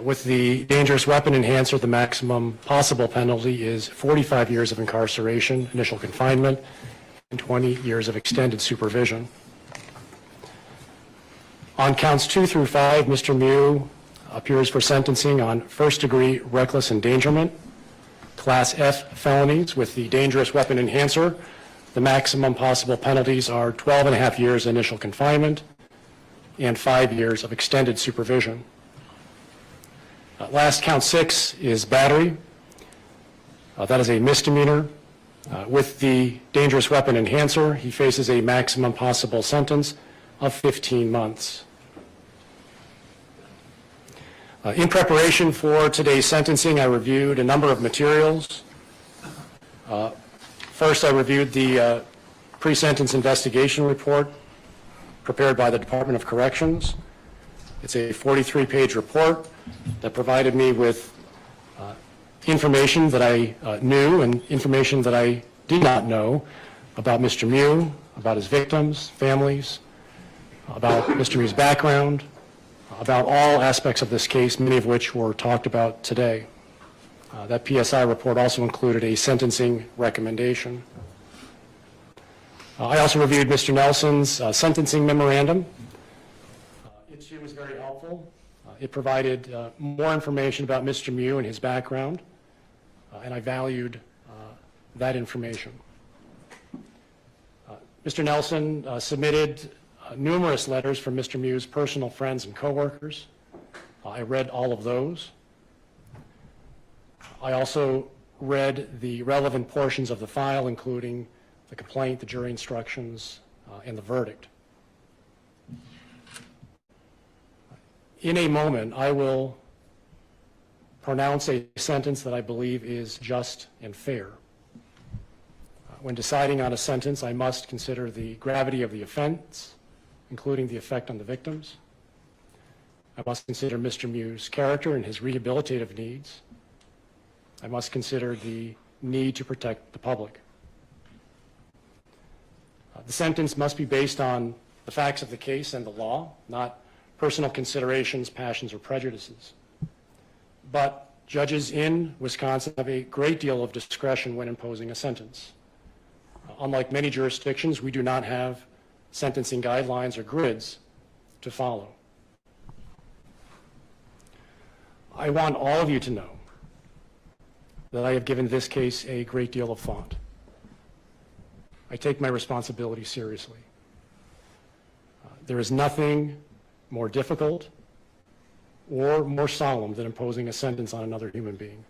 With the dangerous weapon enhancer, the maximum possible penalty is 45 years of incarceration, initial confinement, and 20 years of extended supervision. On counts 2 through 5, Mr. Mew appears for sentencing on first-degree reckless endangerment, Class F felonies with the dangerous weapon enhancer. The maximum possible penalties are 12.5 years initial confinement and 5 years of extended supervision. Last, count 6 is battery. That is a misdemeanor. With the dangerous weapon enhancer, he faces a maximum possible sentence of 15 months. In preparation for today's sentencing, I reviewed a number of materials. First, I reviewed the pre-sentence investigation report prepared by the Department of Corrections. It's a 43-page report that provided me with information that I knew and information that I did not know about Mr. Mew, about his victims, families, about Mr. Mew's background, about all aspects of this case, many of which were talked about today. That PSI report also included a sentencing recommendation. I also reviewed Mr. Nelson's sentencing memorandum. It too was very helpful. It provided more information about Mr. Mew and his background, and I valued that information. Mr. Nelson submitted numerous letters from Mr. Mew's personal friends and coworkers. I read all of those. I also read the relevant portions of the file, including the complaint, the jury instructions, and the verdict. In a moment, I will pronounce a sentence that I believe is just and fair. When deciding on a sentence, I must consider the gravity of the offense, including the effect on the victims. I must consider Mr. Mew's character and his rehabilitative needs. I must consider the need to protect the public. The sentence must be based on the facts of the case and the law, not personal considerations, passions, or prejudices. But judges in Wisconsin have a great deal of discretion when imposing a sentence. Unlike many jurisdictions, we do not have sentencing guidelines or grids to follow. I want all of you to know that I have given this case a great deal of thought. I take my responsibility seriously. There is nothing more difficult or more solemn than imposing a sentence on another human being.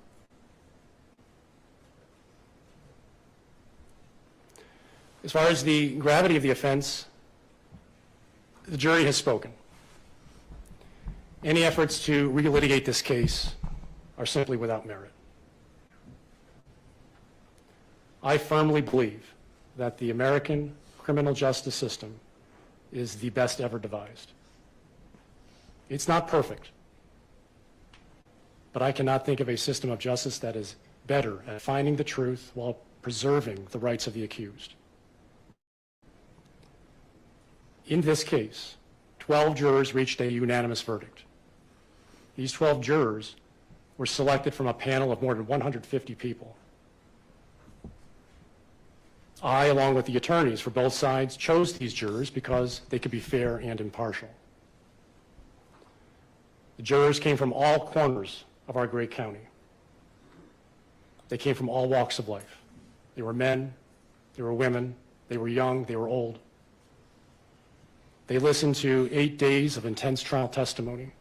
As far as the gravity of the offense, the jury has spoken. Any efforts to relitigate this case are simply without merit. I firmly believe that the American criminal justice system is the best ever devised. It's not perfect, but I cannot think of a system of justice that is better at finding the truth while preserving the rights of the accused. In this case, 12 jurors reached a unanimous verdict. These 12 jurors were selected from a panel of more than 150 people. I, along with the attorneys for both sides, chose these jurors because they could be fair and impartial. The jurors came from all corners of our great county. They came from all walks of life. They were men, they were women, they were young, they were old. They listened to 8 days of intense trial testimony.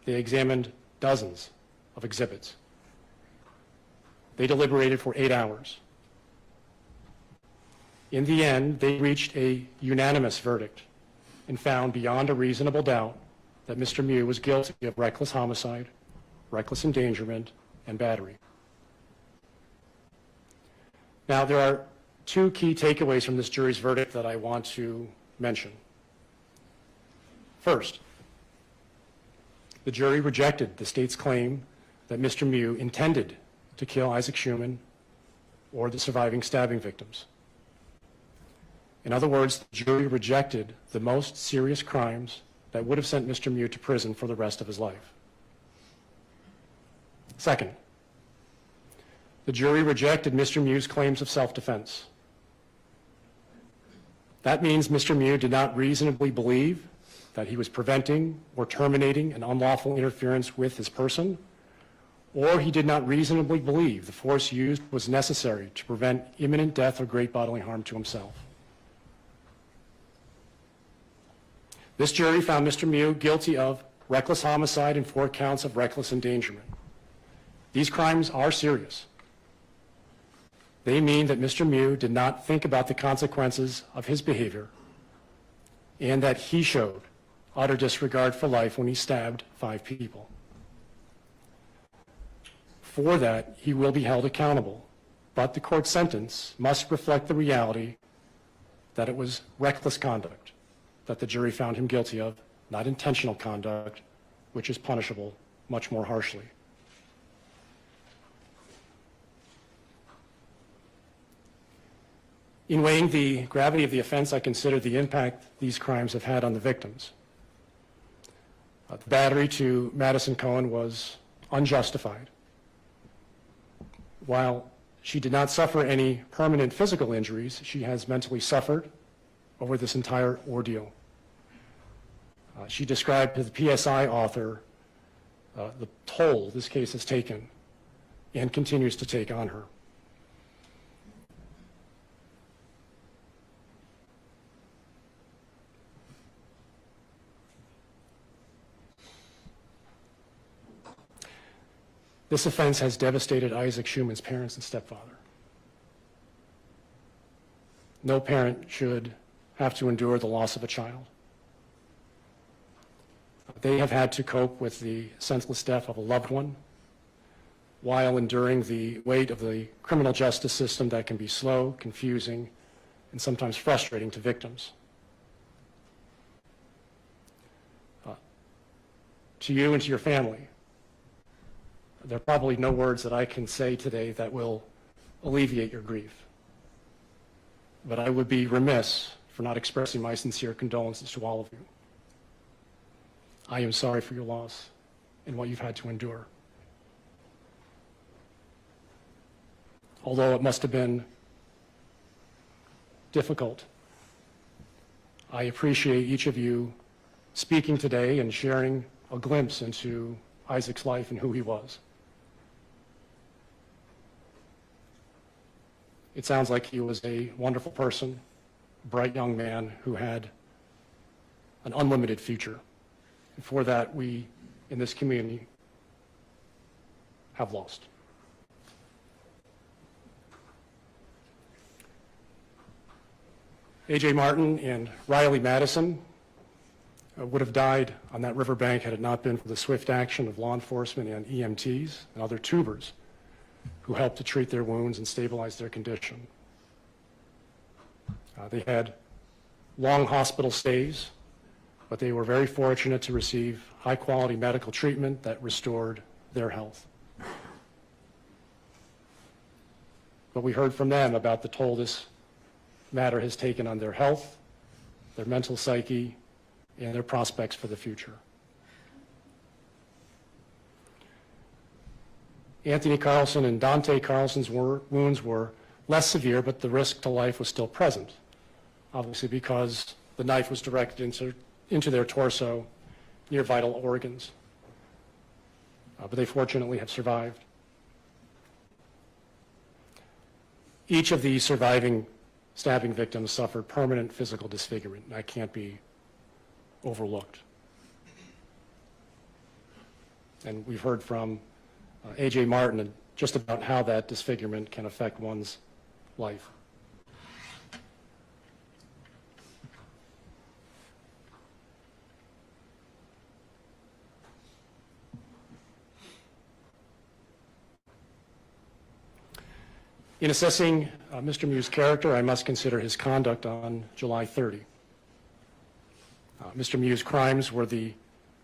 They examined dozens of exhibits. They deliberated for 8 hours. In the end, they reached a unanimous verdict and found beyond a reasonable doubt that Mr. Mew was guilty of reckless homicide, reckless endangerment, and battery. Now, there are 2 key takeaways from this jury's verdict that I want to mention. First, the jury rejected the state's claim that Mr. Mew intended to kill Isaac Schumann or the surviving stabbing victims. In other words, the jury rejected the most serious crimes that would have sent Mr. Mew to prison for the rest of his life. Second, the jury rejected Mr. Mew's claims of self-defense. That means Mr. Mew did not reasonably believe that he was preventing or terminating an unlawful interference with his person, or he did not reasonably believe the force used was necessary to prevent imminent death or great bodily harm to himself. This jury found Mr. Mew guilty of reckless homicide and 4 counts of reckless endangerment. These crimes are serious. They mean that Mr. Mew did not think about the consequences of his behavior and that he showed utter disregard for life when he stabbed 5 people. For that, he will be held accountable, but the court sentence must reflect the reality that it was reckless conduct that the jury found him guilty of, not intentional conduct, which is punishable much more harshly. In weighing the gravity of the offense, I consider the impact these crimes have had on the victims. The battery to Madison Cohen was unjustified. While she did not suffer any permanent physical injuries, she has mentally suffered over this entire ordeal. She described to the PSI author the toll this case has taken and continues to take on her. This offense has devastated Isaac Schumann's parents and stepfather. No parent should have to endure the loss of a child. They have had to cope with the senseless death of a loved one while enduring the weight of the criminal justice system that can be slow, confusing, and sometimes frustrating to victims. To you and to your family, there are probably no words that I can say today that will alleviate your grief. But I would be remiss for not expressing my sincere condolences to all of you. I am sorry for your loss and what you've had to endure. Although it must have been difficult, I appreciate each of you speaking today and sharing a glimpse into Isaac's life and who he was. It sounds like he was a wonderful person, a bright young man who had an unlimited future. And for that, we in this community have lost. A.J. Martin and Riley Madison would have died on that riverbank had it not been for the swift action of law enforcement and EMTs and other tubers who helped to treat their wounds and stabilize their condition. They had long hospital stays, but they were very fortunate to receive high-quality medical treatment that restored their health. But we heard from them about the toll this matter has taken on their health, their mental psyche, and their prospects for the future. Anthony Carlson and Dante Carlson's wounds were less severe, but the risk to life was still present, obviously because the knife was directed into their torso near vital organs. But they fortunately have survived. Each of the surviving stabbing victims suffered permanent physical disfigurement. That can't be overlooked. And we've heard from A.J. Martin just about how that disfigurement can affect one's life. In assessing Mr. Mew's character, I must consider his conduct on July 30. Mr. Mew's crimes were the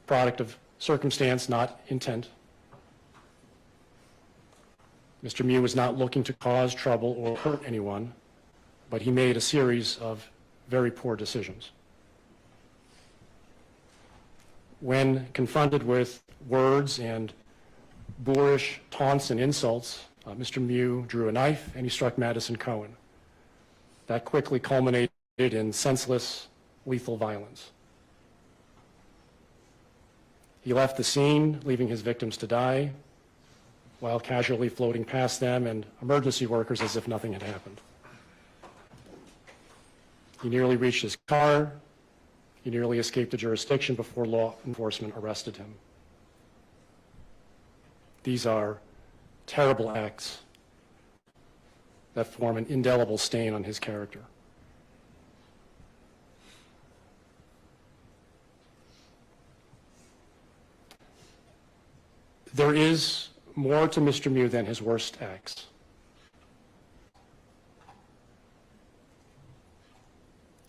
product of circumstance, not intent. Mr. Mew was not looking to cause trouble or hurt anyone, but he made a series of very poor decisions. When confronted with words and boorish taunts and insults, Mr. Mew drew a knife and he struck Madison Cohen. That quickly culminated in senseless, lethal violence. He left the scene, leaving his victims to die, while casually floating past them and emergency workers as if nothing had happened. He nearly reached his car. He nearly escaped the jurisdiction before law enforcement arrested him. These are terrible acts that form an indelible stain on his character. There is more to Mr. Mew than his worst acts.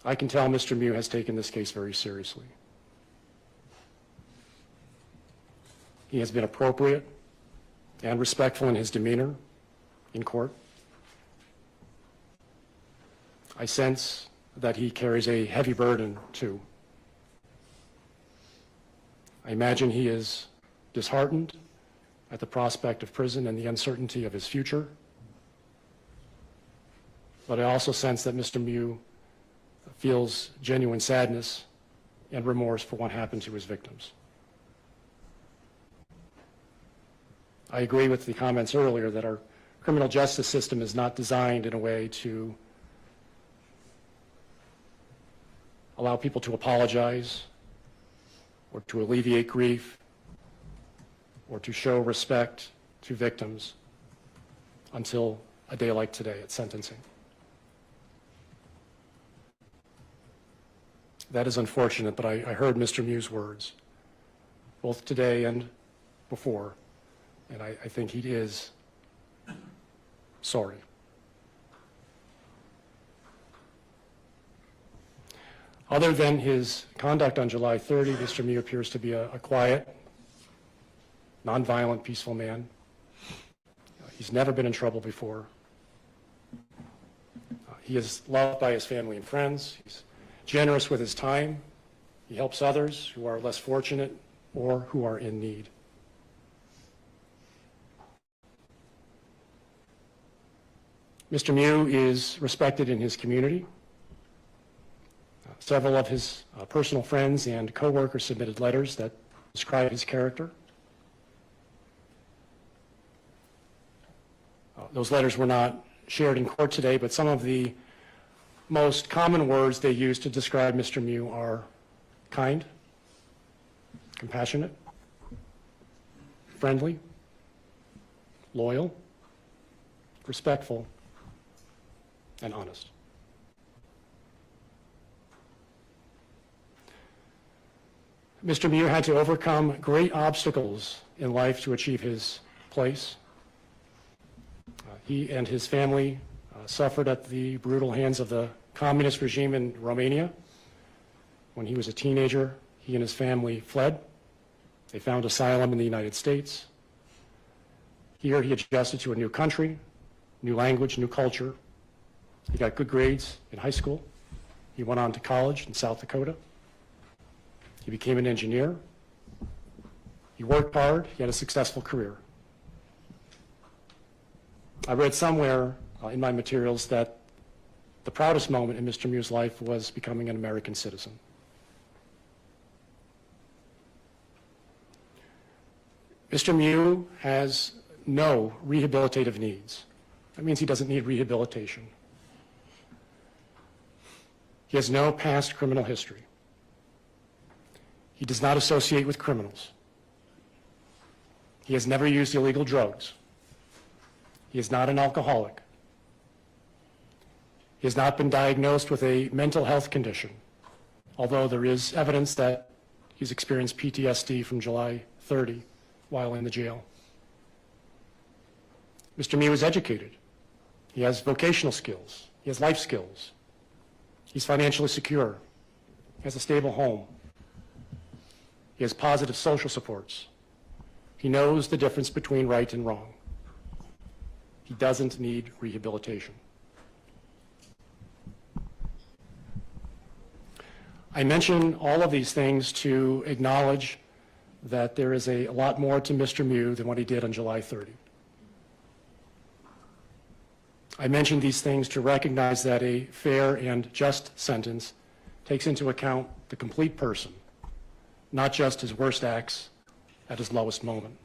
I can tell Mr. Mew has taken this case very seriously. He has been appropriate and respectful in his demeanor in court. I sense that he carries a heavy burden, too. I imagine he is disheartened at the prospect of prison and the uncertainty of his future. But I also sense that Mr. Mew feels genuine sadness and remorse for what happened to his victims. I agree with the comments earlier that our criminal justice system is not designed in a way to allow people to apologize or to alleviate grief or to show respect to victims until a day like today at sentencing. That is unfortunate, but I heard Mr. Mew's words, both today and before, and I think he is sorry. Other than his conduct on July 30, Mr. Mew appears to be a quiet, nonviolent, peaceful man. He's never been in trouble before. He is loved by his family and friends. He's generous with his time. He helps others who are less fortunate or who are in need. Mr. Mew is respected in his community. Several of his personal friends and co-workers submitted letters that describe his character. Those letters were not shared in court today, but some of the most common words they use to describe Mr. Mew are kind, compassionate, friendly, loyal, respectful, and honest. Mr. Mew had to overcome great obstacles in life to achieve his place. He and his family suffered at the brutal hands of the communist regime in Romania. When he was a teenager, he and his family fled. They found asylum in the United States. Here he adjusted to a new country, new language, new culture. He got good grades in high school. He went on to college in South Dakota. He became an engineer. He worked hard. He had a successful career. I read somewhere in my materials that the proudest moment in Mr. Mew's life was becoming an American citizen. Mr. Mew has no rehabilitative needs. That means he doesn't need rehabilitation. He has no past criminal history. He does not associate with criminals. He has never used illegal drugs. He is not an alcoholic. He has not been diagnosed with a mental health condition, although there is evidence that he's experienced PTSD from July 30 while in the jail. Mr. Mew is educated. He has vocational skills. He has life skills. He's financially secure. He has a stable home. He has positive social supports. He knows the difference between right and wrong. He doesn't need rehabilitation. I mention all of these things to acknowledge that there is a lot more to Mr. Mew than what he did on July 30. I mention these things to recognize that a fair and just sentence takes into account the complete person, not just his worst acts at his lowest moment.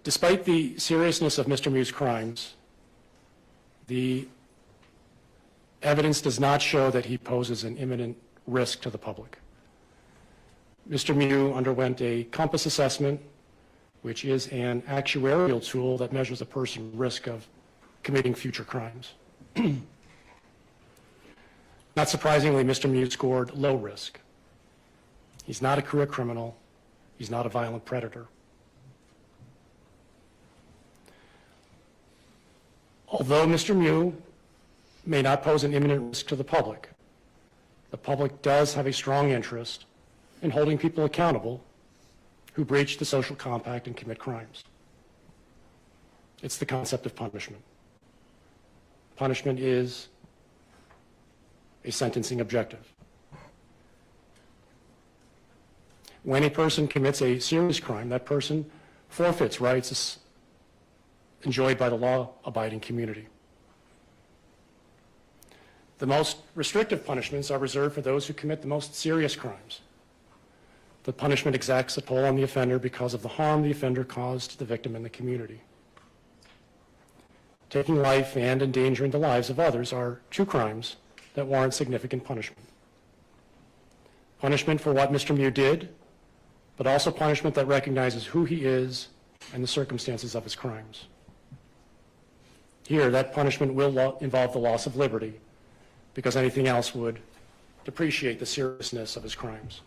Despite the seriousness of Mr. Mew's crimes, the evidence does not show that he poses an imminent risk to the public. Mr. Mew underwent a COMPASS assessment, which is an actuarial tool that measures a person's risk of committing future crimes. Not surprisingly, Mr. Mew scored low risk. He's not a career criminal. He's not a violent predator. Although Mr. Mew may not pose an imminent risk to the public does have a strong interest in holding people accountable who breach the social compact and commit crimes. It's the concept of punishment. Punishment is a sentencing objective. When a person commits a serious crime, that person forfeits rights enjoyed by the law-abiding community. The most restrictive punishments are reserved for those who commit the most serious crimes. The punishment exacts a toll on the offender because of the harm the offender caused to the victim and the community. Taking life and endangering the lives of others are two crimes that warrant significant punishment. Punishment for what Mr. Mew did, but also punishment that recognizes who he is and the circumstances of his crimes. Here, that punishment will involve the loss of liberty, because anything else would depreciate the seriousness of his crimes.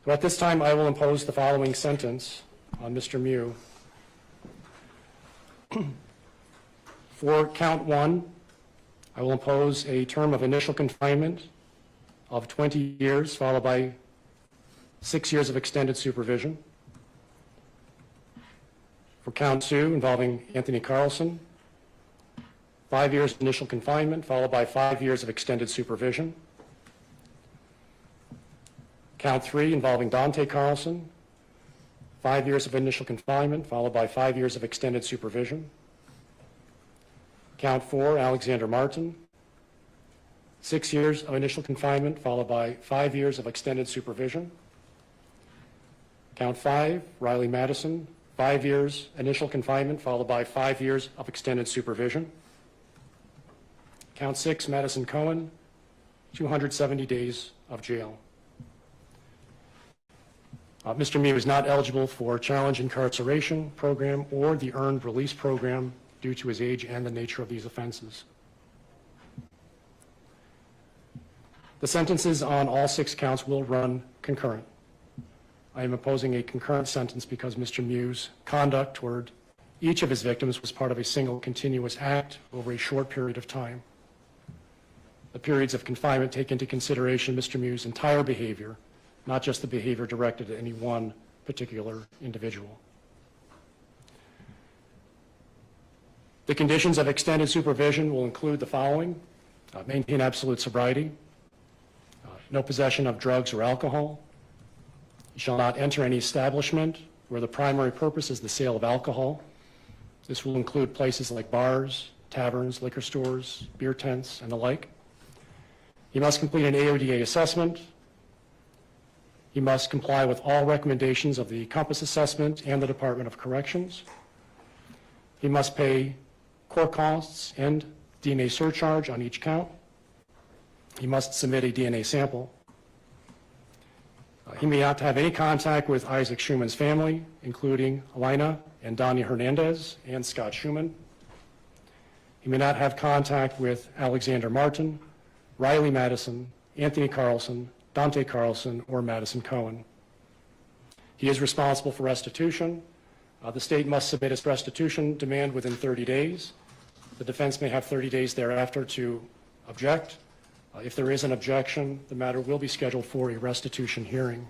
So at this time, I will impose the following sentence on Mr. Mew. For count 1, I will impose a term of initial confinement of 20 years, followed by 6 years of extended supervision. For count 2, involving Anthony Carlson, 5 years initial confinement, followed by 5 years of extended supervision. Count 3 involving Dante Carlson, 5 years of initial confinement, followed by 5 years of extended supervision. Count 4, Alexander Martin, 6 years of initial confinement, followed by 5 years of extended supervision. Count 5, Riley Madison, 5 years initial confinement, followed by 5 years of extended supervision. Count 6, Madison Cohen, 270 days of jail. Mr. Mew is not eligible for challenge incarceration program or the earned release program due to his age and the nature of these offenses. The sentences on all 6 counts will run concurrent. I am opposing a concurrent sentence because Mr. Mew's conduct toward each of his victims was part of a single continuous act over a short period of time. The periods of confinement take into consideration Mr. Mew's entire behavior, not just the behavior directed at any one particular individual. The conditions of extended supervision will include the following: maintain absolute sobriety, no possession of drugs or alcohol. You shall not enter any establishment where the primary purpose is the sale of alcohol. This will include places like bars, taverns, liquor stores, beer tents, and the like. You must complete an AODA assessment. He must comply with all recommendations of the Compass Assessment and the Department of Corrections. He must pay court costs and DNA surcharge on each count. He must submit a DNA sample. He may not have any contact with Isaac Schumann's family, including Elena and Donnie Hernandez and Scott Schumann. He may not have contact with Alexander Martin, Riley Madison, Anthony Carlson, Dante Carlson, or Madison Cohen. He is responsible for restitution. The state must submit its restitution demand within 30 days. The defense may have 30 days thereafter to object. If there is an objection, the matter will be scheduled for a restitution hearing.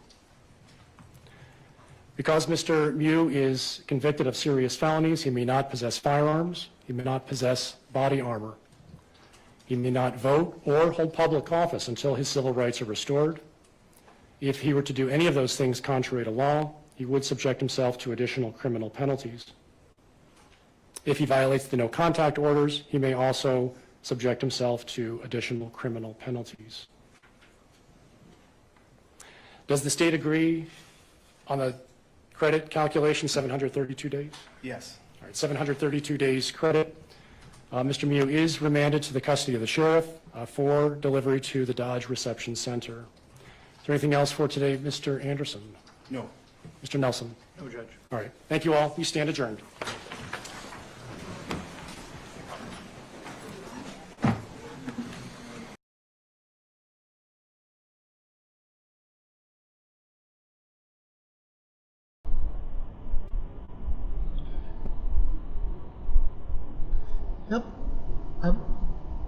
Because Mr. Mew is convicted of serious felonies, he may not possess firearms, he may not possess body armor. He may not vote or hold public office until his civil rights are restored. If he were to do any of those things contrary to law, he would subject himself to additional criminal penalties. If he violates the no contact orders, he may also subject himself to additional criminal penalties. Does the state agree on the credit calculation, 732 days? Yes. All right, 732 days credit. Mr. Mew is remanded to the custody of the sheriff for delivery to the Dodge Reception Center. Is there anything else for today, Mr. Anderson? No. Mr. Nelson? No, Judge. All right. Thank you all. We stand adjourned.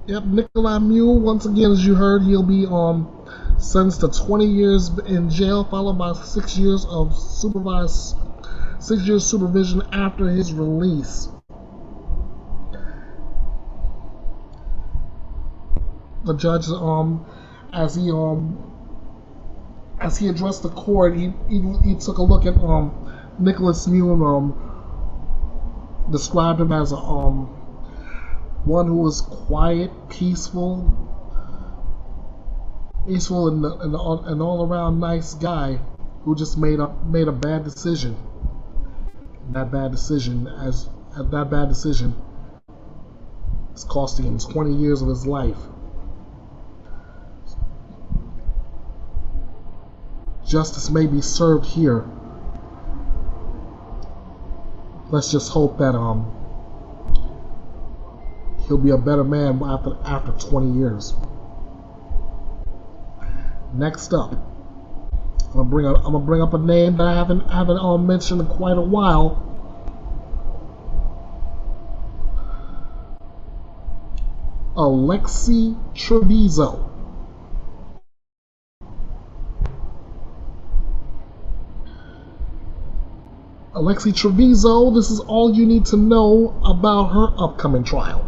Yep, Nikolai Mew, once again, as you heard, he'll be sentenced to 20 years in jail, followed by 6 years of supervision after his release. The judge, as he addressed the court, he took a look at Nicholas Mew and described him as a one who was quiet, peaceful, and an all-around nice guy who just made a bad decision. That bad decision is costing him 20 years of his life. Justice may be served here. Let's just hope that he'll be a better man after 20 years. Next up, I'm gonna bring up a name that I haven't mentioned in quite a while. Alexi Trevizo. Alexi Trevizo, this is all you need to know about her upcoming trial.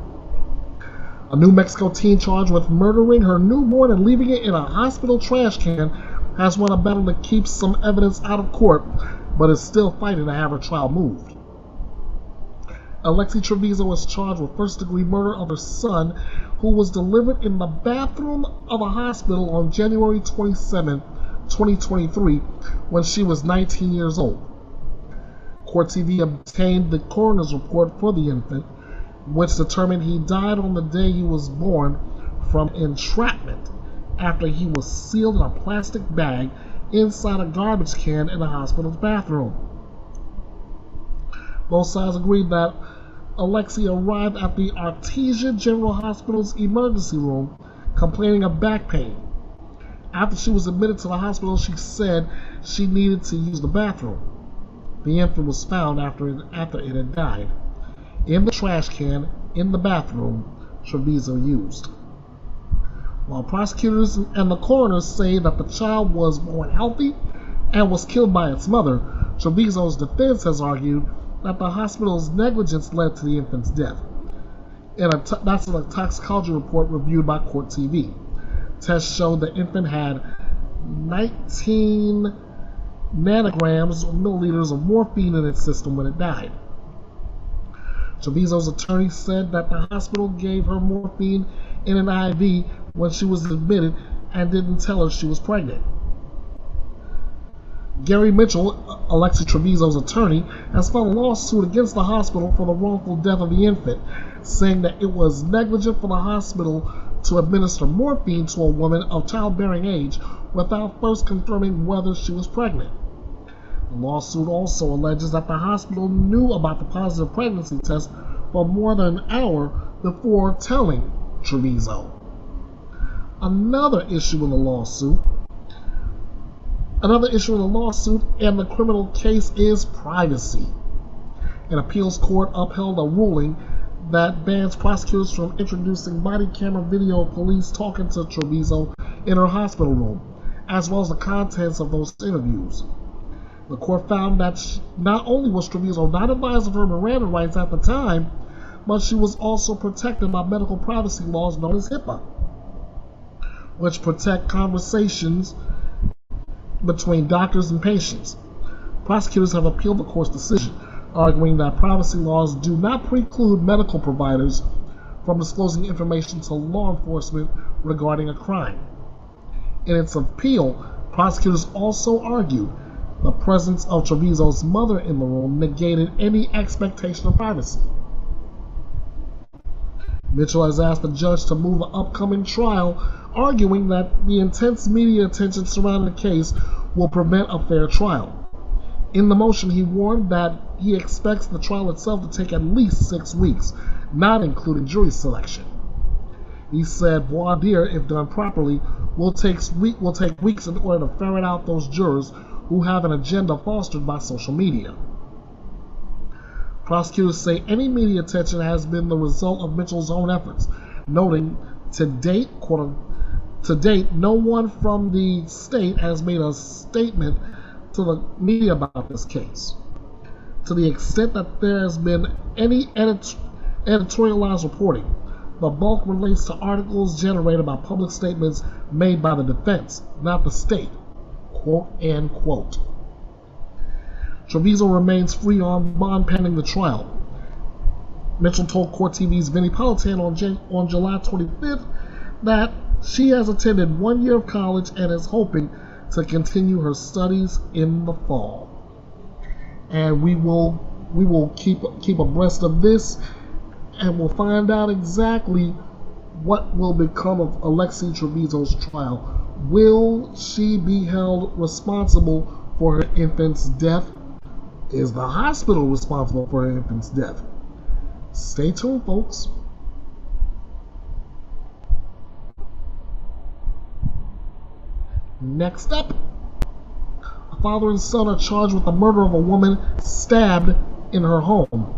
A New Mexico teen charged with murdering her newborn and leaving it in a hospital trash can has won a battle to keep some evidence out of court, but is still fighting to have her trial moved. Alexi Trevizo was charged with first-degree murder of her son, who was delivered in the bathroom of a hospital on January 27, 2023, when she was 19 years old. Court TV obtained the coroner's report for the infant, which determined he died on the day he was born from entrapment after he was sealed in a plastic bag inside a garbage can in the hospital's bathroom. Both sides agreed that Alexi arrived at the Artesia General Hospital's emergency room complaining of back pain. After she was admitted to the hospital, she said she needed to use the bathroom. The infant was found after it had died in the trash can in the bathroom Trevizo used. While prosecutors and the coroner say that the child was born healthy and was killed by its mother, Trevizo's defense has argued that the hospital's negligence led to the infant's death. That's a toxicology report reviewed by Court TV. Tests showed the infant had 19 nanograms or milliliters of morphine in its system when it died. Trevizo's attorney said that the hospital gave her morphine in an IV when she was admitted and didn't tell her she was pregnant. Gary Mitchell, Alexi Trevizo's attorney, has filed a lawsuit against the hospital for the wrongful death of the infant, saying that it was negligent for the hospital to administer morphine to a woman of childbearing age without first confirming whether she was pregnant. The lawsuit also alleges that the hospital knew about the positive pregnancy test for more than an hour before telling Trevizo. Another issue in the lawsuit and the criminal case is privacy. An appeals court upheld a ruling that bans prosecutors from introducing body camera video of police talking to Trevizo in her hospital room, as well as the contents of those interviews. The court found that not only was Trevizo not advised of her Miranda rights at the time, but she was also protected by medical privacy laws known as HIPAA, which protect conversations between doctors and patients. Prosecutors have appealed the court's decision, arguing that privacy laws do not preclude medical providers from disclosing information to law enforcement regarding a crime. In its appeal, prosecutors also argued the presence of Trevizo's mother in the room negated any expectation of privacy. Mitchell has asked the judge to move the upcoming trial, arguing that the intense media attention surrounding the case will prevent a fair trial. In the motion, he warned that he expects the trial itself to take at least 6 weeks, not including jury selection. He said voir dire, if done properly, will take weeks in order to ferret out those jurors who have an agenda fostered by social media. Prosecutors say any media attention has been the result of Mitchell's own efforts, noting to date, no one from the state has made a statement to the media about this case. To the extent that there has been any editorialized reporting, the bulk relates to articles generated by public statements made by the defense, not the state, quote and quote. Trevizo remains free on bond pending the trial. Mitchell told Court TV's Vinnie Politan on July 25th that she has attended 1 year of college and is hoping to continue her studies in the fall. And we will keep abreast of this, and we'll find out exactly what will become of Alexi Trevizo's trial. Will she be held responsible for her infant's death? Is the hospital responsible for her infant's death? Stay tuned, folks. Next up, a father and son are charged with the murder of a woman stabbed in her home.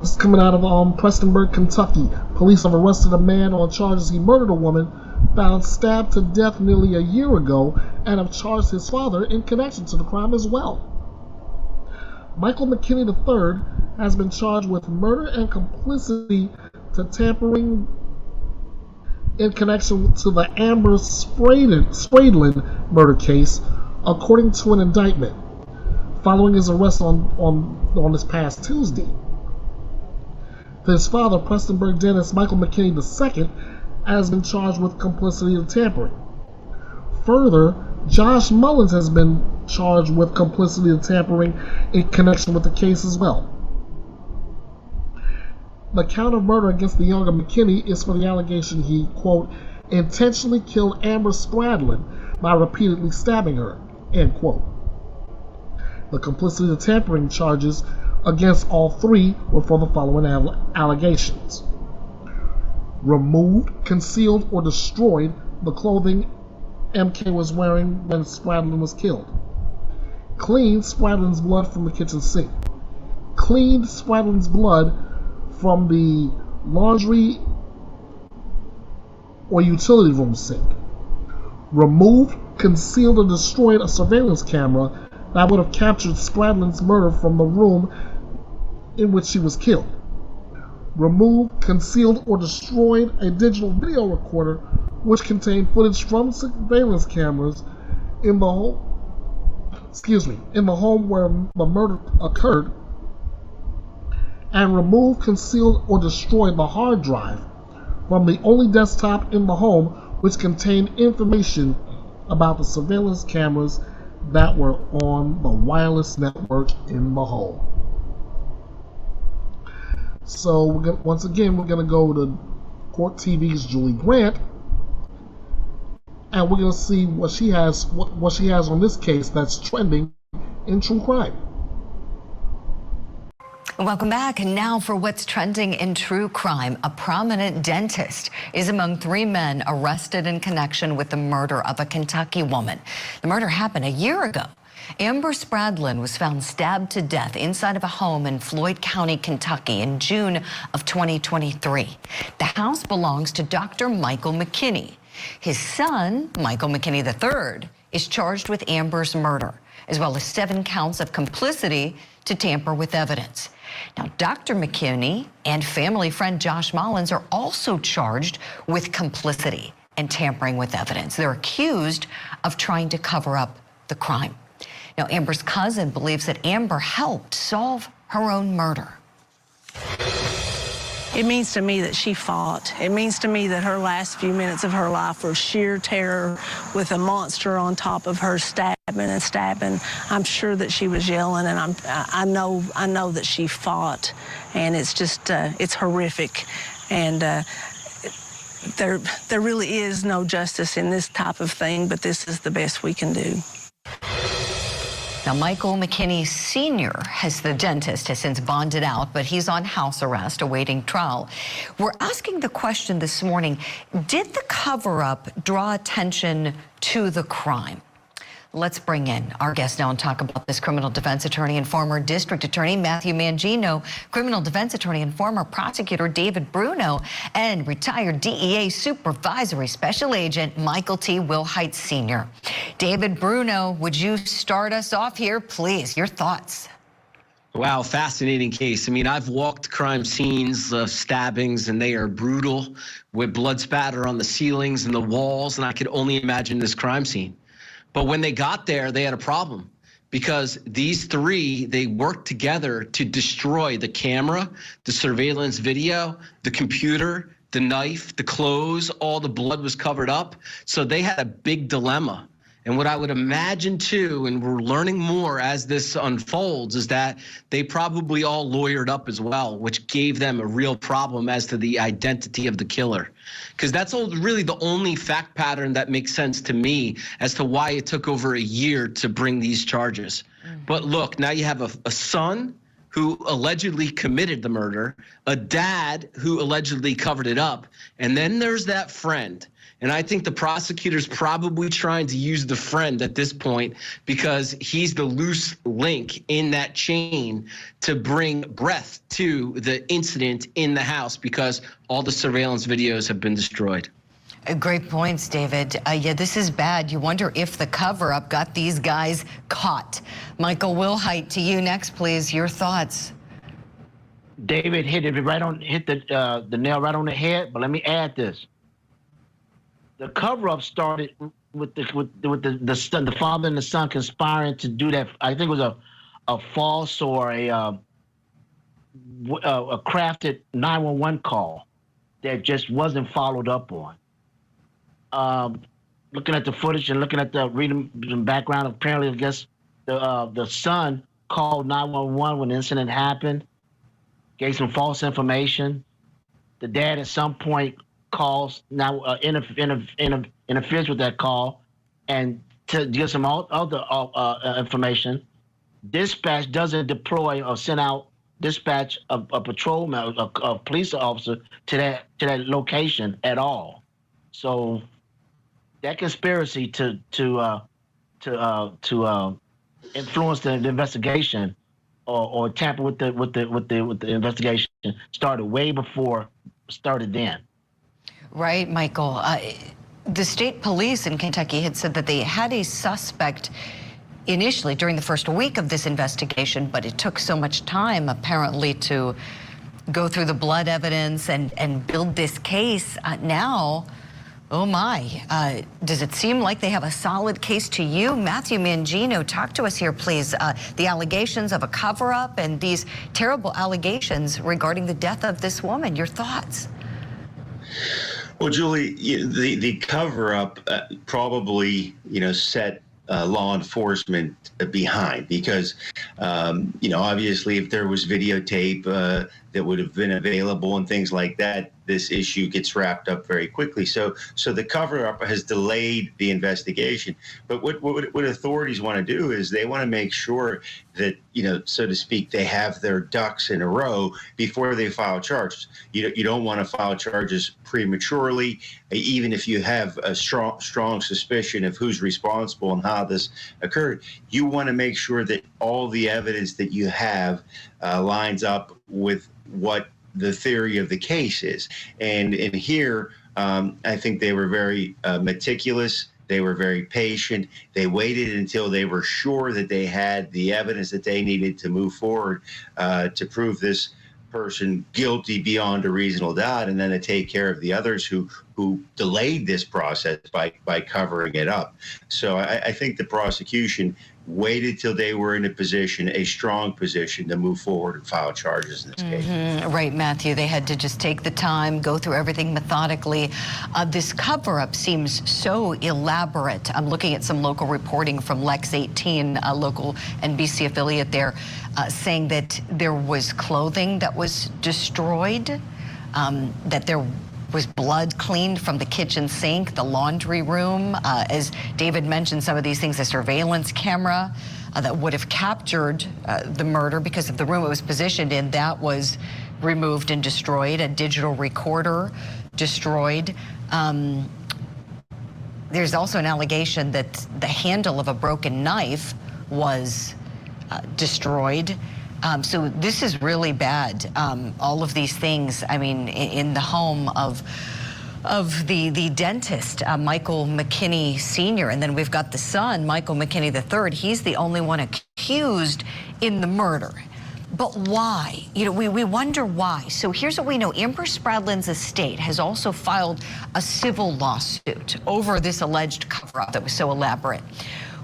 This is coming out of Prestonburg, Kentucky. Police have arrested a man on charges he murdered a woman found stabbed to death nearly a year ago and have charged his father in connection to the crime as well. Michael McKinney III has been charged with murder and complicity to tampering in connection to the Amber Spradlin murder case, according to an indictment, following his arrest on this past Tuesday. His father, Prestonburg dentist Michael McKinney II, has been charged with complicity to tampering. Further, Josh Mullins has been charged with complicity to tampering in connection with the case as well. The count of murder against the younger McKinney is for the allegation he, quote, intentionally killed Amber Spradlin by repeatedly stabbing her, end quote. The complicity to tampering charges against all three were for the following allegations: removed, concealed, or destroyed the clothing MK was wearing when Spradlin was killed. Cleaned Spradlin's blood from the kitchen sink. Cleaned Spradlin's blood from the laundry or utility room sink. Removed, concealed, or destroyed a surveillance camera that would have captured Spradlin's murder from the room in which she was killed. Removed, concealed, or destroyed a digital video recorder which contained footage from surveillance cameras in the home, where the murder occurred, and removed, concealed, or destroyed the hard drive from the only desktop in the home which contained information about the surveillance cameras that were on the wireless network in the home. So once again, we're going to go to Court TV's Julie Grant, and we're going to see what she has on this case that's trending in true crime. Welcome back. And now for what's trending in true crime. A prominent dentist is among 3 men arrested in connection with the murder of a Kentucky woman. The murder happened a year ago. Amber Spradlin was found stabbed to death inside of a home in Floyd County, Kentucky in June of 2023. The house belongs to Dr. Michael McKinney. His son, Michael McKinney III, is charged with Amber's murder, as well as 7 counts of complicity to tamper with evidence. Now, Dr. McKinney and family friend Josh Mullins are also charged with complicity and tampering with evidence. They're accused of trying to cover up the crime. Now, Amber's cousin believes that Amber helped solve her own murder. It means to me that she fought. It means to me that her last few minutes of her life were sheer terror with a monster on top of her stabbing and stabbing. I'm sure that she was yelling, and I know that she fought, and it's just it's horrific, and there really is no justice in this type of thing, but this is the best we can do. Now, Michael McKinney Sr., the dentist, has since bonded out, but he's on house arrest awaiting trial. We're asking the question this morning, did the cover-up draw attention to the crime? Let's bring in our guest now and talk about this. Criminal defense attorney and former district attorney Matthew Mangino, criminal defense attorney and former prosecutor David Bruno, and retired DEA supervisory special agent Michael T. Wilhite Sr. David Bruno, would you start us off here, please? Your thoughts. Wow, fascinating case. I mean, I've walked crime scenes of stabbings, and they are brutal, with blood spatter on the ceilings and the walls, and I could only imagine this crime scene. But when they got there, they had a problem, because these 3, they worked together to destroy the camera, the surveillance video, the computer, the knife, the clothes. All the blood was covered up. So they had a big dilemma. And what I would imagine too, and we're learning more as this unfolds, is that they probably all lawyered up as well, which gave them a real problem as to the identity of the killer. Because that's really the only fact pattern that makes sense to me as to why it took over a year to bring these charges. But look, now you have a son who allegedly committed the murder, a dad who allegedly covered it up, and then there's that friend. And I think the prosecutor's probably trying to use the friend at this point because he's the loose link in that chain to bring breath to the incident in the house because all the surveillance videos have been destroyed. Great points, David. Yeah, this is bad. You wonder if the cover-up got these guys caught. Michael Wilhite, to you next, please. Your thoughts. David hit the nail right on the head. But let me add this: the cover-up started with the father and the son conspiring to do that. I think it was a false or a crafted 911 call that just wasn't followed up on. Looking at the footage and looking at reading the background, apparently, I guess the son called 911 when the incident happened, gave some false information. The dad at some point calls interferes with that call and to give some other information. Dispatch doesn't deploy or send out dispatch a patrolman, a police officer to that location at all. So that conspiracy to influence the investigation or tamper with the investigation started way before started then. Right, Michael. The state police in Kentucky had said that they had a suspect initially during the first week of this investigation, but it took so much time apparently to go through the blood evidence and build this case. Now, oh my, does it seem like they have a solid case to you? Matthew Mangino, talk to us here, please. The allegations of a cover-up and these terrible allegations regarding the death of this woman. Your thoughts? Well, Julie, the cover-up probably, set law enforcement behind because, obviously if there was videotape that would have been available and things like that, this issue gets wrapped up very quickly. So the cover-up has delayed the investigation. But what authorities want to do is they want to make sure that, so to speak, they have their ducks in a row before they file charges. You don't want to file charges prematurely, even if you have a strong suspicion of who's responsible and how this occurred. You want to make sure that all the evidence that you have lines up with what the theory of the case is. And in here, I think they were very meticulous. They were very patient. They waited until they were sure that they had the evidence that they needed to move forward to prove this person guilty beyond a reasonable doubt, and then to take care of the others who delayed this process by covering it up. So I think the prosecution waited till they were in a strong position to move forward and file charges in this case. Right, Matthew. They had to just take the time, go through everything methodically. This cover-up seems so elaborate. I'm looking at some local reporting from Lex 18, a local NBC affiliate there, saying that there was clothing that was destroyed, that there was blood cleaned from the kitchen sink, the laundry room. As David mentioned, some of these things, a surveillance camera that would have captured the murder because of the room it was positioned in, that was removed and destroyed. A digital recorder destroyed. There's also an allegation that the handle of a broken knife was destroyed. So this is really bad. All of these things, I mean, in the home of the dentist, Michael McKinney Sr., and then we've got the son, Michael McKinney III. He's the only one accused in the murder. But why? We wonder why. So here's what we know. Amber Spradlin's estate has also filed a civil lawsuit over this alleged cover-up that was so elaborate.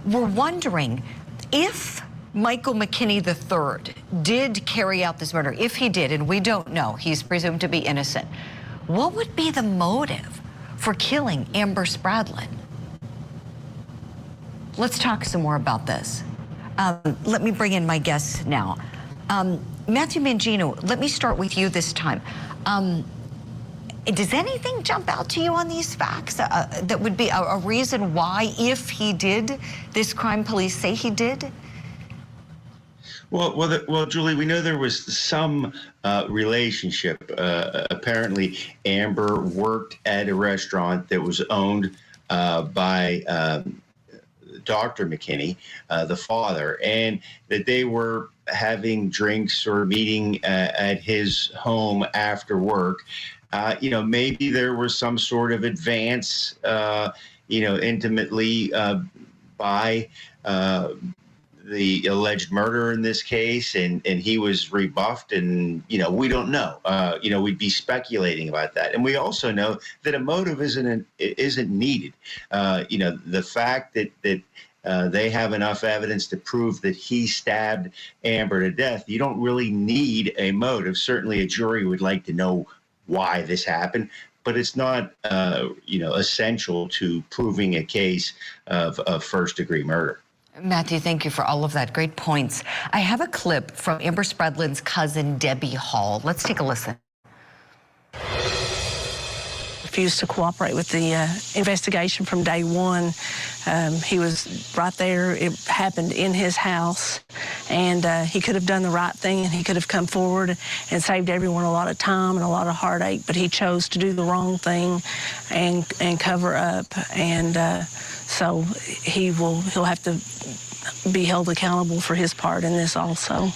We're wondering if Michael McKinney III did carry out this murder. If he did, and we don't know, he's presumed to be innocent, what would be the motive for killing Amber Spradlin? Let's talk some more about this. Let me bring in my guests now. Matthew Mangino, let me start with you this time. Does anything jump out to you on these facts that would be a reason why, if he did, this crime police say he did? Well, Julie, we know there was some relationship. Apparently, Amber worked at a restaurant that was owned by Dr. McKinney, the father, and that they were having drinks or meeting at his home after work. Maybe there was some sort of advance, intimately by the alleged murderer in this case, and he was rebuffed, and we don't know. We'd be speculating about that, and we also know that a motive isn't needed. The fact that they have enough evidence to prove that he stabbed Amber to death, you don't really need a motive. Certainly, a jury would like to know why this happened, but it's not essential to proving a case of first-degree murder. Matthew, thank you for all of that. Great points. I have a clip from Amber Spradlin's cousin, Debbie Hall. Let's take a listen. Refused to cooperate with the investigation from day one. He was right there. It happened in his house, and he could have done the right thing, and he could have come forward and saved everyone a lot of time and a lot of heartache, but he chose to do the wrong thing and cover up, and so he'll have to be held accountable for his part in this also.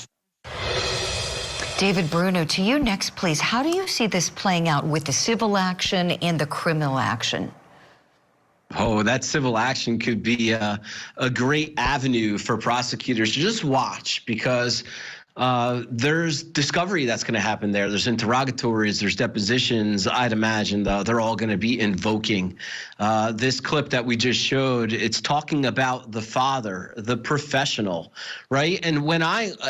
David Bruno, to you next, please. How do you see this playing out with the civil action and the criminal action? Oh, that civil action could be a great avenue for prosecutors to just watch, because there's discovery that's going to happen there. There's interrogatories, there's depositions. I'd imagine they're all going to be invoking this clip that we just showed. It's talking about the father, the professional, right? And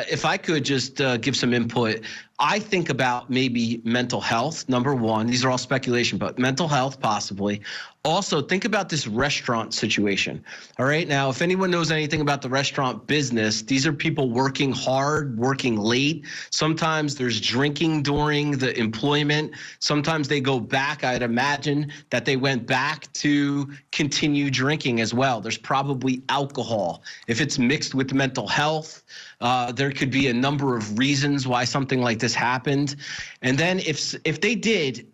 if I could just give some input, I think about maybe mental health, number one. These are all speculation, but mental health possibly. Also, think about this restaurant situation. All right. Now, if anyone knows anything about the restaurant business, these are people working hard, working late. Sometimes there's drinking during the employment. Sometimes they go back. I'd imagine that they went back to continue drinking as well. There's probably alcohol. If it's mixed with mental health, there could be a number of reasons why something like this happened. And then if they did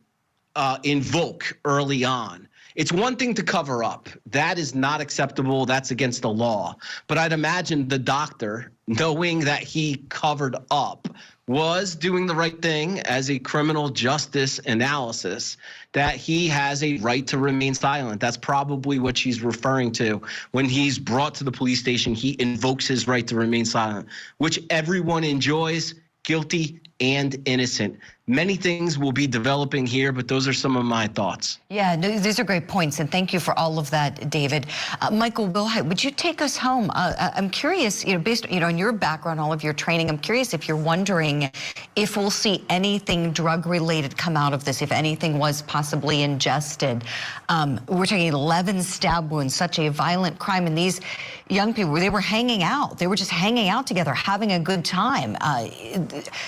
invoke early on, it's one thing to cover up. That is not acceptable. That's against the law. But I'd imagine the doctor, knowing that he covered up, was doing the right thing as a criminal justice analysis, that he has a right to remain silent. That's probably what she's referring to. When he's brought to the police station, he invokes his right to remain silent, which everyone enjoys, guilty and innocent. Many things will be developing here, but those are some of my thoughts. Yeah, no, these are great points, and thank you for all of that, David. Michael Wilhite, would you take us home? I'm curious, based on your background, all of your training, I'm curious if you're wondering if we'll see anything drug-related come out of this, if anything was possibly ingested. We're talking 11 stab wounds, such a violent crime, and these young people, they were hanging out. They were just hanging out together, having a good time.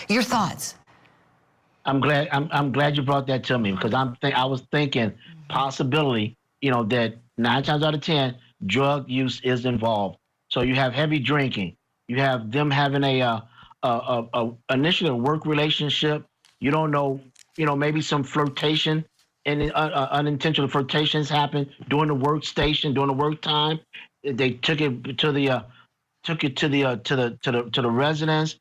Your thoughts? I'm glad you brought that to me, because I was thinking possibility, that 9 times out of 10 drug use is involved. So you have heavy drinking, you have them having initially a work relationship. You don't know, maybe some flirtation and unintentional flirtations happen during the workstation, during the work time. They took it to the residence,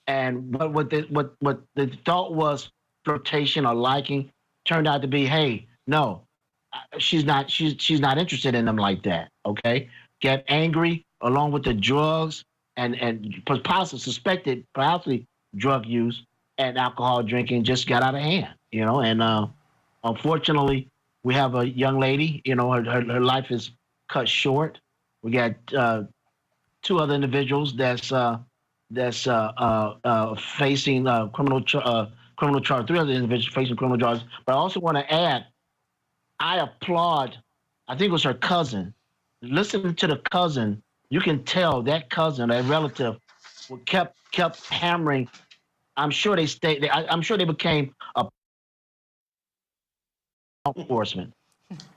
and what the thought was flirtation or liking turned out to be, hey, no, she's not interested in them like that. Okay, get angry along with the drugs and possibly suspected possibly drug use and alcohol drinking just got out of hand. And unfortunately, we have a young lady. Her life is cut short. We got 2 other individuals that's facing criminal charge. 3 other individuals facing criminal charges. But I also want to add, I applaud. I think it was her cousin. Listening to the cousin, you can tell that cousin, that relative, kept hammering. I'm sure they stayed. I'm sure they became a enforcement.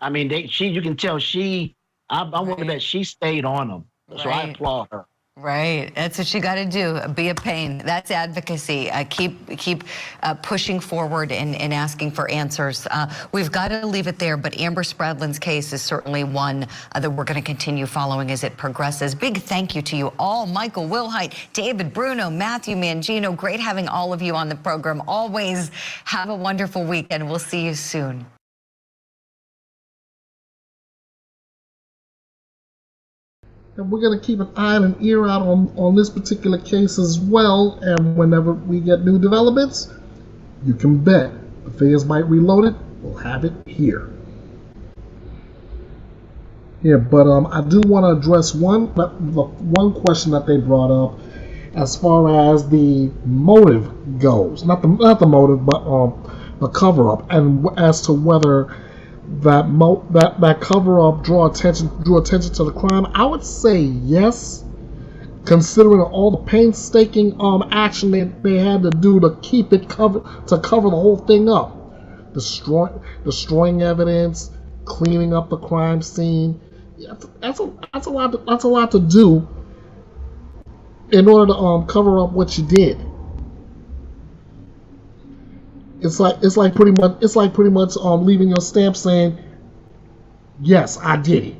I mean, you can tell she. I want to bet she stayed on them. So I applaud her. Right. That's what you got to do. Be a pain. That's advocacy. Keep pushing forward and asking for answers. We've got to leave it there, but Amber Spradlin's case is certainly one that we're going to continue following as it progresses. Big thank you to you all. Michael Wilhite, David Bruno, Matthew Mangino. Great having all of you on the program. Always have a wonderful weekend. We'll see you soon. And we're going to keep an eye and an ear out on this particular case as well. And whenever we get new developments, you can bet Bethea'S Byte Reloaded will have it here. Yeah, but I do want to address one question that they brought up as far as the motive goes. Not the motive, but the cover-up, and as to whether that cover-up drew attention to the crime. I would say yes, considering all the painstaking action they had to do to keep it cover the whole thing up, destroying evidence, cleaning up the crime scene. That's a lot to do in order to cover up what you did. It's like pretty much leaving your stamp saying, yes, I did it.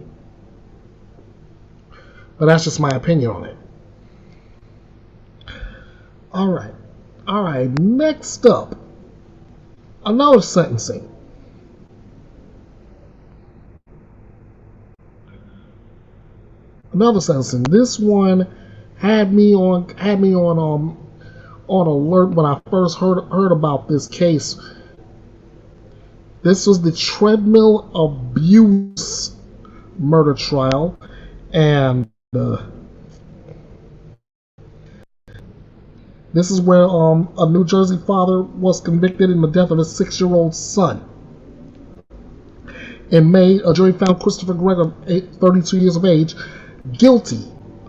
But that's just my opinion on it. All right. Next up, another sentencing. This one had me on alert when I first heard about this case. This was the treadmill abuse murder trial, and this is where a New Jersey father was convicted in the death of his 6-year-old son. In May, a jury found Christopher Gregor, 32 years of age, guilty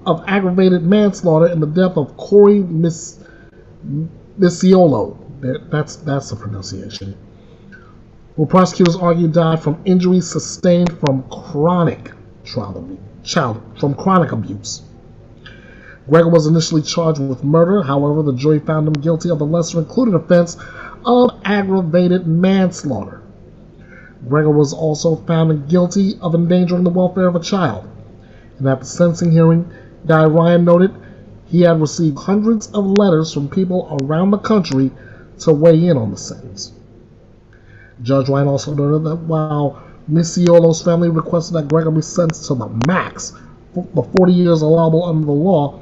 of aggravated manslaughter in the death of Corey Misiolo, that's the pronunciation, who prosecutors argue died from injuries sustained from chronic abuse. Gregor was initially charged with murder. However, the jury found him guilty of the lesser-included offense of aggravated manslaughter. Gregor was also found guilty of endangering the welfare of a child. And at the sentencing hearing, Guy Ryan noted he had received hundreds of letters from people around the country to weigh in on the sentence. Judge Ryan also noted that while Misiolo's family requested that Gregor be sentenced to the max, the 40 years allowable under the law,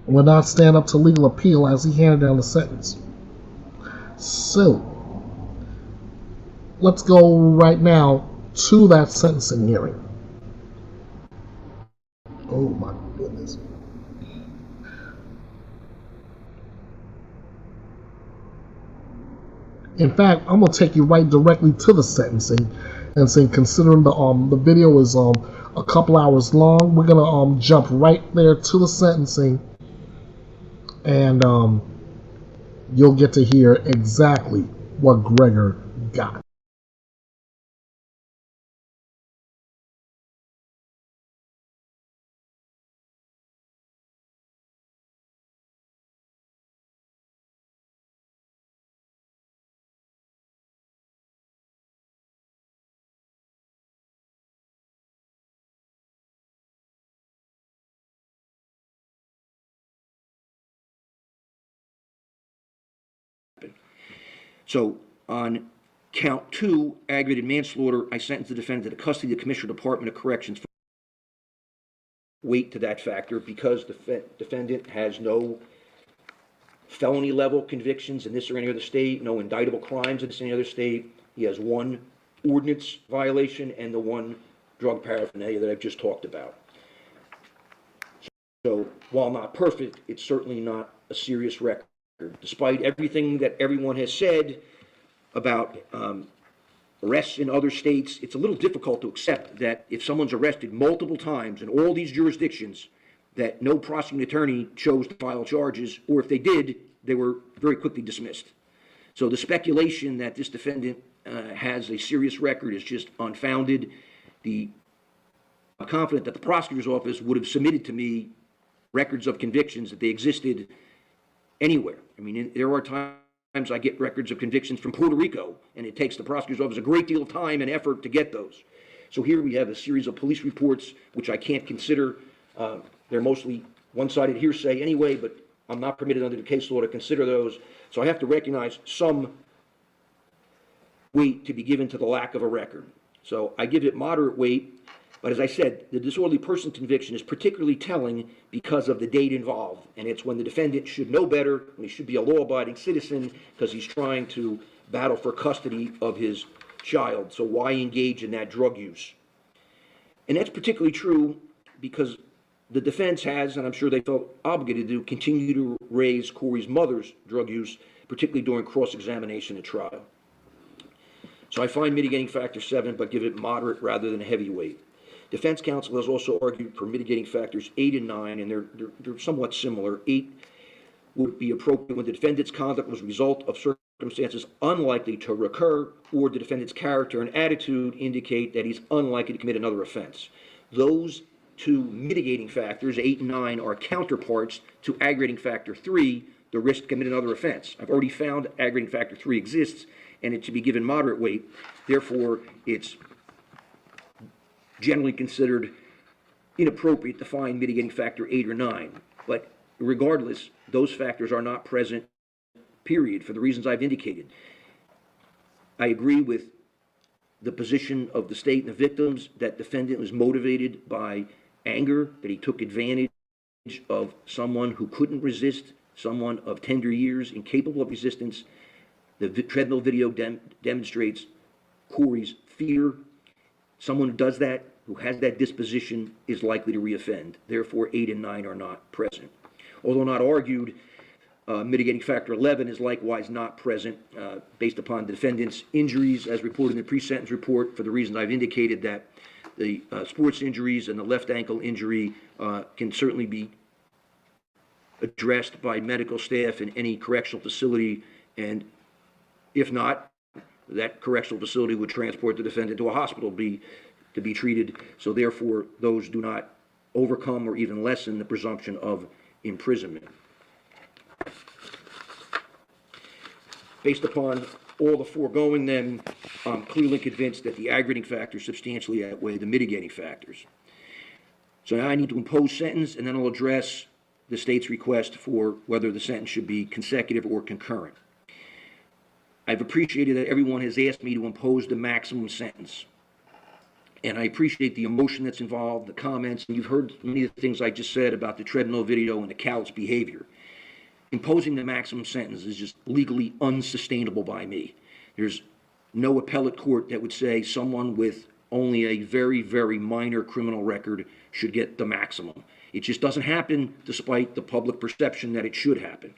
would not stand up to legal appeal as he handed down the sentence. So, let's go right now to that sentencing hearing. Oh my goodness. In fact, I'm gonna take you right directly to the sentencing, and saying, considering the video is a couple hours long, we're gonna jump right there to the sentencing, and you'll get to hear exactly what Gregor got. So on count 2, aggravated manslaughter, I sentenced the defendant to the custody of the Commissioner Department of Corrections. Weight to that factor because the defendant has no felony level convictions in this or any other state, no indictable crimes in this or any other state. He has one ordinance violation and the one drug paraphernalia that I've just talked about. So while not perfect, it's certainly not a serious record. Despite everything that everyone has said about arrests in other states, it's a little difficult to accept that if someone's arrested multiple times in all these jurisdictions, that no prosecuting attorney chose to file charges, or if they did, they were very quickly dismissed. So the speculation that this defendant has a serious record is just unfounded. The confident that the prosecutor's office would have submitted to me records of convictions that they existed anywhere. I mean, there are times I get records of convictions from Puerto Rico, and it takes the prosecutor's office a great deal of time and effort to get those. So here we have a series of police reports, which I can't consider. They're mostly one-sided hearsay anyway, but I'm not permitted under the case law to consider those. So I have to recognize some weight to be given to the lack of a record. So I give it moderate weight, but as I said, the disorderly person conviction is particularly telling because of the date involved, and it's when the defendant should know better, when he should be a law-abiding citizen, because he's trying to battle for custody of his child. So why engage in that drug use? And that's particularly true because the defense has, and I'm sure they felt obligated to, continue to raise Corey's mother's drug use, particularly during cross-examination at trial. So I find mitigating factor 7, but give it moderate rather than a heavyweight. Defense counsel has also argued for mitigating factors 8 and 9, and they're somewhat similar. 8 would be appropriate when the defendant's conduct was a result of circumstances unlikely to recur, or the defendant's character and attitude indicate that he's unlikely to commit another offense. Those two mitigating factors, 8 and 9, are counterparts to aggravating factor 3, the risk to commit another offense. I've already found aggravating factor 3 exists, and it should be given moderate weight. Therefore, it's generally considered inappropriate to find mitigating factor 8 or 9. But regardless, those factors are not present, period, for the reasons I've indicated. I agree with the position of the state and the victims that defendant was motivated by anger, that he took advantage of someone who couldn't resist, someone of tender years, incapable of resistance. The treadmill video demonstrates Corey's fear. Someone who does that, who has that disposition, is likely to reoffend. Therefore, 8 and 9 are not present. Although not argued, mitigating factor 11 is likewise not present based upon the defendant's injuries as reported in the pre-sentence report, for the reason I've indicated, that the sports injuries and the left ankle injury can certainly be addressed by medical staff in any correctional facility, and if not, that correctional facility would transport the defendant to a hospital to be treated. So therefore, those do not overcome or even lessen the presumption of imprisonment. Based upon all the foregoing, then, I'm clearly convinced that the aggravating factors substantially outweigh the mitigating factors. So now I need to impose sentence, and then I'll address the state's request for whether the sentence should be consecutive or concurrent. I've appreciated that everyone has asked me to impose the maximum sentence. And I appreciate the emotion that's involved, the comments, and you've heard many of the things I just said about the treadmill video and the callous behavior. Imposing the maximum sentence is just legally unsustainable by me. There's no appellate court that would say someone with only a very, very minor criminal record should get the maximum. It just doesn't happen, despite the public perception that it should happen.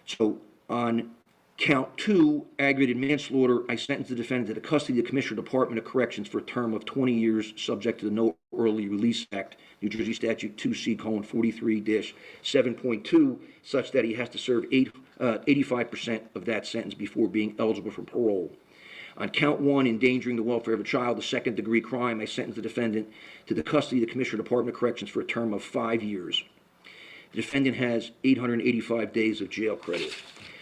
So on count 2, aggravated manslaughter, I sentenced the defendant to the custody of the Commissioner Department of Corrections for a term of 20 years, subject to the No Early Release Act, New Jersey Statute 2C:43-7.2, such that he has to serve 85% of that sentence before being eligible for parole. On count 1, endangering the welfare of a child, a second-degree crime, I sentenced the defendant to the custody of the Commissioner Department of Corrections for a term of 5 years. The defendant has 885 days of jail credit.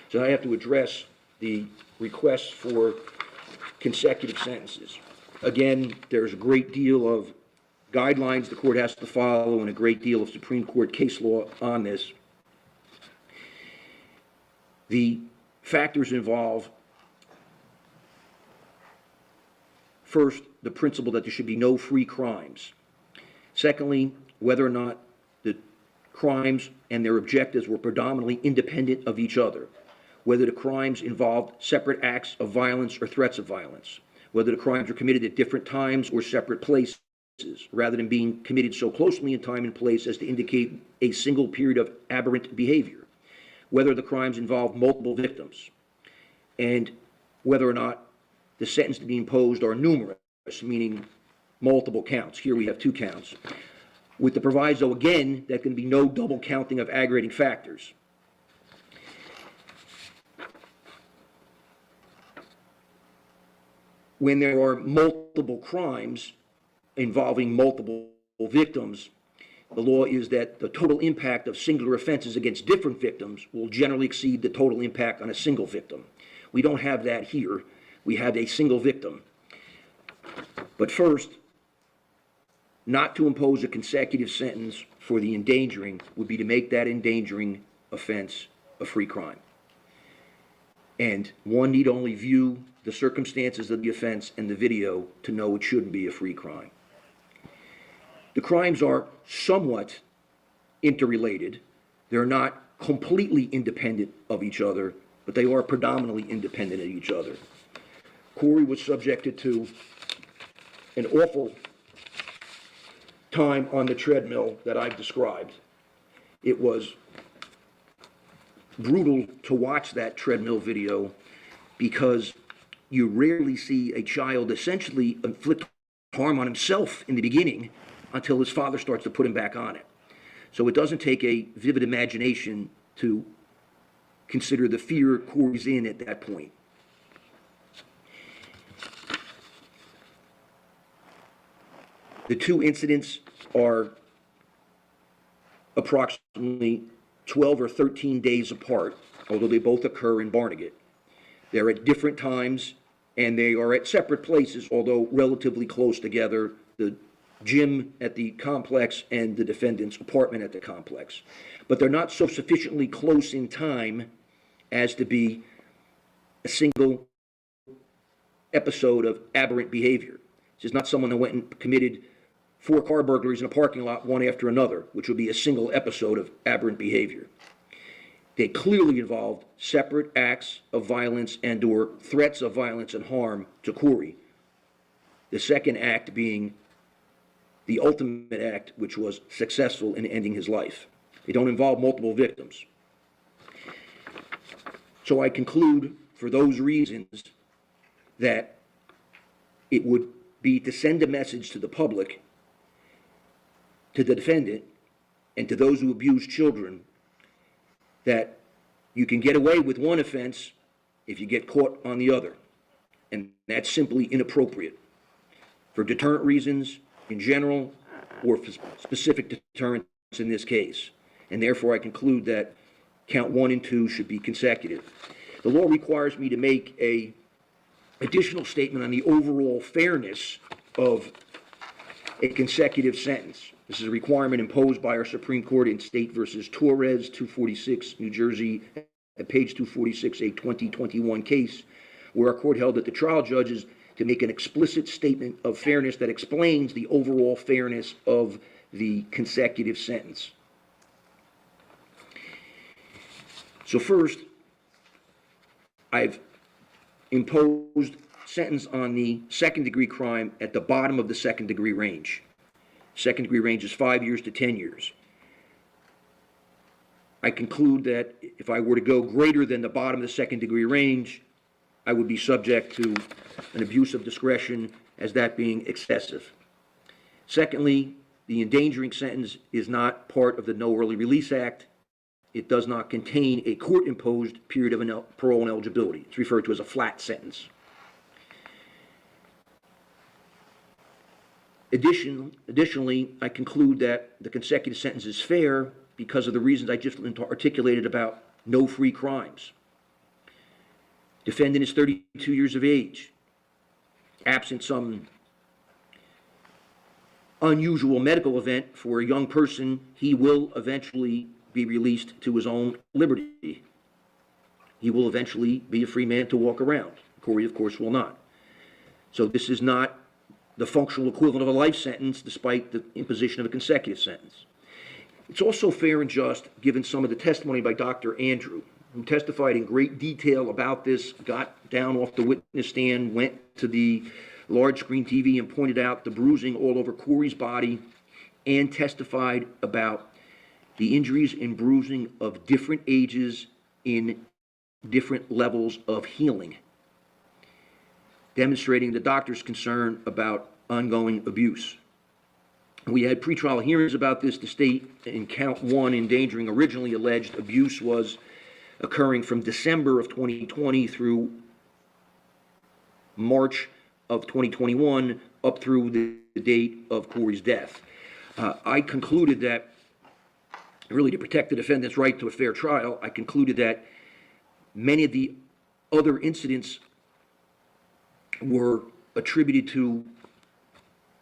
So I have to address the requests for consecutive sentences. Again, there's a great deal of guidelines the court has to follow and a great deal of Supreme Court case law on this. The factors involve, first, the principle that there should be no free crimes. Secondly, whether or not the crimes and their objectives were predominantly independent of each other. Whether the crimes involved separate acts of violence or threats of violence, whether the crimes were committed at different times or separate places, rather than being committed so closely in time and place as to indicate a single period of aberrant behavior, whether the crimes involved multiple victims, and whether or not the sentences to be imposed are numerous, meaning multiple counts. Here we have 2 counts, with the proviso, again, that can be no double counting of aggravating factors. When there are multiple crimes, involving multiple victims, the law is that the total impact of singular offenses against different victims will generally exceed the total impact on a single victim. We don't have that here. We have a single victim. But first, not to impose a consecutive sentence for the endangering would be to make that endangering offense a free crime. And one need only view the circumstances of the offense and the video to know it shouldn't be a free crime. The crimes are somewhat interrelated. They're not completely independent of each other, but they are predominantly independent of each other. Corey was subjected to an awful time on the treadmill that I've described. It was brutal to watch that treadmill video because you rarely see a child essentially inflict harm on himself in the beginning until his father starts to put him back on it. So it doesn't take a vivid imagination to consider the fear Corey's in at that point. The two incidents are approximately 12 or 13 days apart, although they both occur in Barnegat. They're at different times, and they are at separate places, although relatively close together, the gym at the complex and the defendant's apartment at the complex. But they're not so sufficiently close in time as to be a single episode of aberrant behavior. This is not someone that went and committed 4 car burglaries in a parking lot, one after another, which would be a single episode of aberrant behavior. They clearly involved separate acts of violence and or threats of violence and harm to Corey. The second act being the ultimate act, which was successful in ending his life. They don't involve multiple victims. So I conclude, for those reasons, that it would be to send a message to the public, to the defendant, and to those who abuse children, that you can get away with one offense if you get caught on the other. And that's simply inappropriate for deterrent reasons in general or for specific deterrence in this case. And therefore I conclude that count 1 and 2 should be consecutive. The law requires me to make an additional statement on the overall fairness of a consecutive sentence. This is a requirement imposed by our Supreme Court in State versus Torres, 246, New Jersey, at page 246, a 2021 case, where our court held that the trial judges to make an explicit statement of fairness that explains the overall fairness of the consecutive sentence. So first, I've imposed sentence on the second-degree crime at the bottom of the second-degree range. Second-degree range is 5 years to 10 years. I conclude that if I were to go greater than the bottom of the second-degree range, I would be subject to an abuse of discretion as that being excessive. Secondly, the endangering sentence is not part of the No Early Release Act. It does not contain a court-imposed period of parole and eligibility. It's referred to as a flat sentence. Additionally, I conclude that the consecutive sentence is fair because of the reasons I just articulated about no free crimes. Defendant is 32 years of age. Absent some unusual medical event for a young person, he will eventually be released to his own liberty. He will eventually be a free man to walk around. Corey, of course, will not. So this is not the functional equivalent of a life sentence, despite the imposition of a consecutive sentence. It's also fair and just, given some of the testimony by Dr. Andrew, who testified in great detail about this, got down off the witness stand, went to the large screen TV and pointed out the bruising all over Corey's body, and testified about the injuries and bruising of different ages in different levels of healing, demonstrating the doctor's concern about ongoing abuse. We had pretrial hearings about this. The state in count 1 endangering originally alleged abuse was occurring from December of 2020 through March of 2021 up through the date of Corey's death. I concluded that, really to protect the defendant's right to a fair trial, I concluded that many of the other incidents were attributed to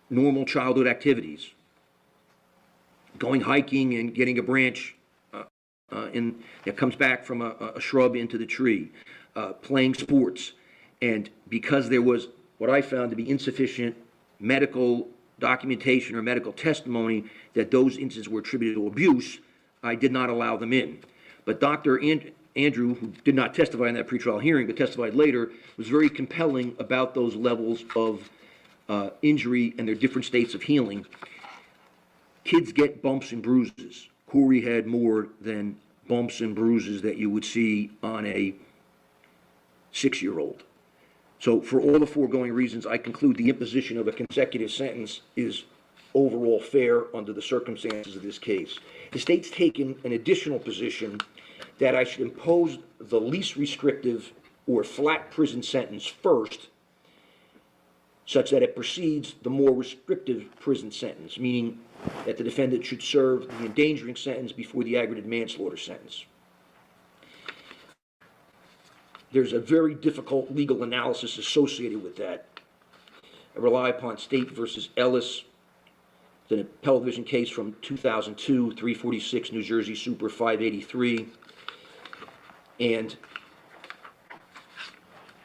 normal childhood activities. Going hiking and getting a branch that comes back from a shrub into the tree, playing sports. And because there was what I found to be insufficient medical documentation or medical testimony that those incidents were attributed to abuse, I did not allow them in. But Dr. Andrew, who did not testify in that pretrial hearing but testified later, was very compelling about those levels of injury and their different states of healing. Kids get bumps and bruises. Corey had more than bumps and bruises that you would see on a 6-year-old. So for all the foregoing reasons, I conclude the imposition of a consecutive sentence is overall fair under the circumstances of this case. The state's taken an additional position that I should impose the least restrictive or flat prison sentence first, such that it precedes the more restrictive prison sentence, meaning that the defendant should serve the endangering sentence before the aggravated manslaughter sentence. There's a very difficult legal analysis associated with that. I rely upon State versus Ellis, the television case from 2002, 346 New Jersey Super 583, and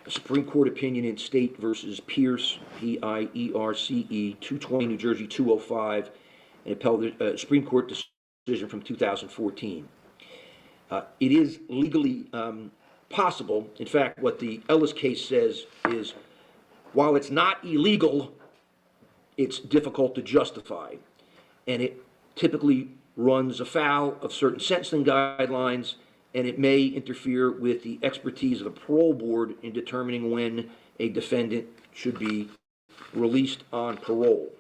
a Supreme Court opinion in State versus Pierce, P-I-E-R-C-E, 220 New Jersey 205, and a Supreme Court decision from 2014. It is legally possible. In fact, what the Ellis case says is, while it's not illegal, it's difficult to justify. And it typically runs afoul of certain sentencing guidelines, and it may interfere with the expertise of the parole board in determining when a defendant should be released on parole.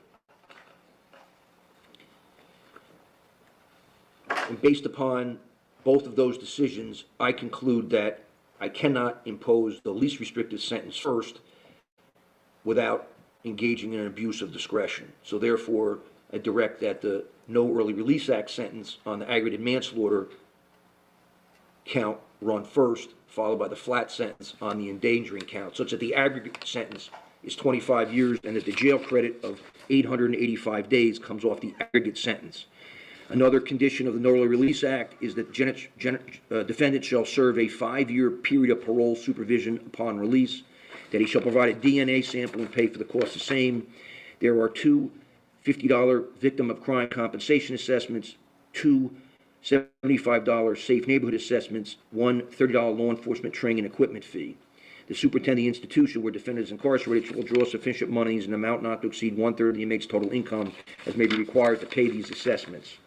And based upon both of those decisions, I conclude that I cannot impose the least restrictive sentence first without engaging in an abuse of discretion. So therefore, I direct that the No Early Release Act sentence on the aggravated manslaughter count run first, followed by the flat sentence on the endangering count, such that the aggregate sentence is 25 years and that the jail credit of 885 days comes off the aggregate sentence. Another condition of the No Early Release Act is that defendant shall serve a 5-year period of parole supervision upon release, that he shall provide a DNA sample and pay for the cost of the same. There are 2 $50 victim of crime compensation assessments, 2 $75 safe neighborhood assessments, 1 $30 law enforcement training and equipment fee. The superintendent of the institution where defendant is incarcerated shall draw sufficient monies in an amount not to exceed 1/3 of the inmate's total income as may be required to pay these assessments.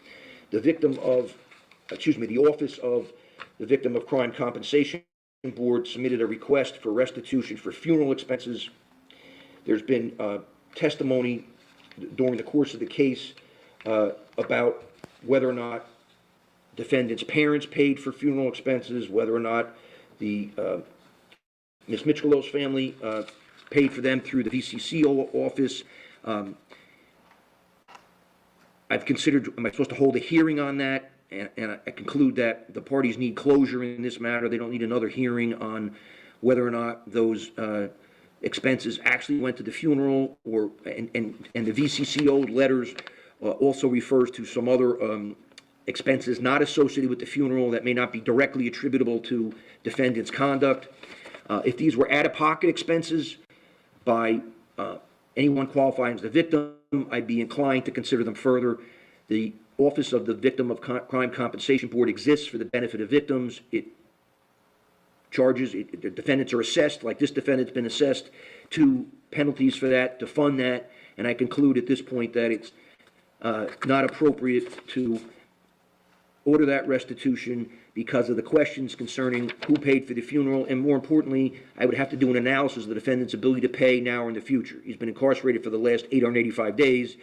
The Office of the Victim of Crime Compensation Board submitted a request for restitution for funeral expenses. There's been testimony during the course of the case about whether or not defendant's parents paid for funeral expenses, whether or not the Ms. Michalo's family paid for them through the VCCO office. I've considered, am I supposed to hold a hearing on that? And I conclude that the parties need closure in this matter. They don't need another hearing on whether or not those expenses actually went to the funeral, or and the VCCO letters also refers to some other expenses not associated with the funeral that may not be directly attributable to defendant's conduct. If these were out-of-pocket expenses by anyone qualifying as the victim, I'd be inclined to consider them further. The Office of the Victim of Crime Compensation Board exists for the benefit of victims. It charges, the defendants are assessed, like this defendant's been assessed, 2 penalties for that, to fund that, and I conclude at this point that it's not appropriate to order that restitution because of the questions concerning who paid for the funeral, and more importantly, I would have to do an analysis of the defendant's ability to pay now or in the future. He's been incarcerated for the last 885 days.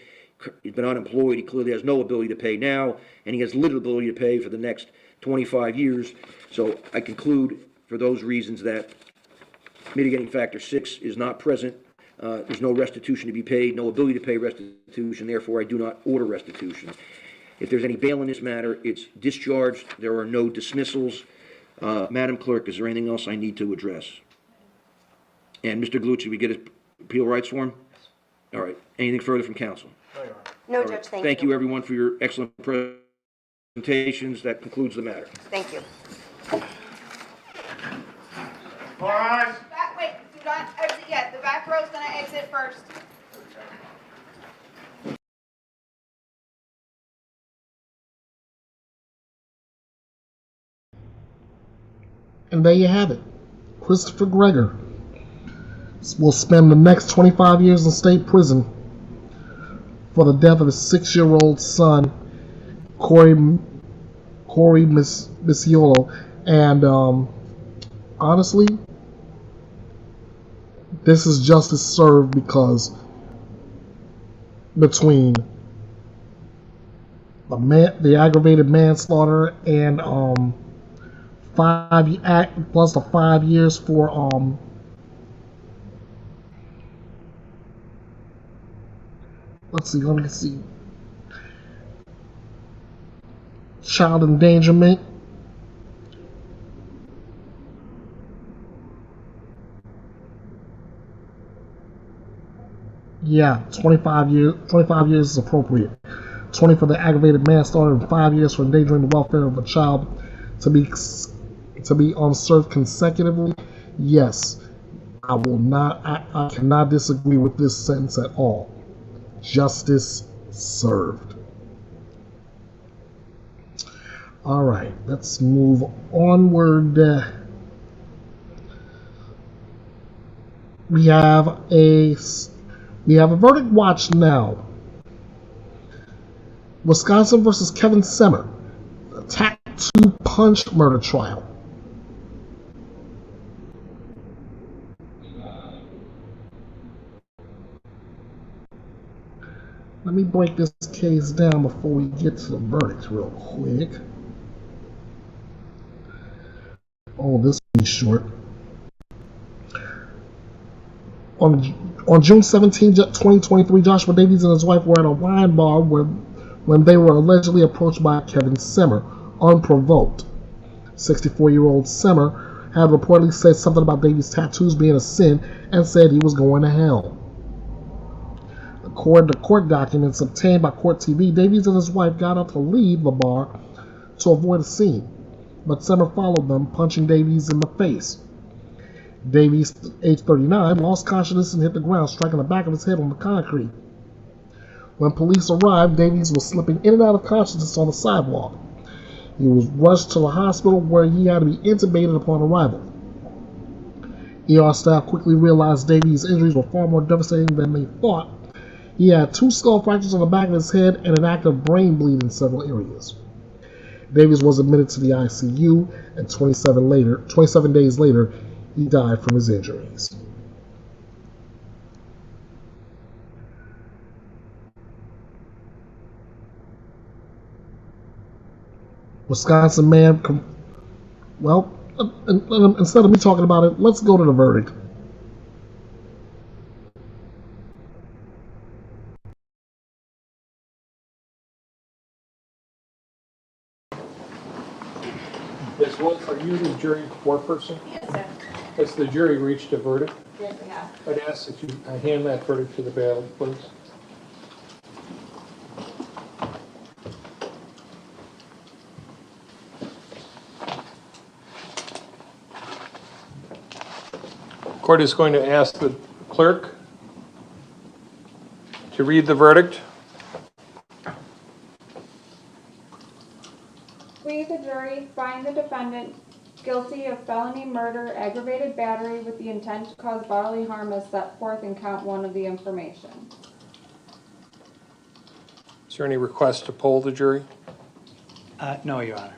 He's been unemployed. He clearly has no ability to pay now, and he has little ability to pay for the next 25 years. So I conclude, for those reasons, that mitigating factor 6 is not present There's no restitution to be paid, no ability to pay restitution, therefore I do not order restitution. If there's any bail in this matter, it's discharged. There are no dismissals. Madam Clerk, is there anything else I need to address? And Mr. Galucci, we get his appeal rights form? All right. Anything further from council? No, All right. Judge, thank you. Thank you, everyone, for your excellent presentations. That concludes the matter. Thank you. All right. Wait, do not exit yet. The back row's gonna exit first. And there you have it. Christopher Greger will spend the next 25 years in state prison for the death of his 6-year-old son, Corey Misiolo. And honestly, this is justice served, because between the aggravated manslaughter and 5 plus the 5 years for let me see, child endangerment. Yeah, 25 years. 25 years is appropriate. 20 for the aggravated manslaughter and 5 years for endangering the welfare of a child to be served consecutively. Yes, I will not. I cannot disagree with this sentence at all. Justice served. All right, let's move onward. We have a verdict watch now. Wisconsin versus Kevin Semmer, a tattoo punch murder trial. Let me break this case down before we get to the verdict real quick. Oh, this will be short. On June 17, 2023, Joshua Davies and his wife were at a wine bar when they were allegedly approached by Kevin Semmer, unprovoked. 64-year-old Semmer had reportedly said something about Davies' tattoos being a sin and said he was going to hell. According to court documents obtained by Court TV, Davies and his wife got up to leave the bar to avoid a scene, but Semmer followed them, punching Davies in the face. Davies, age 39, lost consciousness and hit the ground, striking the back of his head on the concrete. When police arrived, Davies was slipping in and out of consciousness on the sidewalk. He was rushed to the hospital where he had to be intubated upon arrival. ER staff quickly realized Davies' injuries were far more devastating than they thought. He had 2 skull fractures on the back of his head and an active brain bleed in several areas. Davies was admitted to the ICU, and 27 days later, he died from his injuries. Wisconsin man, well, instead of me talking about it, let's go to the verdict. Ms. Wolf, are you the jury foreperson? Yes, sir. Has the jury reached a verdict? Yes, we have. I'd ask that you hand that verdict to the bailiff, please. Court is going to ask the clerk to read the verdict. We, the jury, find the defendant guilty of felony murder, aggravated battery with the intent to cause bodily harm as set forth in count 1 of the information. Is there any request to poll the jury? No, Your Honor.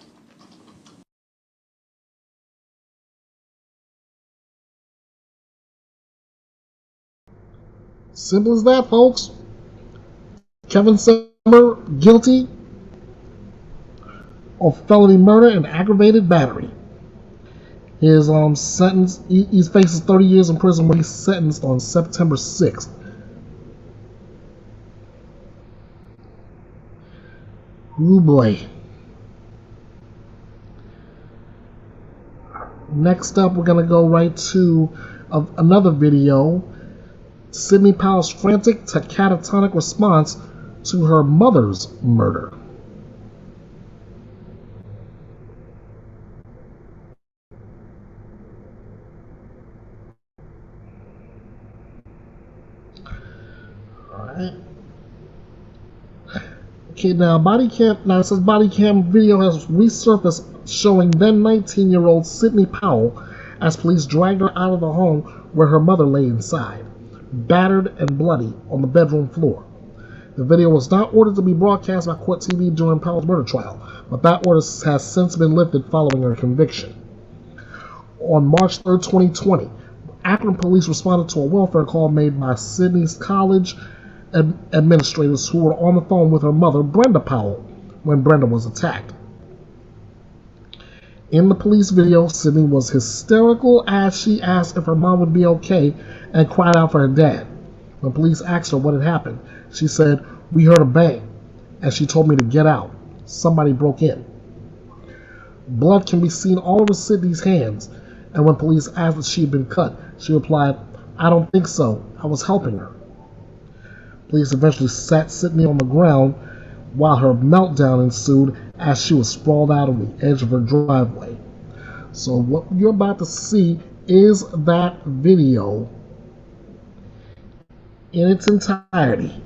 Simple as that, folks. Kevin Semmer guilty of felony murder and aggravated battery. His sentence, he faces 30 years in prison when he's sentenced on September 6th. Ooh boy. Next up, we're going to go right to another video. Sidney Powell's frantic to catatonic response to her mother's murder. Alright. Okay, now it says body cam video has resurfaced showing then 19-year-old Sidney Powell as police dragged her out of the home where her mother lay inside, battered and bloody on the bedroom floor. The video was not ordered to be broadcast by Court TV during Powell's murder trial, but that order has since been lifted following her conviction. On March 3rd, 2020, Akron police responded to a welfare call made by Sydney's college administrators who were on the phone with her mother, Brenda Powell, when Brenda was attacked. In the police video, Sydney was hysterical as she asked if her mom would be okay and cried out for her dad. When police asked her what had happened, she said, "We heard a bang, and she told me to get out. Somebody broke in." Blood can be seen all over Sydney's hands, and when police asked if she had been cut, she replied, "I don't think so. I was helping her." Police eventually sat Sydney on the ground while her meltdown ensued as she was sprawled out on the edge of her driveway. So what you're about to see is that video in its entirety.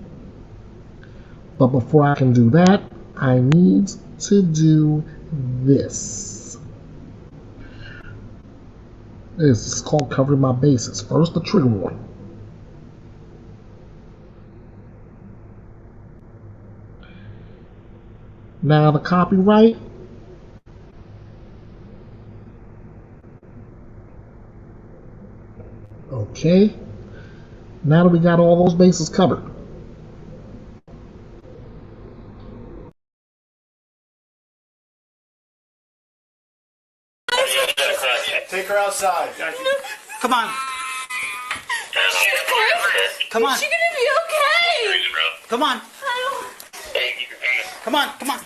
But before I can do that, I need to do this. This is called covering my bases. First, the trigger warning. Now the copyright. Okay. Now that we got all those bases covered. Take her outside. Come on. Come on. Is she gonna be okay? Come on. I Come on. Come on.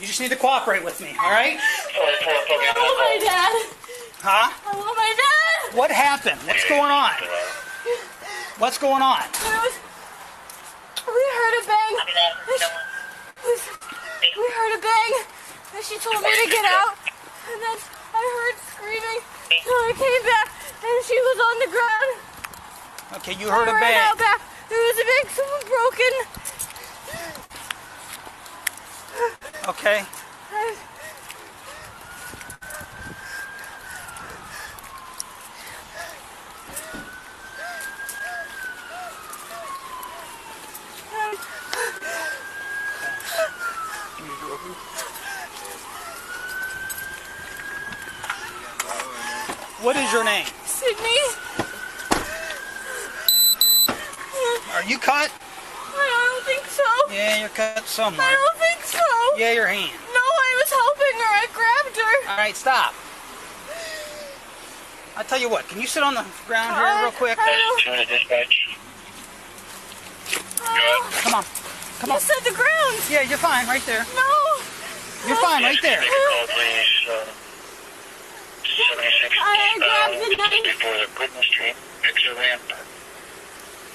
You just need to cooperate with me, all right? want my dad. Huh? I want my dad. What happened? What's going on? What's going on? We heard a bang. We heard a bang. And she told me to get out. And then I heard screaming. So I came back and she was on the ground. Okay, you heard a I ran bang. out back. There was a bang. Someone broke in. Okay. What is your name? Sydney. Are you cut? I don't think so. Yeah, you're cut somewhere. I don't think so. Yeah, your hand. No, I was helping her. I grabbed her. All right, stop. I'll tell you what, can you sit on the ground here real quick? Come on. Come on. You said the ground. Yeah, you're fine right there. No. You're fine right there. I grabbed the knife. Before the Britain Street exit ramp,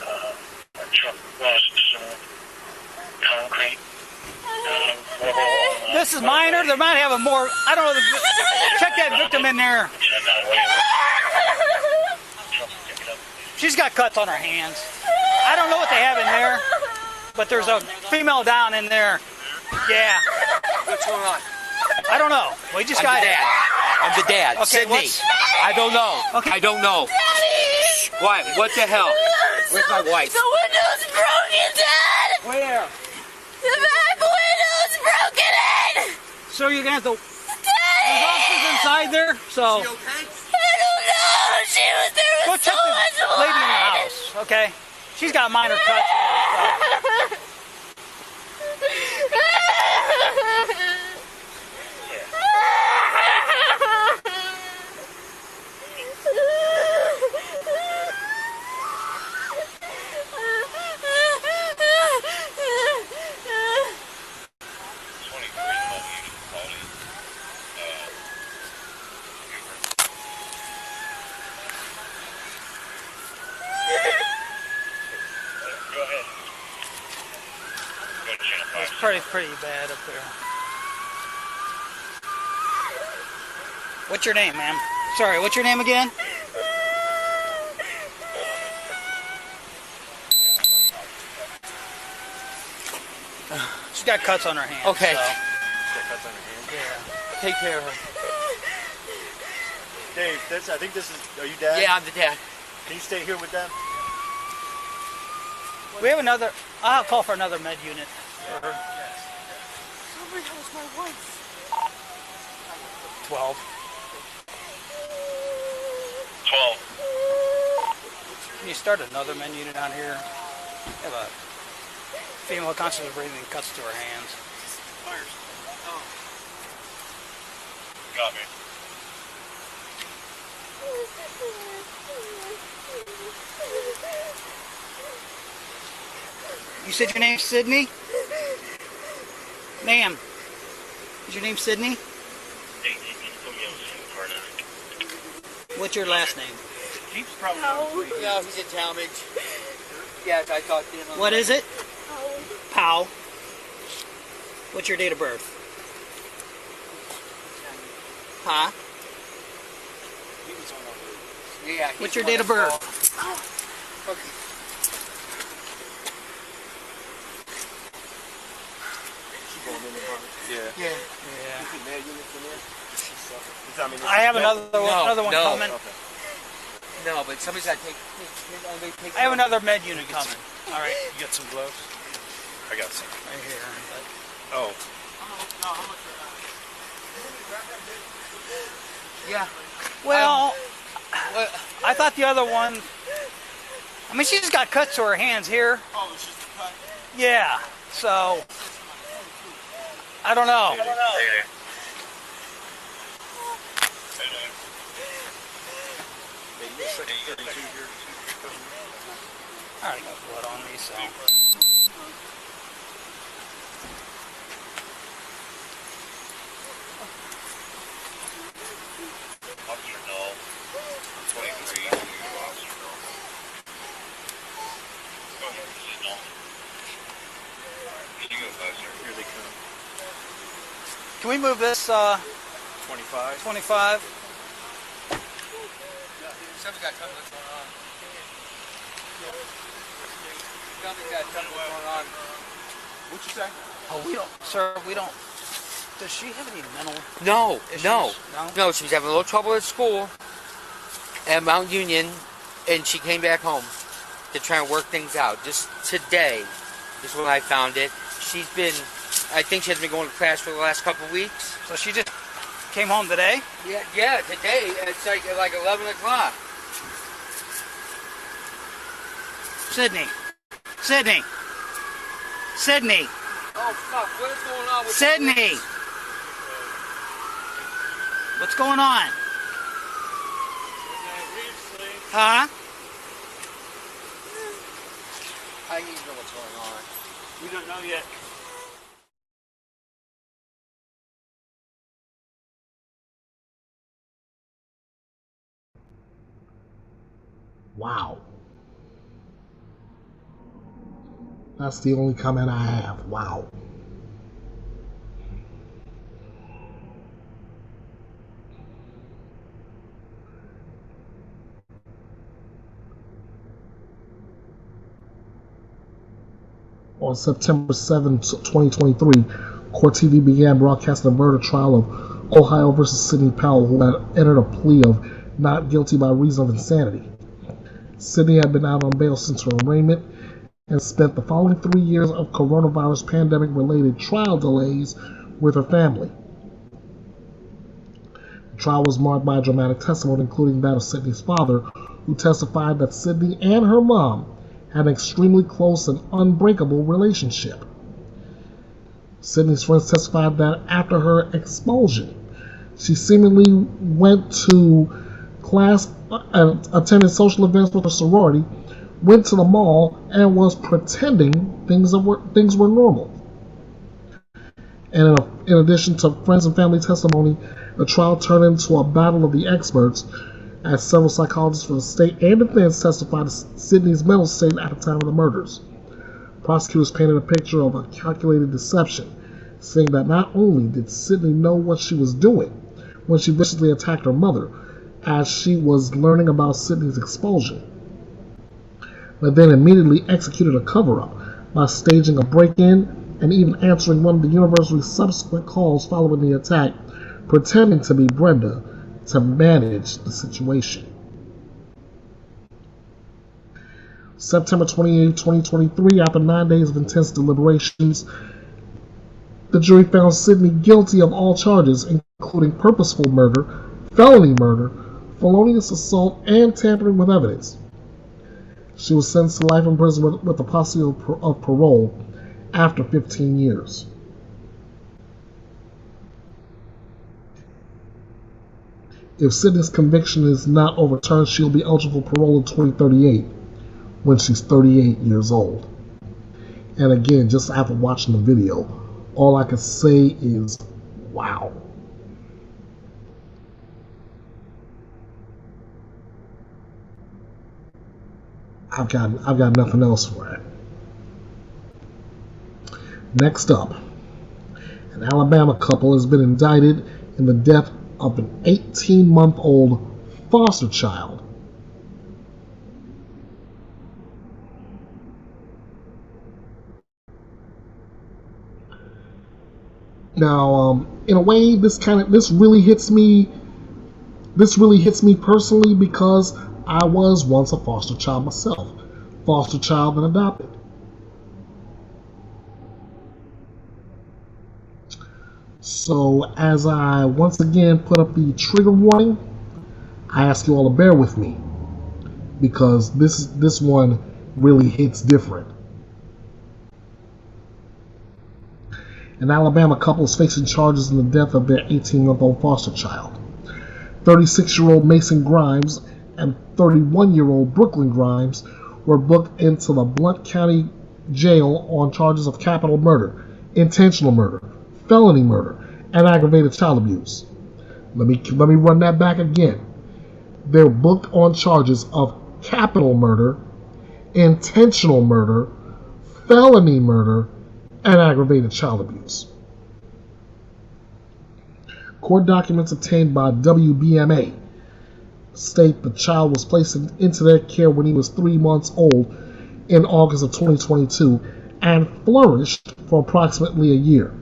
a truck lost some concrete. This is minor. They might have a more, I don't know. Check that victim in there. She's got cuts on her hands. I don't know what they have in there, but there's a female down in there. Yeah. What's going on? I don't know. We just got dad. I'm the dad. Okay, Sydney. I don't know. Okay. I don't know. Daddy! What? What the hell? Where's my wife? The window's broken, Dad! Where? The back window's broken in! So you're gonna have to. Daddy! There's officers inside there, so. Is she okay? I don't know. She was there. Go Was check so the much lady in the blood. house, okay? She's got minor cuts. pretty bad up there. What's your name, ma'am? Sorry, what's your name again? She's got cuts on her hands. Okay. So. She's got cuts on her hands? Yeah. Take care of her. Dave, I think this is, are you dad? Yeah, I'm the dad. Can you stay here with them? We have another, I'll call for another med unit for her. Somebody has my wife. 12. 12. Can you start another med unit on here? We have a female constantly breathing cuts to her hands. Got me. You said your name's Sydney? Ma'am, is your name Sydney? What's your last name? He's probably No, he's in Talmadge. Yeah, I talked to him. What is it? Powell. What's your date of birth? Huh? Yeah. What's your date of birth? Okay. Yeah. Yeah. I I have another one no. coming. Okay. No, but somebody's got to take I have another med unit coming. All right, you got some gloves? I got some. Right here. Oh. Yeah. Well, I thought the other one. I mean, she just got cuts to her hands here. Oh, it's just a cut? Yeah. So I don't know. I already got blood on me, so. Officer Null. 23. Officer Null. Go ahead, Officer Null. Here you go, Officer. Here they come. Can we move this 25. 25? Somebody's got to tell me what's going on. Somebody's got to tell me what's going on. What'd you say? Oh, we don't, sir, we don't. Does she have any mental No, issues? no. She was having a little trouble at school at Mount Union, and she came back home to try and work things out. Just today is when I found it. She's been, I think she has been going to class for the last couple of weeks. So she just came home today? Yeah, today. It's like 11 o'clock. Sydney. Sydney. Sydney. Oh, fuck. What is going on with Sydney. What's going on? Huh? I need to know what's going on. We don't know yet. Wow. That's the only comment I have. Wow. On September 7, 2023, Court TV began broadcasting the murder trial of Ohio versus Sidney Powell, who had entered a plea of not guilty by reason of insanity. Sidney had been out on bail since her arraignment and spent the following 3 years of coronavirus pandemic-related trial delays with her family. The trial was marked by a dramatic testimony, including that of Sidney's father, who testified that Sidney and her mom had an extremely close and unbreakable relationship. Sidney's friends testified that after her expulsion, she seemingly went to class, attended social events with her sorority, went to the mall, and was pretending things were normal. And in addition to friends and family testimony, the trial turned into a battle of the experts, as several psychologists for the state and defense testified to Sidney's mental state at the time of the murders. Prosecutors painted a picture of a calculated deception, saying that not only did Sydney know what she was doing when she viciously attacked her mother, as she was learning about Sydney's expulsion, but then immediately executed a cover-up by staging a break-in and even answering one of the university's subsequent calls following the attack, pretending to be Brenda to manage the situation. September 28, 2023, after 9 days of intense deliberations, the jury found Sydney guilty of all charges, including purposeful murder, felony murder, felonious assault, and tampering with evidence. She was sentenced to life in prison with the possibility of parole after 15 years. If Sydney's conviction is not overturned, she'll be eligible for parole in 2038 when she's 38 years old. And again, just after watching the video, all I can say is, wow. I've got nothing else for it. Next up, an Alabama couple has been indicted in the death of an 18-month-old foster child. Now, in a way, this really hits me. This really hits me personally because I was once a foster child myself, foster child and adopted. So, as I once again put up the trigger warning, I ask you all to bear with me because this one really hits different. An Alabama couple is facing charges in the death of their 18-month-old foster child. 36-year-old Mason Grimes and 31-year-old Brooklyn Grimes were booked into the Blount County Jail on charges of capital murder, intentional murder, felony murder, and aggravated child abuse. Let me run that back again. They're booked on charges of capital murder, intentional murder, felony murder, and aggravated child abuse. Court documents obtained by WBMA state the child was placed into their care when he was 3 months old in August of 2022 and flourished for approximately a year.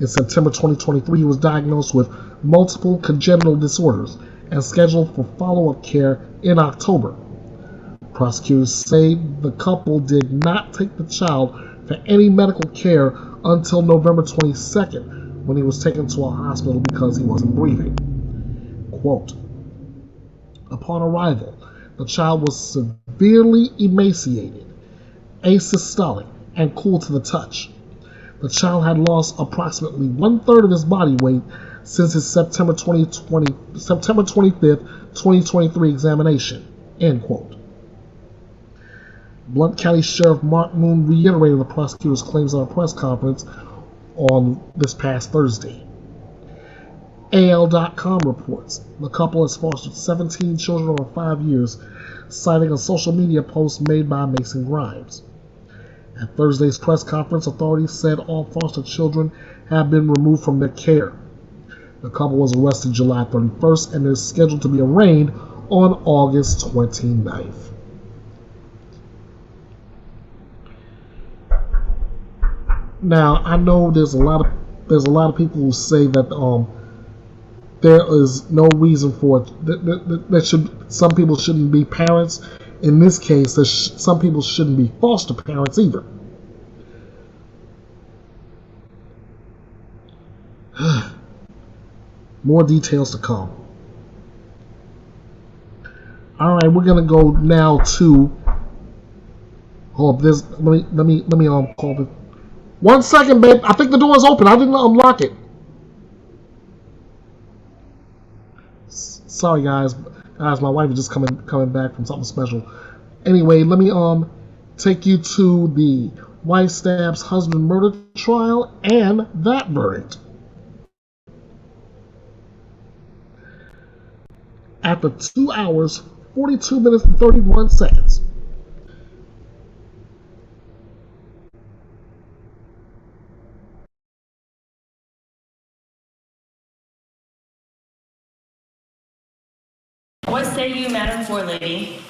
In September 2023, he was diagnosed with multiple congenital disorders and scheduled for follow-up care in October. Prosecutors say the couple did not take the child for any medical care until November 22nd, when he was taken to a hospital because he wasn't breathing. Quote, upon arrival, the child was severely emaciated, asystolic, and cool to the touch. The child had lost approximately 1/3 of his body weight since his September 25th, 2023 examination. End quote. Blount County Sheriff Mark Moon reiterated the prosecutor's claims at a press conference on this past Thursday. AL.com reports the couple has fostered 17 children over 5 years, citing a social media post made by Mason Grimes. At Thursday's press conference, authorities said all foster children have been removed from their care. The couple was arrested July 31st and is scheduled to be arraigned on August 29th. Now, I know there's a lot of people who say that there is no reason for it. Some people shouldn't be parents. In this case, some people shouldn't be foster parents either. More details to come. All right, we're gonna go now to. Hold up, let me call it. 1 second, babe. I think the door is open. I didn't unlock it. Sorry, guys. My wife is just coming back from something special. Anyway, let me take you to the wife stabs husband murder trial and that verdict. After 2 hours, 42 minutes and 31 seconds, What say you, Madam Forelady,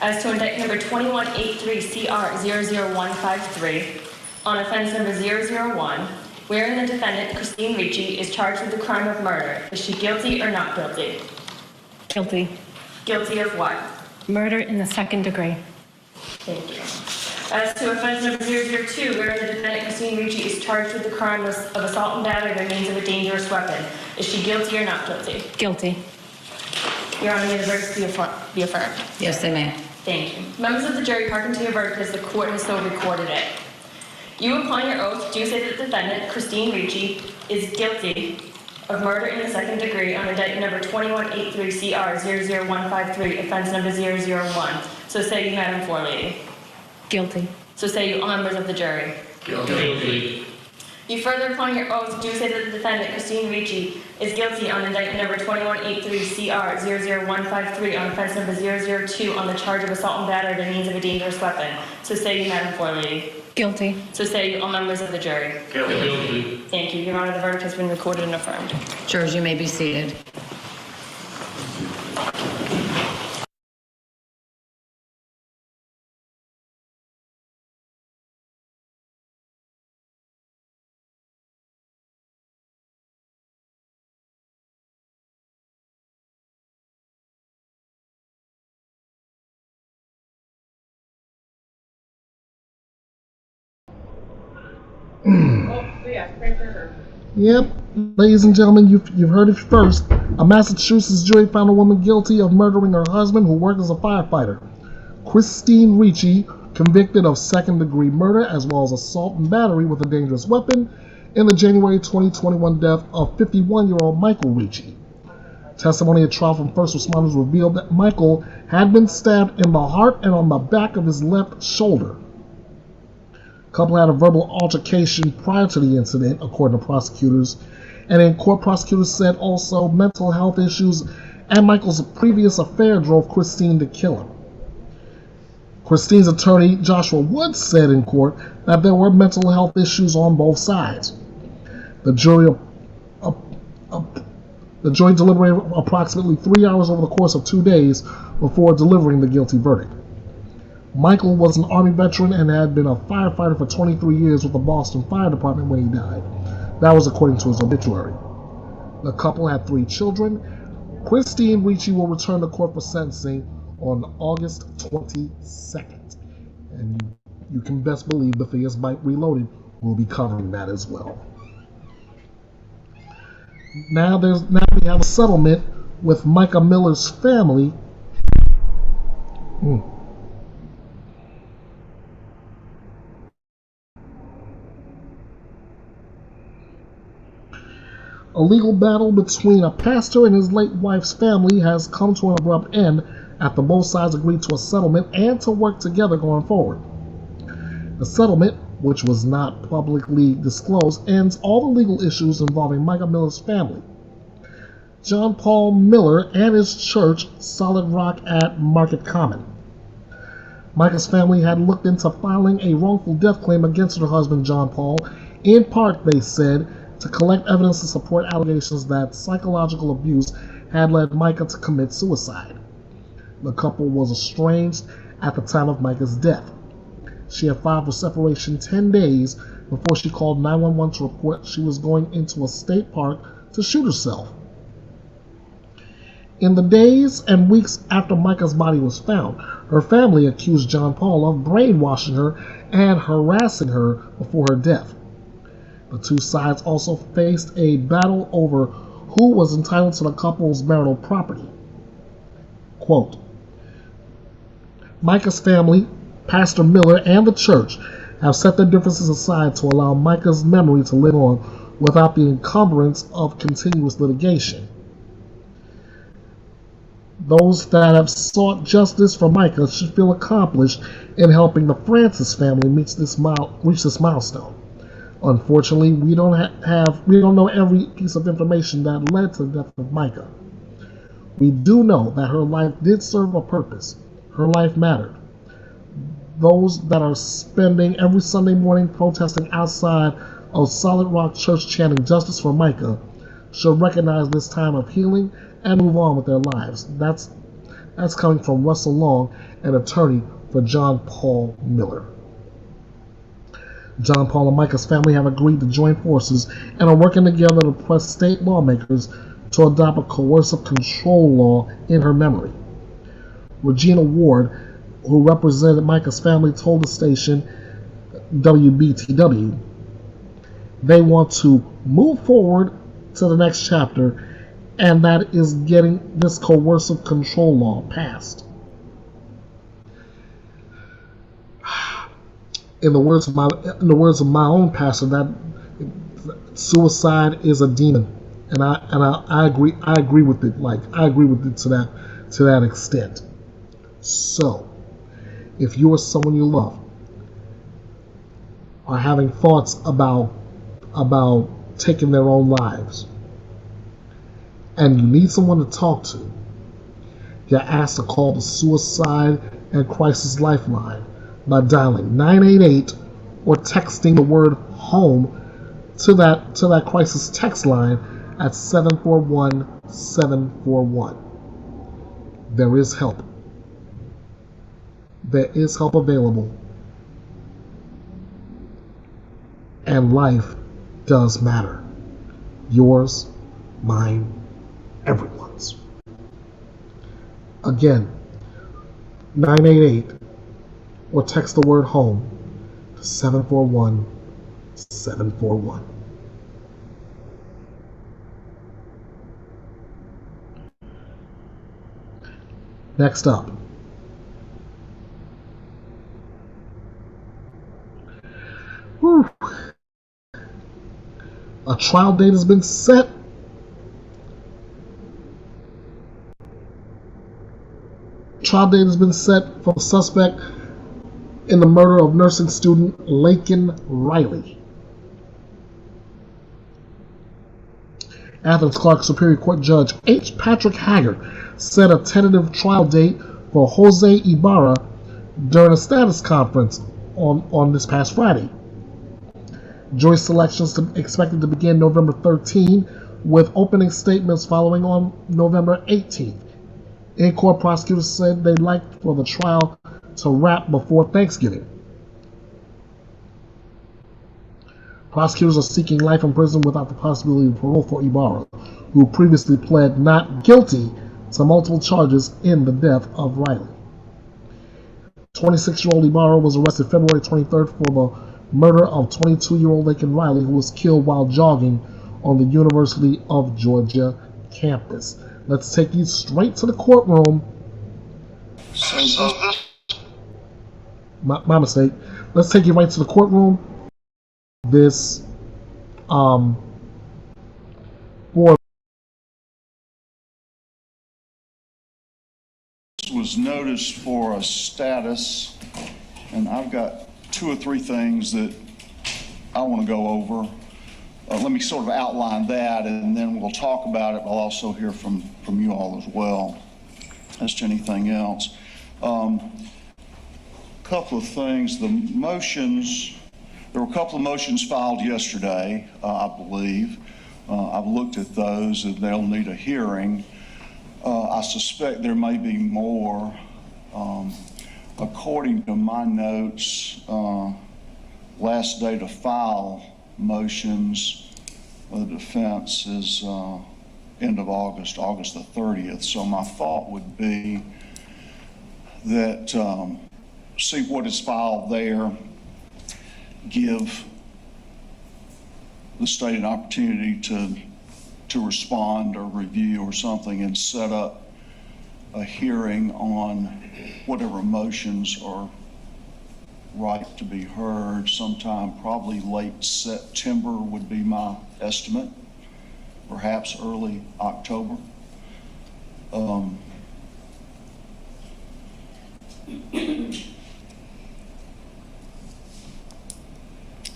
as to indictment number 2183CR00153 on offense number 001, wherein the defendant, Christine Ricci, is charged with the crime of murder? Is she guilty or not guilty? Guilty. Guilty of what? Murder in the second degree. Thank you. As to offense number 002, wherein the defendant, Christine Ricci, is charged with the crime of assault and battery by means of a dangerous weapon. Is she guilty or not guilty? Guilty. Your Honor, may the verdict be affirmed. Yes, they may. Thank you. Members of the jury, hearken to your verdict as the court has so recorded it. You, upon your oath, do say that the defendant, Christine Ricci, is guilty of murder in the second degree on indictment number 2183CR00153, offense number 001. So say you, Madam Forelady. Guilty. So say you, all members of the jury. Guilty. You further, upon your oath, do say that the defendant, Christine Ricci, is guilty on indictment number 2183CR00153 on offense number 002 on the charge of assault and battery by means of a dangerous weapon. So say you, Madam Forelady. Guilty. So say you, all members of the jury. Guilty. Thank you. Your Honor, the verdict has been recorded and affirmed. Jurors, you may be seated. Yep, ladies and gentlemen, you've heard it first. A Massachusetts jury found a woman guilty of murdering her husband who worked as a firefighter. Christine Ricci, convicted of second-degree murder as well as assault and battery with a dangerous weapon in the January 2021 death of 51-year-old Michael Ricci. Testimony at trial from first responders revealed that Michael had been stabbed in the heart and on the back of his left shoulder. The couple had a verbal altercation prior to the incident, according to prosecutors, and in court, prosecutors said also mental health issues and Michael's previous affair drove Christine to kill him. Christine's attorney, Joshua Woods, said in court that there were mental health issues on both sides. The jury deliberated approximately 3 hours over the course of 2 days before delivering the guilty verdict. Michael was an Army veteran and had been a firefighter for 23 years with the Boston Fire Department when he died. That was according to his obituary. The couple had 3 children. Christine Ricci will return to court for sentencing on August 22nd. And you can best believe Bethea'S Byte Reloaded will be covering that as well. Now we have a settlement with Micah Miller's family. A legal battle between a pastor and his late wife's family has come to an abrupt end after both sides agreed to a settlement and to work together going forward. The settlement, which was not publicly disclosed, ends all the legal issues involving Micah Miller's family. John Paul Miller and his church, Solid Rock at Market Common. Micah's family had looked into filing a wrongful death claim against her husband, John Paul, in part, they said, to collect evidence to support allegations that psychological abuse had led Micah to commit suicide. The couple was estranged at the time of Micah's death. She had filed for separation 10 days before she called 911 to report she was going into a state park to shoot herself. In the days and weeks after Micah's body was found, her family accused John Paul of brainwashing her and harassing her before her death. The two sides also faced a battle over who was entitled to the couple's marital property. Quote, Micah's family, Pastor Miller, and the church have set their differences aside to allow Micah's memory to live on without the encumbrance of continuous litigation. Those that have sought justice for Micah should feel accomplished in helping the Francis family reach this milestone. Unfortunately, we don't know every piece of information that led to the death of Micah. We do know that her life did serve a purpose. Her life mattered. Those that are spending every Sunday morning protesting outside of Solid Rock Church chanting justice for Micah should recognize this time of healing and move on with their lives. That's That's coming from Russell Long, an attorney for John Paul Miller. John Paul and Micah's family have agreed to join forces and are working together to press state lawmakers to adopt a coercive control law in her memory. Regina Ward, who represented Micah's family, told the station WBTW they want to move forward to the next chapter, and that is getting this coercive control law passed. In the words of my own pastor, that suicide is a demon, and I agree with it. I agree with it to that extent. So, if you or someone you love are having thoughts about taking their own lives, and you need someone to talk to, you're asked to call the Suicide and Crisis Lifeline by dialing 988 or texting the word HOME to that crisis text line at 741-741. There is help. There is help available. And life does matter. Yours, mine, everyone's. Again, 988 or text the word HOME to 741-741. Next up, a trial date has been set. Trial date has been set for the suspect in the murder of nursing student Laken Riley. Athens Clark Superior Court Judge H. Patrick Haggard set a tentative trial date for Jose Ibarra during a status conference on this past Friday. Jury selections expected to begin November 13, with opening statements following on November 18th. In-court prosecutors said they'd like for the trial to wrap before Thanksgiving. Prosecutors are seeking life in prison without the possibility of parole for Ibarra, who previously pled not guilty to multiple charges in the death of Riley. 26-year-old Ibarra was arrested February 23rd for the murder of 22-year-old Laken Riley, who was killed while jogging on the University of Georgia campus. Let's take you straight to the courtroom. My mistake. Let's take you right to the courtroom. This was noticed for a status, and I've got 2 or 3 things that I want to go over. Let me sort of outline that, and then we'll talk about it. I'll also hear from you all as well as to anything else. Couple of things. The motions, there were a couple of motions filed yesterday, I believe. I've looked at those, and they'll need a hearing. I suspect there may be more. According to my notes, last day to file motions of the defense is end of August, August the 30th. So my thought would be that see what is filed there, give the state an opportunity to respond or review or something, and set up a hearing on whatever motions are right to be heard sometime, probably late September would be my estimate, perhaps early October.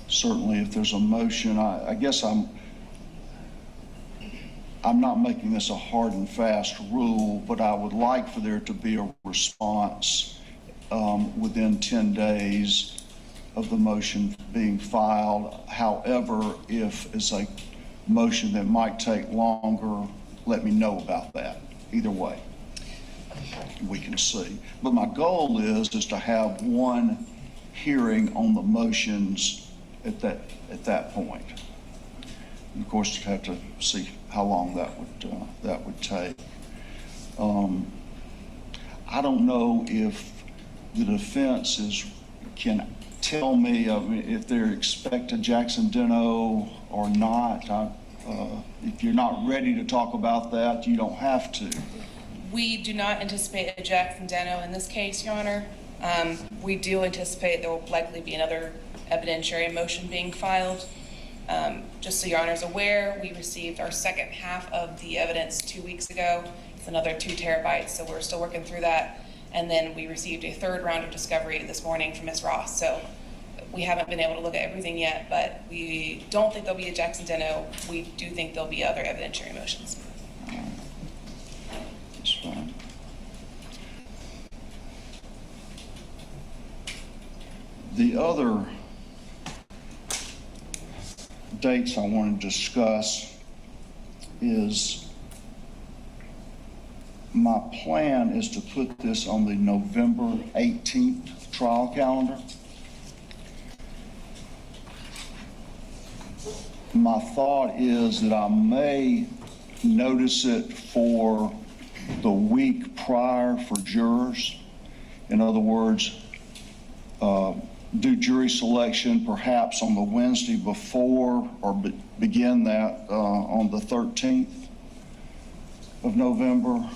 Certainly if there's a motion, I guess I'm not making this a hard and fast rule, but I would like for there to be a response within 10 days of the motion being filed. However, if it's a motion that might take longer, let me know about that, either way. we can see. But my goal is to have one hearing on the motions at that point. And of course, you have to see how long that would take. I don't know if the defense can tell me if they expect a Jackson Deno or not. If you're not ready to talk about that, you don't have to. We do not anticipate a Jackson Deno in this case, Your Honor. We do anticipate there will likely be another evidentiary motion being filed. Just so Your Honor is aware, we received our second half of the evidence 2 weeks ago. It's another 2 terabytes, so we're still working through that. And then we received a third round of discovery this morning from Ms. Ross. So we haven't been able to look at everything yet, but we don't think there'll be a Jackson Deno. We do think there'll be other evidentiary motions. That's fine. The other dates I want to discuss is my plan is to put this on the November 18th trial calendar. My thought is that I may notice it for the week prior for jurors. In other words, do jury selection perhaps on the Wednesday before or begin that on the 13th of November.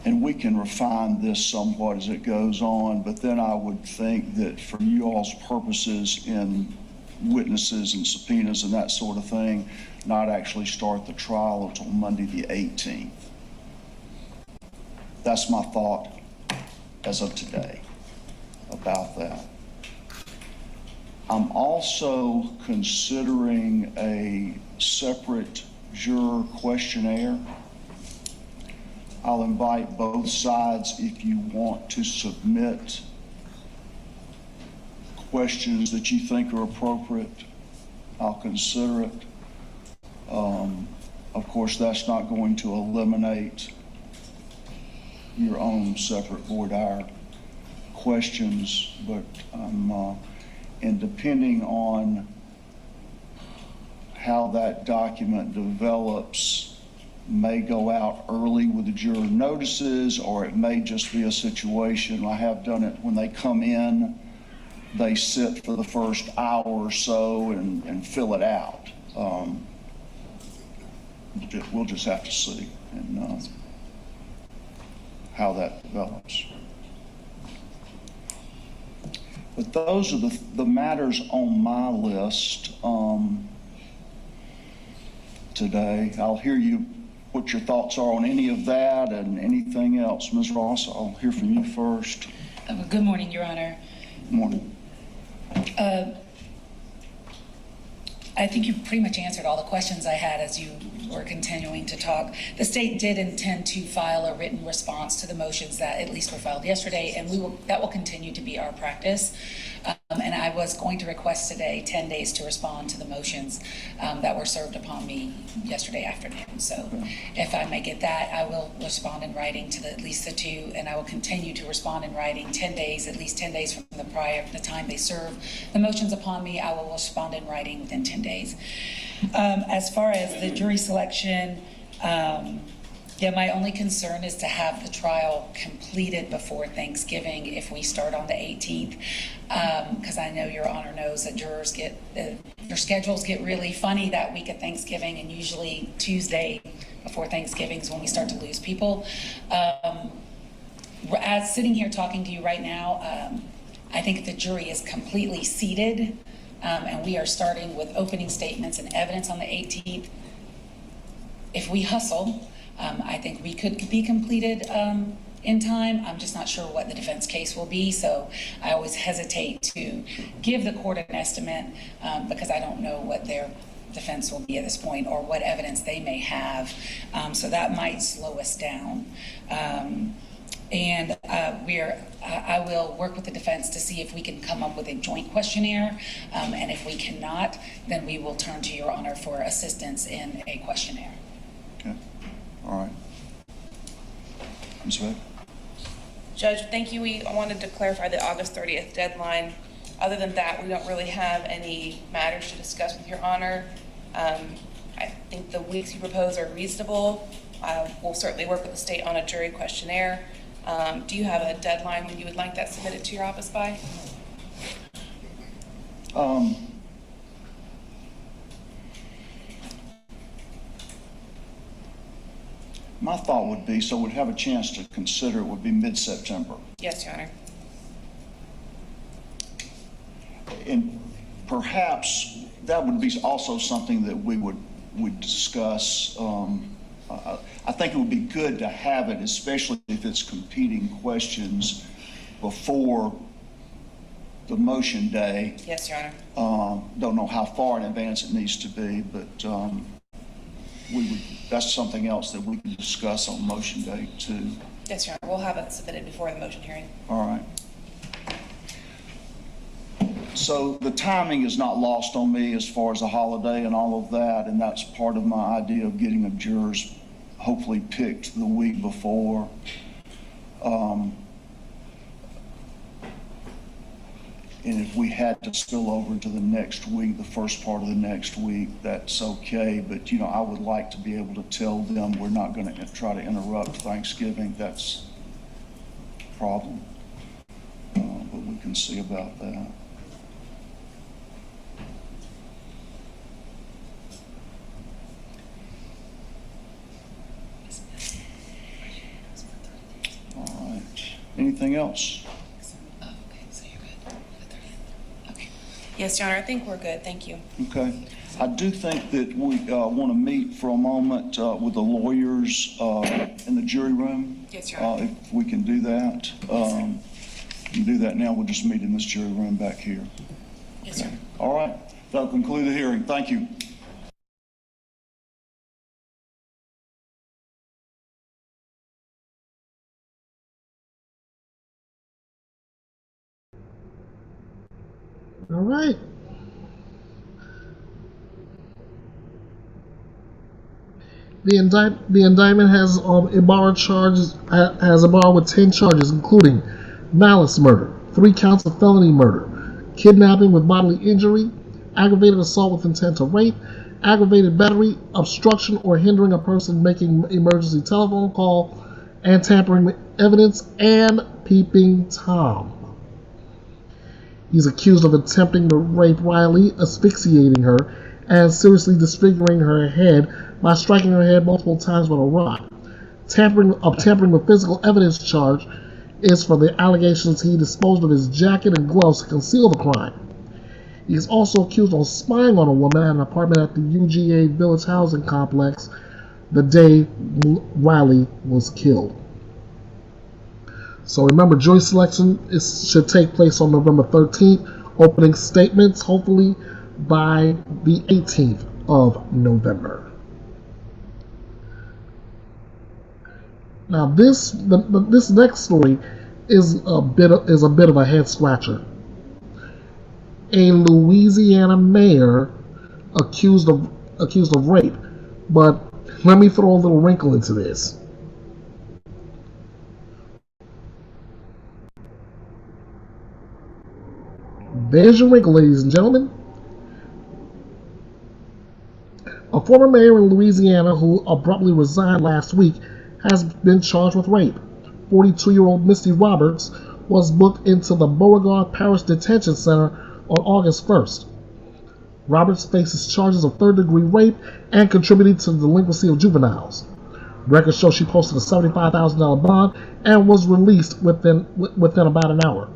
And we can refine this somewhat as it goes on, but then I would think that for you all's purposes in witnesses and subpoenas and that sort of thing, not actually start the trial until Monday the 18th. That's my thought as of today about that. I'm also considering a separate juror questionnaire. I'll invite both sides if you want to submit questions that you think are appropriate. I'll consider it. Of course, that's not going to eliminate your own separate voir dire questions, but and depending on how that document develops, may go out early with the juror notices, or it may just be a situation. I have done it when they come in, they sit for the first hour or so and fill it out. We'll just have to see and how that develops. But those are the matters on my list today. I'll hear you, what your thoughts are on any of that and anything else. Ms. Ross, I'll hear from you first. Good morning, Your Honor. Good morning. I think you pretty much answered all the questions I had as you were continuing to talk. The state did intend to file a written response to the motions that at least were filed yesterday, and that will continue to be our practice. And I was going to request today 10 days to respond to the motions that were served upon me yesterday afternoon. So if I may get that, I will respond in writing to at least the 2, and I will continue to respond in writing 10 days, at least 10 days from the time they serve the motions upon me. I will respond in writing within 10 days. As far as the jury selection, yeah, my only concern is to have the trial completed before Thanksgiving if we start on the 18th, because I know Your Honor knows that jurors their schedules get really funny that week of Thanksgiving, and usually Tuesday before Thanksgiving is when we start to lose people. As sitting here talking to you right now, I think the jury is completely seated, and we are starting with opening statements and evidence on the 18th. If we hustle, I think we could be completed in time. I'm just not sure what the defense case will be, so I always hesitate to give the court an estimate because I don't know what their defense will be at this point or what evidence they may have, so that might slow us down. And I will work with the defense to see if we can come up with a joint questionnaire, and if we cannot, then we will turn to Your Honor for assistance in a questionnaire. Okay. All right. Ms. Beck? Judge, thank you. I wanted to clarify the August 30th deadline. Other than that, we don't really have any matters to discuss with Your Honor. I think the weeks you propose are reasonable. We'll certainly work with the state on a jury questionnaire. Do you have a deadline when you would like that submitted to your office by? My thought would be, so we'd have a chance to consider it, would be mid-September. Yes, Your Honor. And perhaps that would be also something that we would discuss. I think it would be good to have it, especially if it's competing questions before the motion day. Yes, Your Honor. Don't know how far in advance it needs to be, but that's something else that we can discuss on motion day too. Yes, Your Honor. We'll have it submitted before the motion hearing. All right. So the timing is not lost on me as far as the holiday and all of that, and that's part of my idea of getting the jurors hopefully picked the week before. And if we had to spill over into the next week, the first part of the next week, that's okay. But, you know, I would like to be able to tell them we're not going to try to interrupt Thanksgiving. That's a problem. But we can see about that. All right. Anything else? Yes, Your Honor. I think we're good. Thank you. Okay. I do think that we want to meet for a moment with the lawyers in the jury room. Yes, Your Honor. If we can do that. We can do that now. We'll just meet in this jury room back here. Yes, sir. All right. That'll conclude the hearing. Thank you. All right. The indictment has Ibarra with 10 charges, including malice murder, 3 counts of felony murder, kidnapping with bodily injury, aggravated assault with intent to rape, aggravated battery, obstruction or hindering a person making emergency telephone call, and tampering with evidence, and peeping Tom. He's accused of attempting to rape Riley, asphyxiating her, and seriously disfiguring her head by striking her head multiple times with a rod. Tampering with physical evidence charge is for the allegations he disposed of his jacket and gloves to conceal the crime. He is also accused of spying on a woman at an apartment at the UGA Village Housing Complex the day Riley was killed. So remember, jury selection should take place on November 13th. Opening statements, hopefully, by the 18th of November. Now, this next story is a bit of a head scratcher. A Louisiana mayor accused of rape, but let me throw a little wrinkle into this. There's your wrinkle, ladies and gentlemen. A former mayor in Louisiana who abruptly resigned last week has been charged with rape. 42-year-old Misty Roberts was booked into the Beauregard Parish Detention Center on August 1st. Roberts faces charges of third-degree rape and contributing to the delinquency of juveniles. Records show she posted a $75,000 bond and was released within about an hour.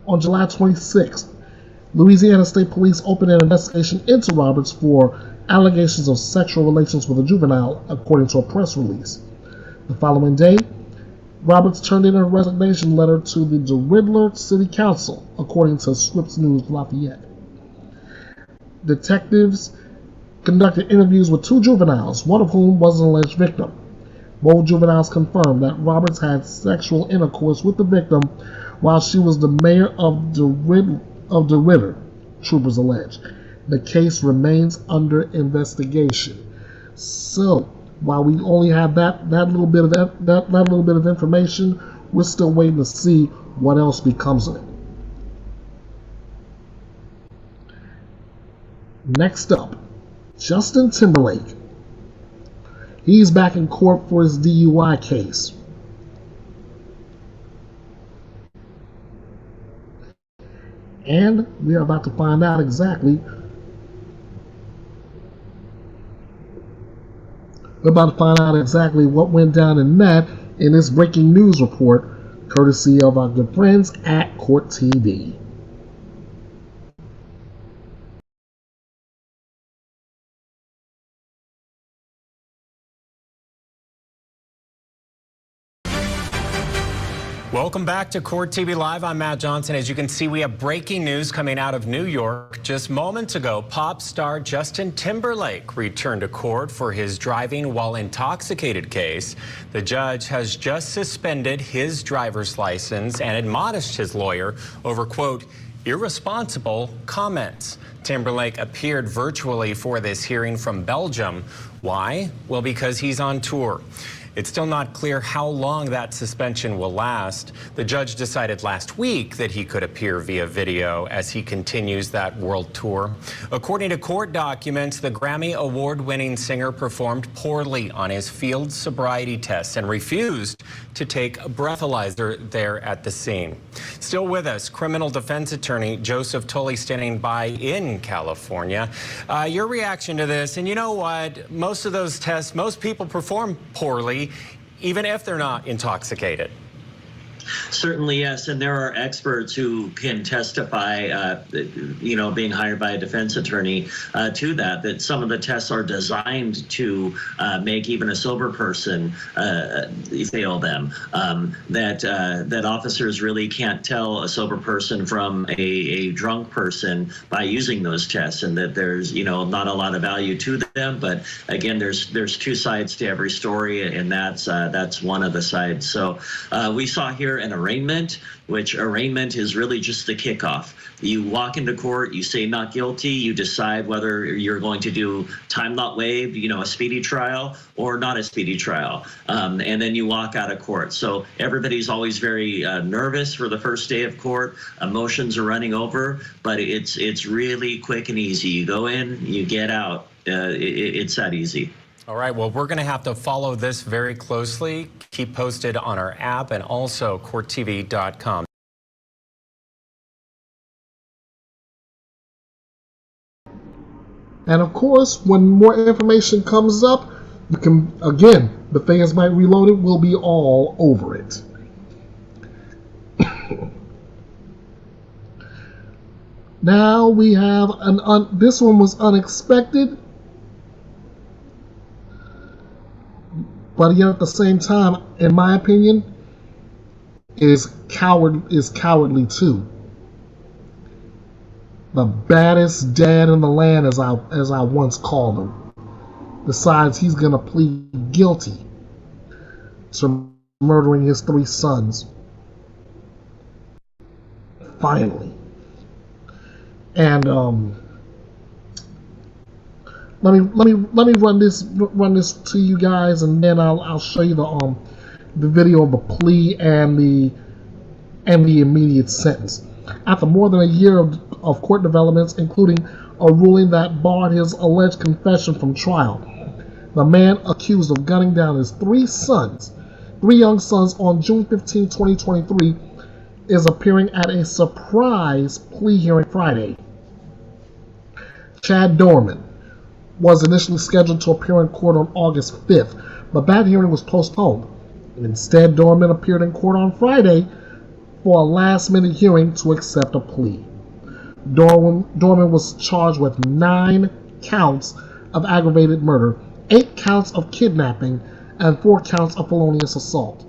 On July 26th, Louisiana State Police opened an investigation into Roberts for allegations of sexual relations with a juvenile, according to a press release. The following day, Roberts turned in a resignation letter to the DeRidder City Council, according to Scripps News Lafayette. Detectives conducted interviews with 2 juveniles, one of whom was an alleged victim. Both juveniles confirmed that Roberts had sexual intercourse with the victim while she was the mayor of DeRidder, troopers allege. The case remains under investigation. So, while we only have that little bit of information, we're still waiting to see what else becomes of it. Next up, Justin Timberlake. He's back in court for his DUI case. And we are about to find out exactly what went down in that in this breaking news report, courtesy of our good friends at Court TV. Welcome back to Court TV Live. I'm Matt Johnson. As you can see, we have breaking news coming out of New York. Just moments ago, pop star Justin Timberlake returned to court for his driving while intoxicated case. The judge has just suspended his driver's license and admonished his lawyer over, quote, irresponsible comments. Timberlake appeared virtually for this hearing from Belgium. Why? Well, because he's on tour. It's still not clear how long that suspension will last. The judge decided last week that he could appear via video as he continues that world tour. According to court documents, the Grammy award-winning singer performed poorly on his field sobriety tests and refused to take a breathalyzer there at the scene. Still with us, criminal defense attorney Joseph Tully standing by in California. Your reaction to this, and you know what, most of those tests, most people perform poorly, even if they're not intoxicated. Certainly, yes, and there are experts who can testify, being hired by a defense attorney to that some of the tests are designed to make even a sober person fail them, that officers really can't tell a sober person from a drunk person by using those tests, and that there's, not a lot of value to them. But again, there's two sides to every story, and that's one of the sides. So we saw here an arraignment, which arraignment is really just the kickoff. You walk into court, you say not guilty, you decide whether you're going to do time not waived, a speedy trial or not a speedy trial, and then you walk out of court. So everybody's always very nervous for the first day of court. Emotions are running over, but it's really quick and easy. You go in, you get out. It's that easy. All right, well, we're going to have to follow this very closely. Keep posted on our app and also courttv.com. And of course, when more information comes up, you can, again, Bethea'S Byte Reloaded will be all over it. Now we have this one was unexpected, but yet at the same time, in my opinion, is cowardly too. The baddest dad in the land, as I once called him, decides he's gonna plead guilty to murdering his 3 sons. Finally. And let me run this to you guys, and then I'll show you the video of the plea and the immediate sentence. After more than a year of court developments, including a ruling that barred his alleged confession from trial, the man accused of gunning down his 3 young sons on June 15, 2023, is appearing at a surprise plea hearing Friday. Chad Dorman was initially scheduled to appear in court on August 5th, but that hearing was postponed. Instead, Dorman appeared in court on Friday for a last-minute hearing to accept a plea. Dorman was charged with 9 counts of aggravated murder, 8 counts of kidnapping, and 4 counts of felonious assault.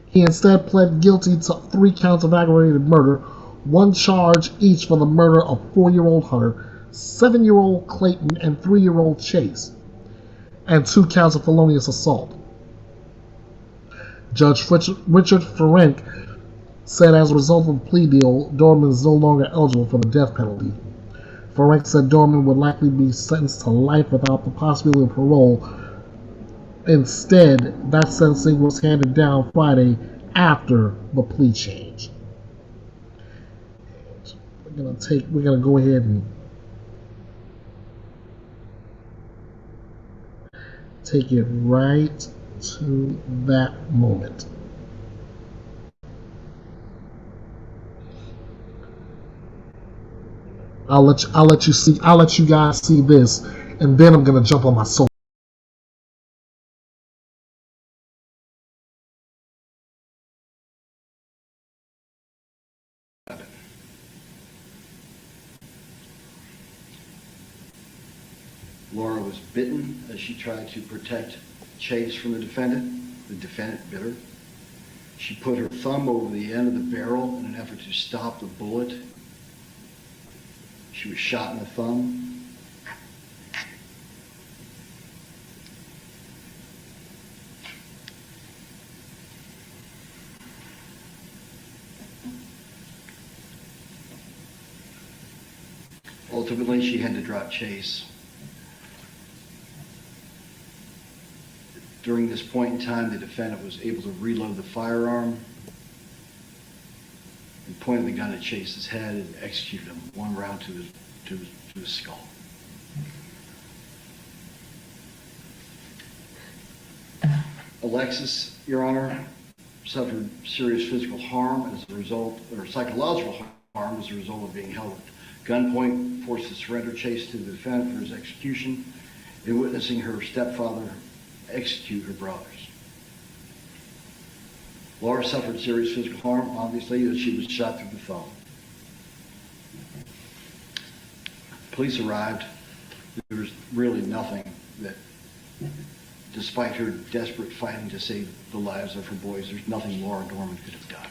He instead pled guilty to 3 counts of aggravated murder, 1 charge each for the murder of 4-year-old Hunter, 7-year-old Clayton, and 3-year-old Chase, and 2 counts of felonious assault. Judge Richard Ferenc said as a result of the plea deal, Dorman is no longer eligible for the death penalty. Ferenc said Dorman would likely be sentenced to life without the possibility of parole, Instead, that sentencing was handed down Friday after the plea change. We're gonna go ahead and take it right to that moment. I'll let you guys see this, and then I'm gonna jump on my soap. Laura was bitten as she tried to protect Chase from the defendant. The defendant bit her. She put her thumb over the end of the barrel in an effort to stop the bullet. She was shot in the thumb. Ultimately, she had to drop Chase. During this point in time, the defendant was able to reload the firearm and pointed the gun at Chase's head and executed him, one round to his skull. Alexis, Your Honor, suffered serious physical harm as a result, or psychological harm as a result of being held at gunpoint, forced to surrender Chase to the defendant for his execution, and witnessing her stepfather execute her brothers. Laura suffered serious physical harm, obviously, as she was shot through the thumb. Police arrived. There was really nothing that, despite her desperate fighting to save the lives of her boys, there's nothing Laura Dorman could have done.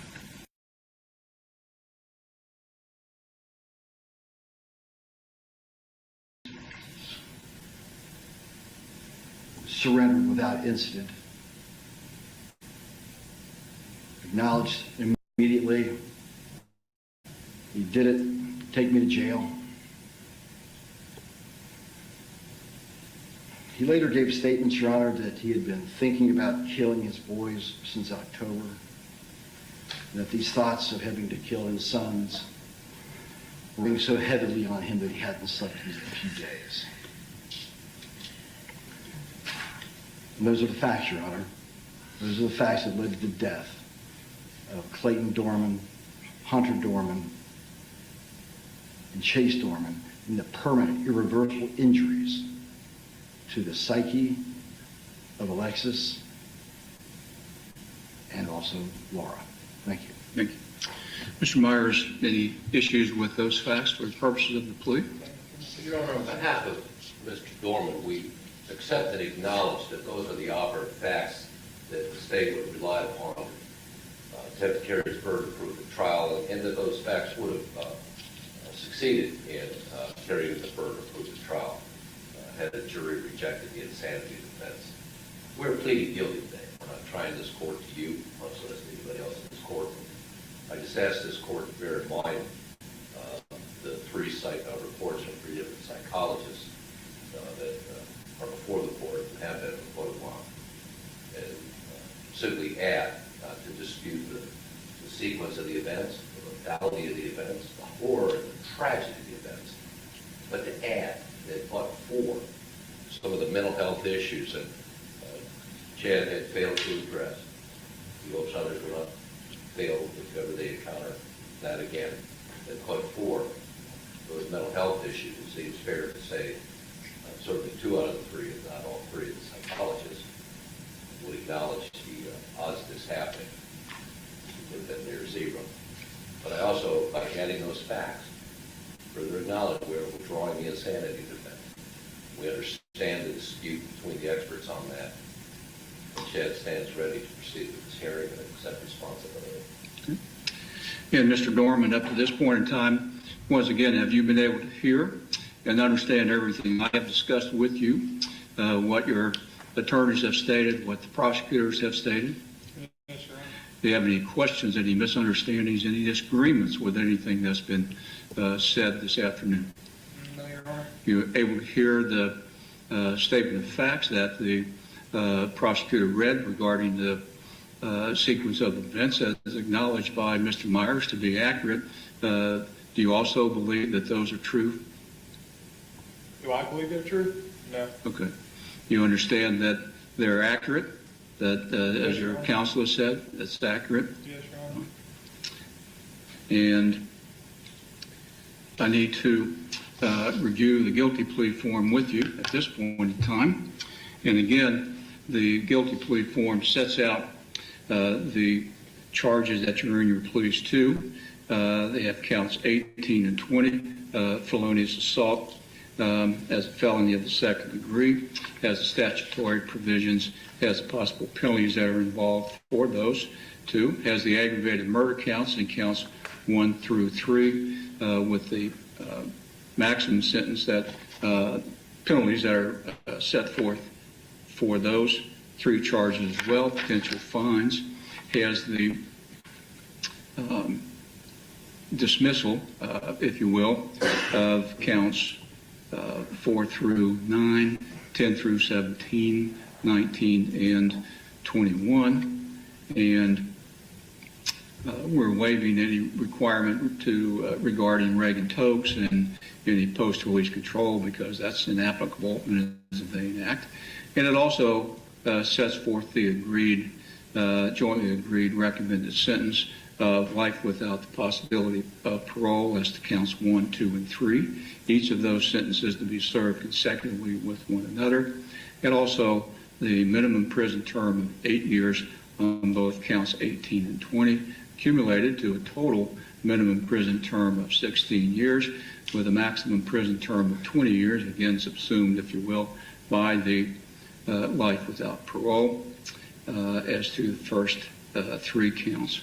Surrendered without incident. Acknowledged immediately, he did it, take me to jail. He later gave statements, Your Honor, that he had been thinking about killing his boys since October, and that these thoughts of having to kill his sons were weighing so heavily on him that he hadn't slept in a few days. And those are the facts, Your Honor. Those are the facts that led to the death of Clayton Dorman, Hunter Dorman, and Chase Dorman, and the permanent, irreversible injuries to the psyche of Alexis and also Laura. Thank you. Thank you. Mr. Myers, any issues with those facts for the purposes of the plea? Your Honor, on behalf of Mr. Dorman, we accept and acknowledge that those are the operative facts that the state would rely upon to attempt to carry its burden of proof at trial, and that those facts would have succeeded in carrying the burden of proof at trial had the jury rejected the insanity defense. We're pleading guilty today. We're not trying this court to you, much less to anybody else in this court. I just ask this court to bear in mind the three reports from three different psychologists that are before the court and have been before the law, and simply add, not to dispute the sequence of the events, the modality of the events, the horror and the tragedy of the events, but to add that but for some of the mental health issues that Chad had failed to address, he hopes others will not fail if ever they encounter that again, that but for those mental health issues, it seems fair to say certainly 2 out of the 3, if not all 3 of the psychologists would acknowledge the odds of this happening would have been near 0. But I also, by adding those facts, further acknowledge we're withdrawing the insanity defense. We understand the dispute between the experts on that. And Chad stands ready to proceed with this hearing and accept responsibility. Okay. And Mr. Dorman, up to this point in time, once again, have you been able to hear and understand everything I have discussed with you, what your attorneys have stated, what the prosecutors have stated? Yes, Your Honor. Do you have any questions, any misunderstandings, any disagreements with anything that's been said this afternoon? No, Your Honor. You're able to hear the statement of facts that the prosecutor read regarding the sequence of events as acknowledged by Mr. Myers to be accurate. Do you also believe that those are true? Do I believe they're true? No. Okay. You understand that they're accurate? That, as your counsel has said, that's accurate? Yes, Your Honor. And I need to review the guilty plea form with you at this point in time. And again, the guilty plea form sets out the charges that you're in your pleas to. They have counts 18 and 20, felonious assault as a felony of the second degree, has the statutory provisions, has the possible penalties that are involved for those two, has the aggravated murder counts and counts 1 through 3 with the maximum sentence that penalties that are set forth for those 3 charges as well, potential fines, has the dismissal, if you will, of counts 4 through 9, 10 through 17, 19, and 21. And we're waiving any requirement to regarding Reagan Tokes and any post-release control because that's inapplicable in the Vein Act. And it also sets forth the agreed, jointly agreed recommended sentence of life without the possibility of parole as to counts 1, 2, and 3. Each of those sentences to be served consecutively with one another. And also the minimum prison term of 8 years on both counts 18 and 20, accumulated to a total minimum prison term of 16 years with a maximum prison term of 20 years, again subsumed, if you will, by the life without parole as to the first 3 counts.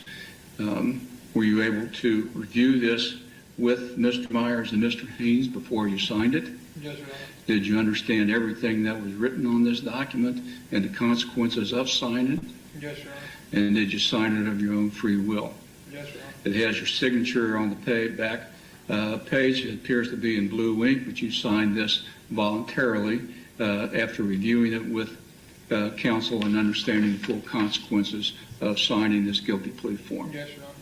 Were you able to review this with Mr. Myers and Mr. Haynes before you signed it? Yes, Your Honor. Did you understand everything that was written on this document and the consequences of signing it? Yes, Your Honor. And did you sign it of your own free will? Yes, Your Honor. It has your signature on the back page. It appears to be in blue ink, but you signed this voluntarily after reviewing it with counsel and understanding the full consequences of signing this guilty plea form. Yes, Your Honor.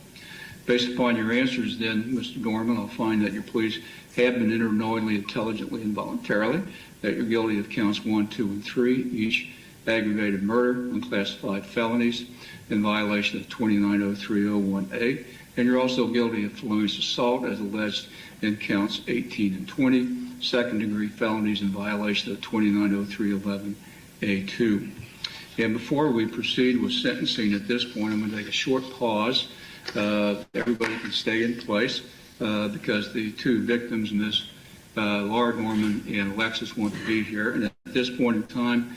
Based upon your answers then, Mr. Gorman, I'll find that your pleas have been entered knowingly, intelligently, and voluntarily, that you're guilty of counts 1, 2, and 3, each aggravated murder, unclassified felonies in violation of 290301A, and you're also guilty of felonious assault as alleged in counts 18 and 20, second-degree felonies in violation of 290311A2. And before we proceed with sentencing at this point, I'm going to take a short pause. Everybody can stay in place because the 2 victims, Ms. Laura Norman and Alexis, want to be here. And at this point in time,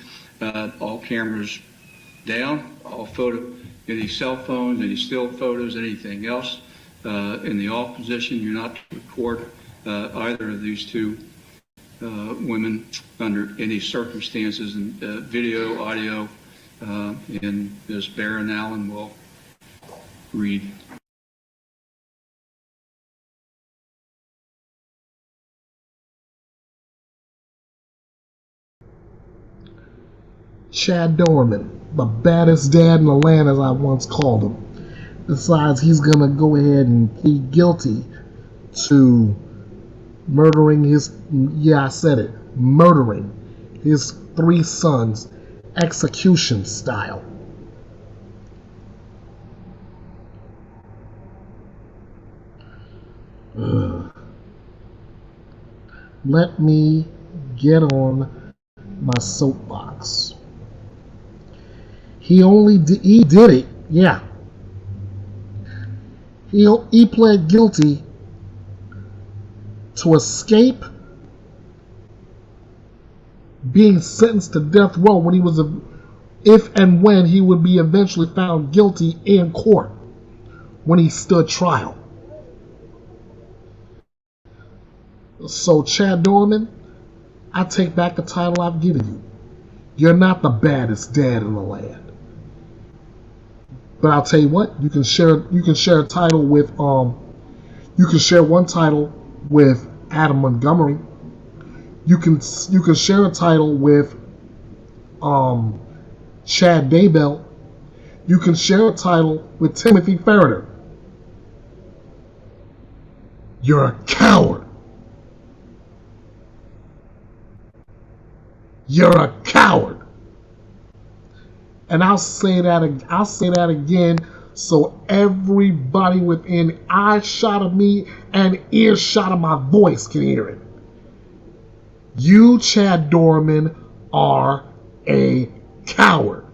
all cameras down, all any cell phones, any still photos, anything else in the off position. You're not to record either of these 2 women under any circumstances, and video, audio, and Ms. Barron Allen will read. Chad Dorman, the baddest dad in the land, as I once called him, decides he's going to go ahead and plead guilty to murdering his, yeah, I said it, murdering his 3 sons, execution style. Let me get on my soapbox. He did it, yeah. He pled guilty to escape being sentenced to death row when he was if and when he would be eventually found guilty in court when he stood trial. So Chad Dorman, I take back the title I've given you. You're not the baddest dad in the land. But I'll tell you what, you can share a title with you can share one title with Adam Montgomery. You can share a title with Chad Daybell, you can share a title with Timothy Ferreter. You're a coward. You're a coward. And I'll say that again so everybody within eyeshot of me and earshot of my voice can hear it. You, Chad Dorman, are a coward.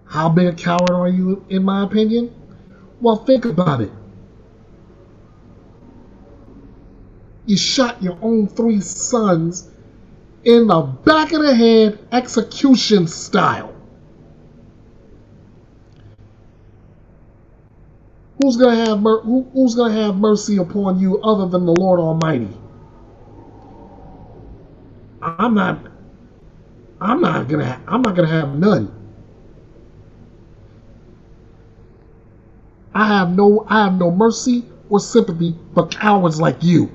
How big a coward are you, in my opinion? Well, think about it. You shot your own 3 sons in the back of the head, execution style. Who's gonna have mercy upon you other than the Lord Almighty? I'm not gonna have none. I have no mercy or sympathy for cowards like you.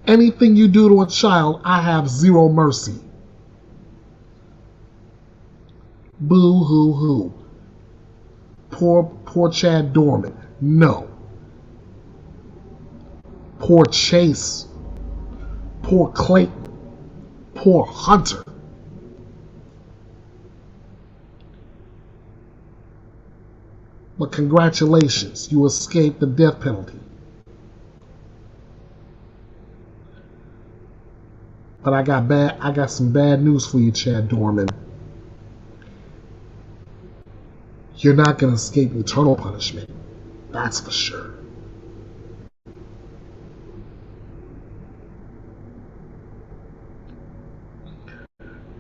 Anything you do to a child, I have zero mercy. Boo hoo hoo. Poor Chad Dorman. No. Poor Chase. Poor Clayton. Poor Hunter. But congratulations, you escaped the death penalty. But I got some bad news for you, Chad Dorman. You're not going to escape eternal punishment. That's for sure.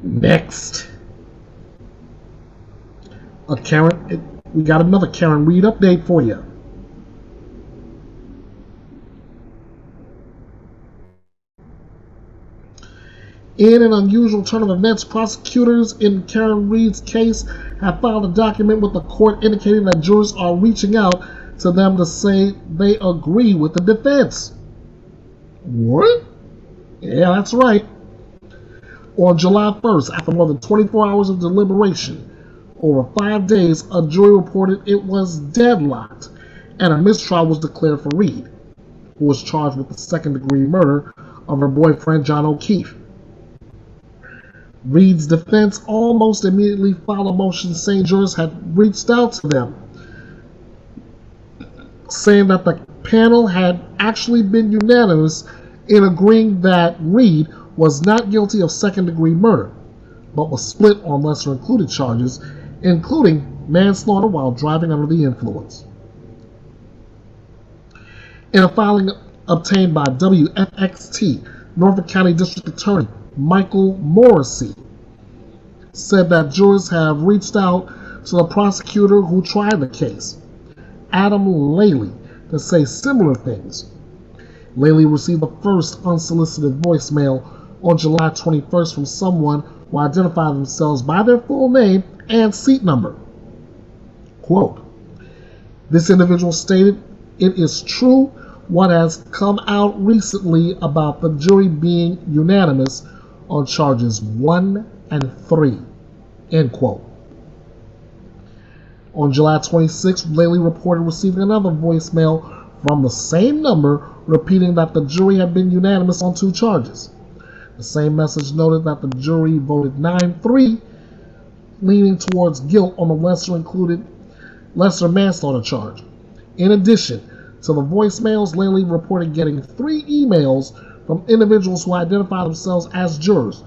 Next. We got another Karen Reed update for you. In an unusual turn of events, prosecutors in Karen Reed's case have filed a document with the court indicating that jurors are reaching out to them to say they agree with the defense. What? Yeah, that's right. On July 1st, after more than 24 hours of deliberation, over 5 days, a jury reported it was deadlocked and a mistrial was declared for Reed, who was charged with the second-degree murder of her boyfriend, John O'Keefe. Reed's defense almost immediately filed a motion saying jurors had reached out to them, saying that the panel had actually been unanimous in agreeing that Reed was not guilty of second-degree murder, but was split on lesser-included charges, including manslaughter while driving under the influence. In a filing obtained by WFXT, Norfolk County District Attorney Michael Morrissey said that jurors have reached out to the prosecutor who tried the case, Adam Laley, to say similar things. Laley received the first unsolicited voicemail on July 21st from someone who identified themselves by their full name and seat number. Quote, this individual stated, "It is true what has come out recently about the jury being unanimous on charges 1 and 3, end quote. On July 26th, Laley reported receiving another voicemail from the same number repeating that the jury had been unanimous on 2 charges. The same message noted that the jury voted 9-3, leaning towards guilt on the lesser manslaughter charge. In addition to the voicemails, Laley reported getting 3 emails from individuals who identified themselves as jurors,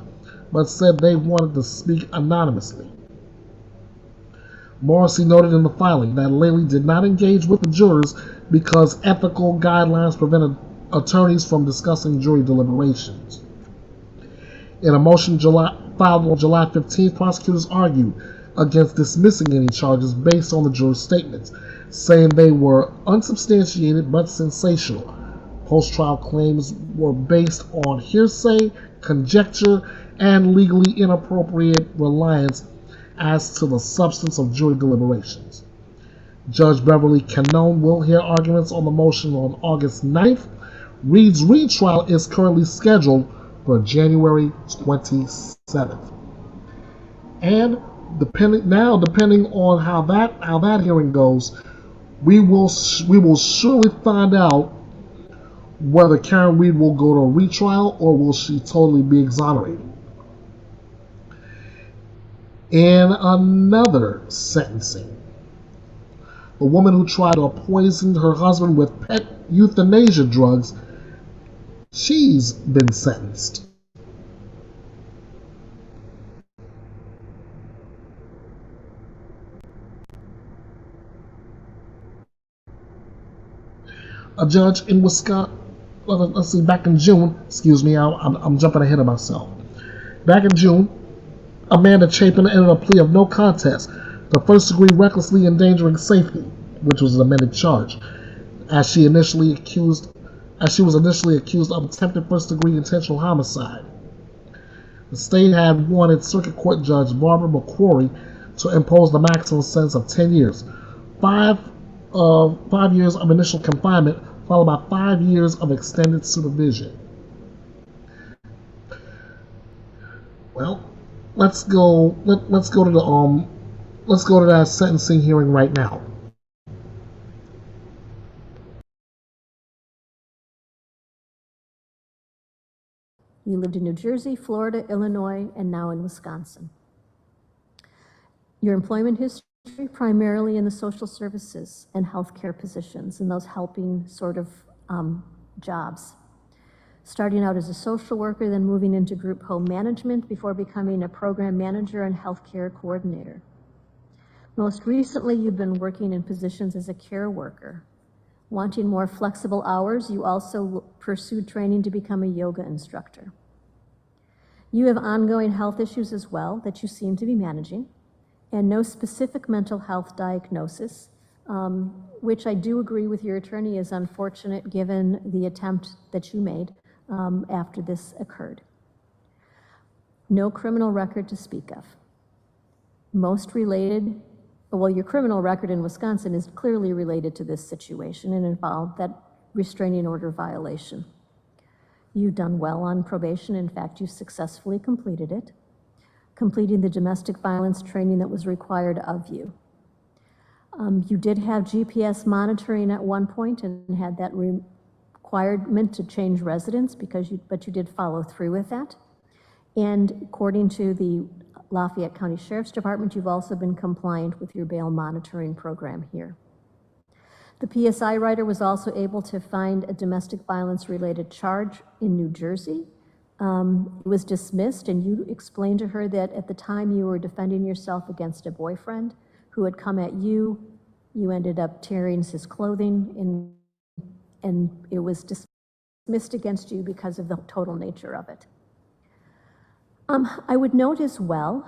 but said they wanted to speak anonymously. Morrissey noted in the filing that Laley did not engage with the jurors because ethical guidelines prevented attorneys from discussing jury deliberations. In a motion filed on July 15th, prosecutors argued against dismissing any charges based on the jurors' statements, saying they were unsubstantiated but sensational. Post-trial claims were based on hearsay, conjecture, and legally inappropriate reliance as to the substance of jury deliberations. Judge Beverly Canone will hear arguments on the motion on August 9th, Reed's retrial is currently scheduled for January 27th. And depending on how that hearing goes, we will surely find out whether Karen Reed will go to a retrial or will she totally be exonerated. In another sentencing, the woman who tried to poison her husband with pet euthanasia drugs, she's been sentenced. A judge in Wisconsin, let's see, back in June, excuse me, I'm jumping ahead of myself. Back in June, Amanda Chapin entered a plea of no contest to first-degree recklessly endangering safety, which was an amended charge, as she was initially accused of attempted first-degree intentional homicide. The state had wanted Circuit Court Judge Barbara McCrory to impose the maximum sentence of 10 years, 5 years of initial confinement, followed by 5 years of extended supervision. Well, let's go to that sentencing hearing right now. You lived in New Jersey, Florida, Illinois, and now in Wisconsin. Your employment history primarily in the social services and healthcare positions, in those helping sort of jobs. Starting out as a social worker, then moving into group home management before becoming a program manager and healthcare coordinator. Most recently, you've been working in positions as a care worker. Wanting more flexible hours, you also pursued training to become a yoga instructor. You have ongoing health issues as well that you seem to be managing, and no specific mental health diagnosis, which I do agree with your attorney is unfortunate given the attempt that you made after this occurred. No criminal record to speak of. Most related, well, your criminal record in Wisconsin is clearly related to this situation and involved that restraining order violation. You've done well on probation. In fact, you successfully completed it, completing the domestic violence training that was required of you. You did have GPS monitoring at one point and had that requirement to change residence but you did follow through with that. And according to the Lafayette County Sheriff's Department, you've also been compliant with your bail monitoring program here. The PSI writer was also able to find a domestic violence related charge in New Jersey. It was dismissed, and you explained to her that at the time you were defending yourself against a boyfriend who had come at you. You ended up tearing his clothing, and it was dismissed against you because of the total nature of it. I would note as well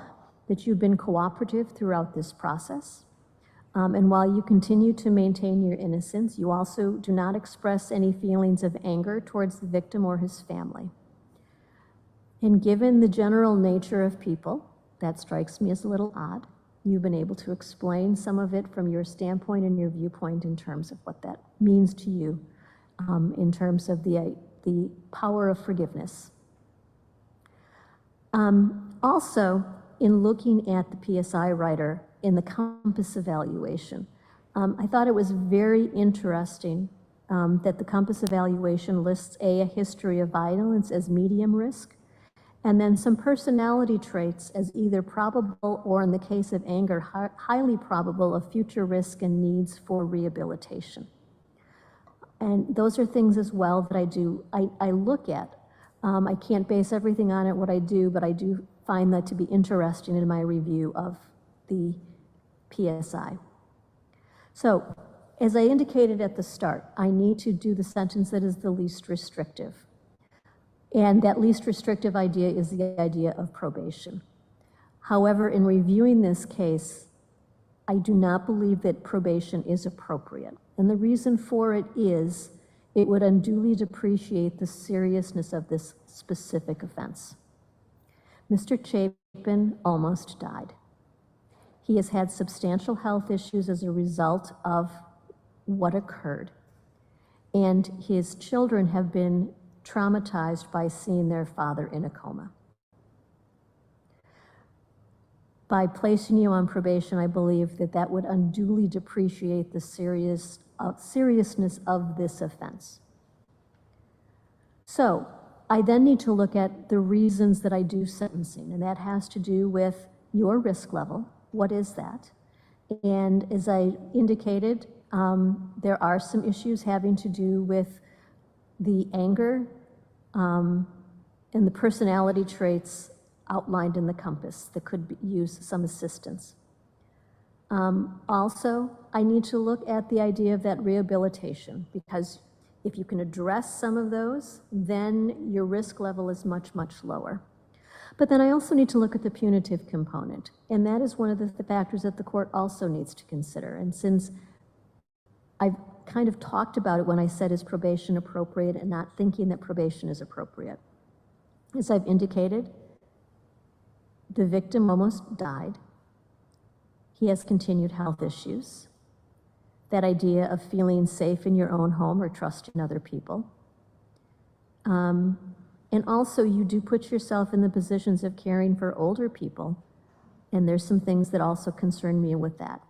that you've been cooperative throughout this process. And while you continue to maintain your innocence, you also do not express any feelings of anger towards the victim or his family. And given the general nature of people, that strikes me as a little odd. You've been able to explain some of it from your standpoint and your viewpoint in terms of what that means to you, in terms of the power of forgiveness. Also, in looking at the PSI writer in the compass evaluation, I thought it was very interesting that the compass evaluation lists a history of violence as medium risk, and then some personality traits as either probable or, in the case of anger, highly probable of future risk and needs for rehabilitation. And those are things as well that I look at. I can't base everything on it, what I do, but I do find that to be interesting in my review of the PSI. So, as I indicated at the start, I need to do the sentence that is the least restrictive. And that least restrictive idea is the idea of probation. However, in reviewing this case, I do not believe that probation is appropriate. And the reason for it is it would unduly depreciate the seriousness of this specific offense. Mr. Chapin almost died. He has had substantial health issues as a result of what occurred. and his children have been traumatized by seeing their father in a coma. By placing you on probation, I believe that that would unduly depreciate the seriousness of this offense. So I then need to look at the reasons that I do sentencing, and that has to do with your risk level. What is that? And as I indicated, there are some issues having to do with the anger and the personality traits outlined in the compass that could use some assistance. Also, I need to look at the idea of that rehabilitation, because if you can address some of those, then your risk level is much, much lower. But then I also need to look at the punitive component, and that is one of the factors that the court also needs to consider. And since I've kind of talked about it when I said, is probation appropriate, and not thinking that probation is appropriate. As I've indicated, the victim almost died. He has continued health issues. That idea of feeling safe in your own home or trusting other people. And also, you do put yourself in the positions of caring for older people, and there's some things that also concern me with that.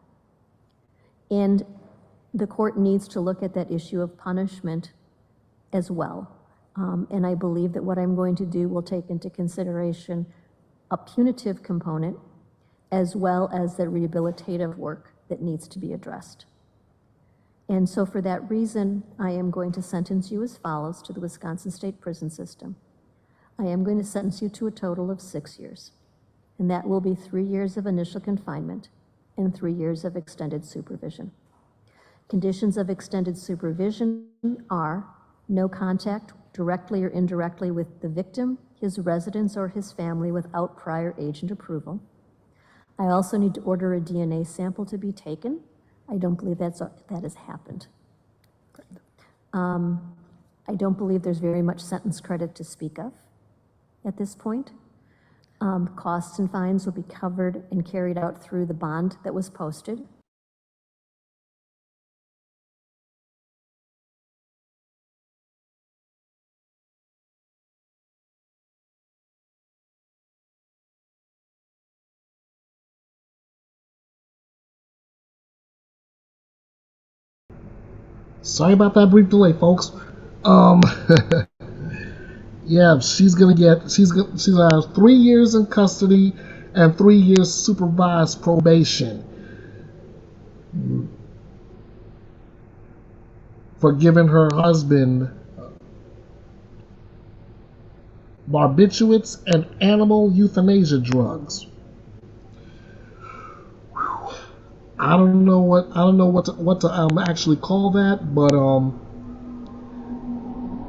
And the court needs to look at that issue of punishment as well. And I believe that what I'm going to do will take into consideration a punitive component as well as the rehabilitative work that needs to be addressed. And so for that reason, I am going to sentence you as follows to the Wisconsin State Prison System. I am going to sentence you to a total of 6 years, and that will be 3 years of initial confinement and 3 years of extended supervision. Conditions of extended supervision are no contact directly or indirectly with the victim, his residence, or his family without prior agent approval. I also need to order a DNA sample to be taken. I don't believe that has happened. I don't believe there's very much sentence credit to speak of at this point. Costs and fines will be covered and carried out through the bond that was posted. Sorry about that brief delay, folks. Yeah, she's gonna have 3 years in custody and 3 years supervised probation for giving her husband barbiturates and animal euthanasia drugs. I don't know what to actually call that, but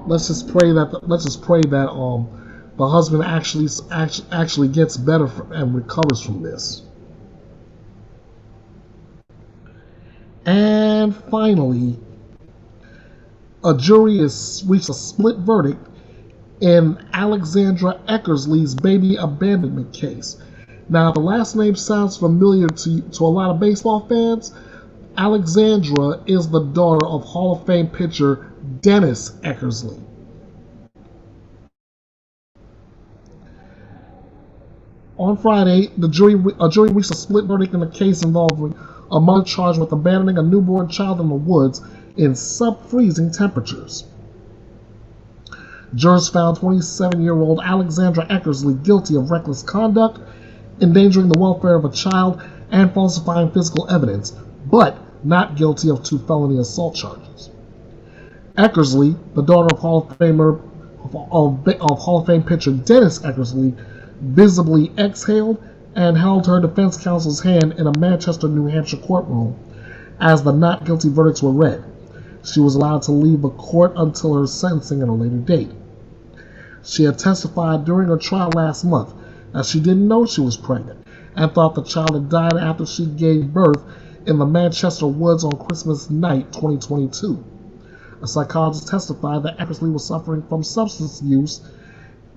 let's just pray that the husband actually gets better and recovers from this. And finally, a jury has reached a split verdict in Alexandra Eckersley's baby abandonment case. Now, the last name sounds familiar to a lot of baseball fans. Alexandra is the daughter of Hall of Fame pitcher Dennis Eckersley. On Friday, a jury reached a split verdict in a case involving a mother charged with abandoning a newborn child in the woods in sub-freezing temperatures. Jurors found 27-year-old Alexandra Eckersley guilty of reckless conduct, endangering the welfare of a child, and falsifying physical evidence, but not guilty of 2 felony assault charges. Eckersley, the daughter of Hall of Fame pitcher Dennis Eckersley, visibly exhaled and held her defense counsel's hand in a Manchester, New Hampshire courtroom as the not guilty verdicts were read. She was allowed to leave the court until her sentencing at a later date. She had testified during her trial last month that she didn't know she was pregnant and thought the child had died after she gave birth in the Manchester woods on Christmas night 2022. A psychologist testified that Eckersley was suffering from substance use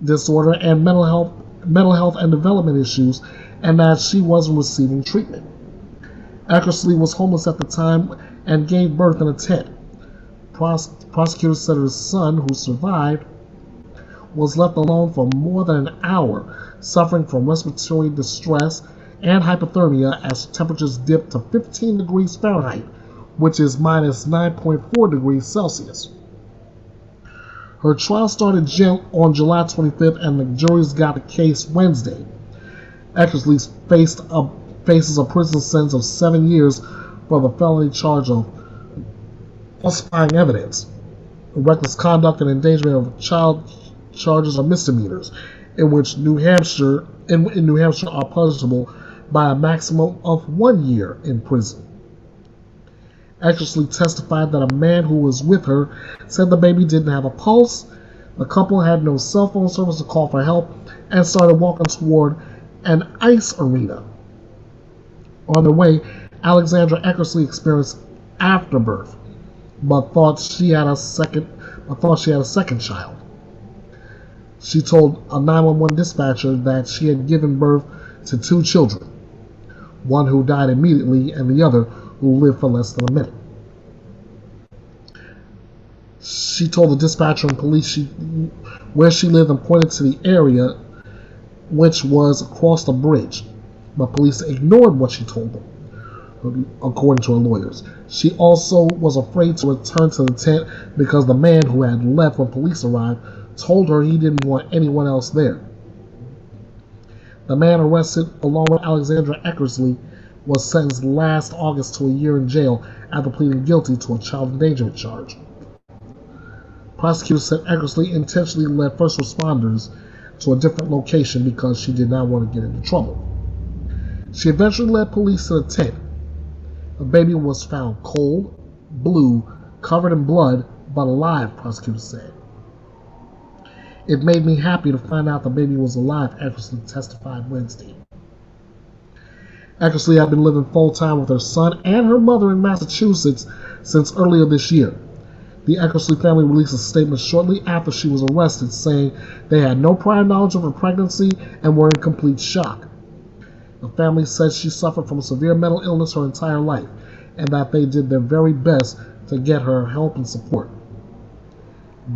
disorder and mental health and development issues, and that she wasn't receiving treatment. Eckersley was homeless at the time and gave birth in a tent. Prosecutors said her son, who survived, was left alone for more than an hour, suffering from respiratory distress and hypothermia as temperatures dipped to 15 degrees Fahrenheit, which is minus 9.4 degrees Celsius. Her trial started on July 25th, and the jury's got the case Wednesday. Eckersley faces a prison sentence of 7 years for the felony charge of falsifying evidence. Reckless conduct and endangerment of a child charges are misdemeanors, in New Hampshire are punishable by a maximum of 1 year in prison. Eckersley testified that a man who was with her said the baby didn't have a pulse. The couple had no cell phone service to call for help and started walking toward an ice arena. On the way, Alexandra Eckersley experienced afterbirth, but thought she had a second child. She told a 911 dispatcher that she had given birth to 2 children, one who died immediately and the other who lived for less than a minute. She told the dispatcher and police where she lived and pointed to the area, which was across the bridge, but police ignored what she told them, according to her lawyers. She also was afraid to return to the tent because the man who had left when police arrived told her he didn't want anyone else there. The man arrested along with Alexandra Eckersley was sentenced last August to a year in jail after pleading guilty to a child endangerment charge. Prosecutors said Eckersley intentionally led first responders to a different location because she did not want to get into trouble. She eventually led police to the tent. The baby was found cold, blue, covered in blood, but alive, prosecutors said. It made me happy to find out the baby was alive, Eckersley testified Wednesday. Eckersley had been living full-time with her son and her mother in Massachusetts since earlier this year. The Eckersley family released a statement shortly after she was arrested, saying they had no prior knowledge of her pregnancy and were in complete shock. The family said she suffered from severe mental illness her entire life, and that they did their very best to get her help and support.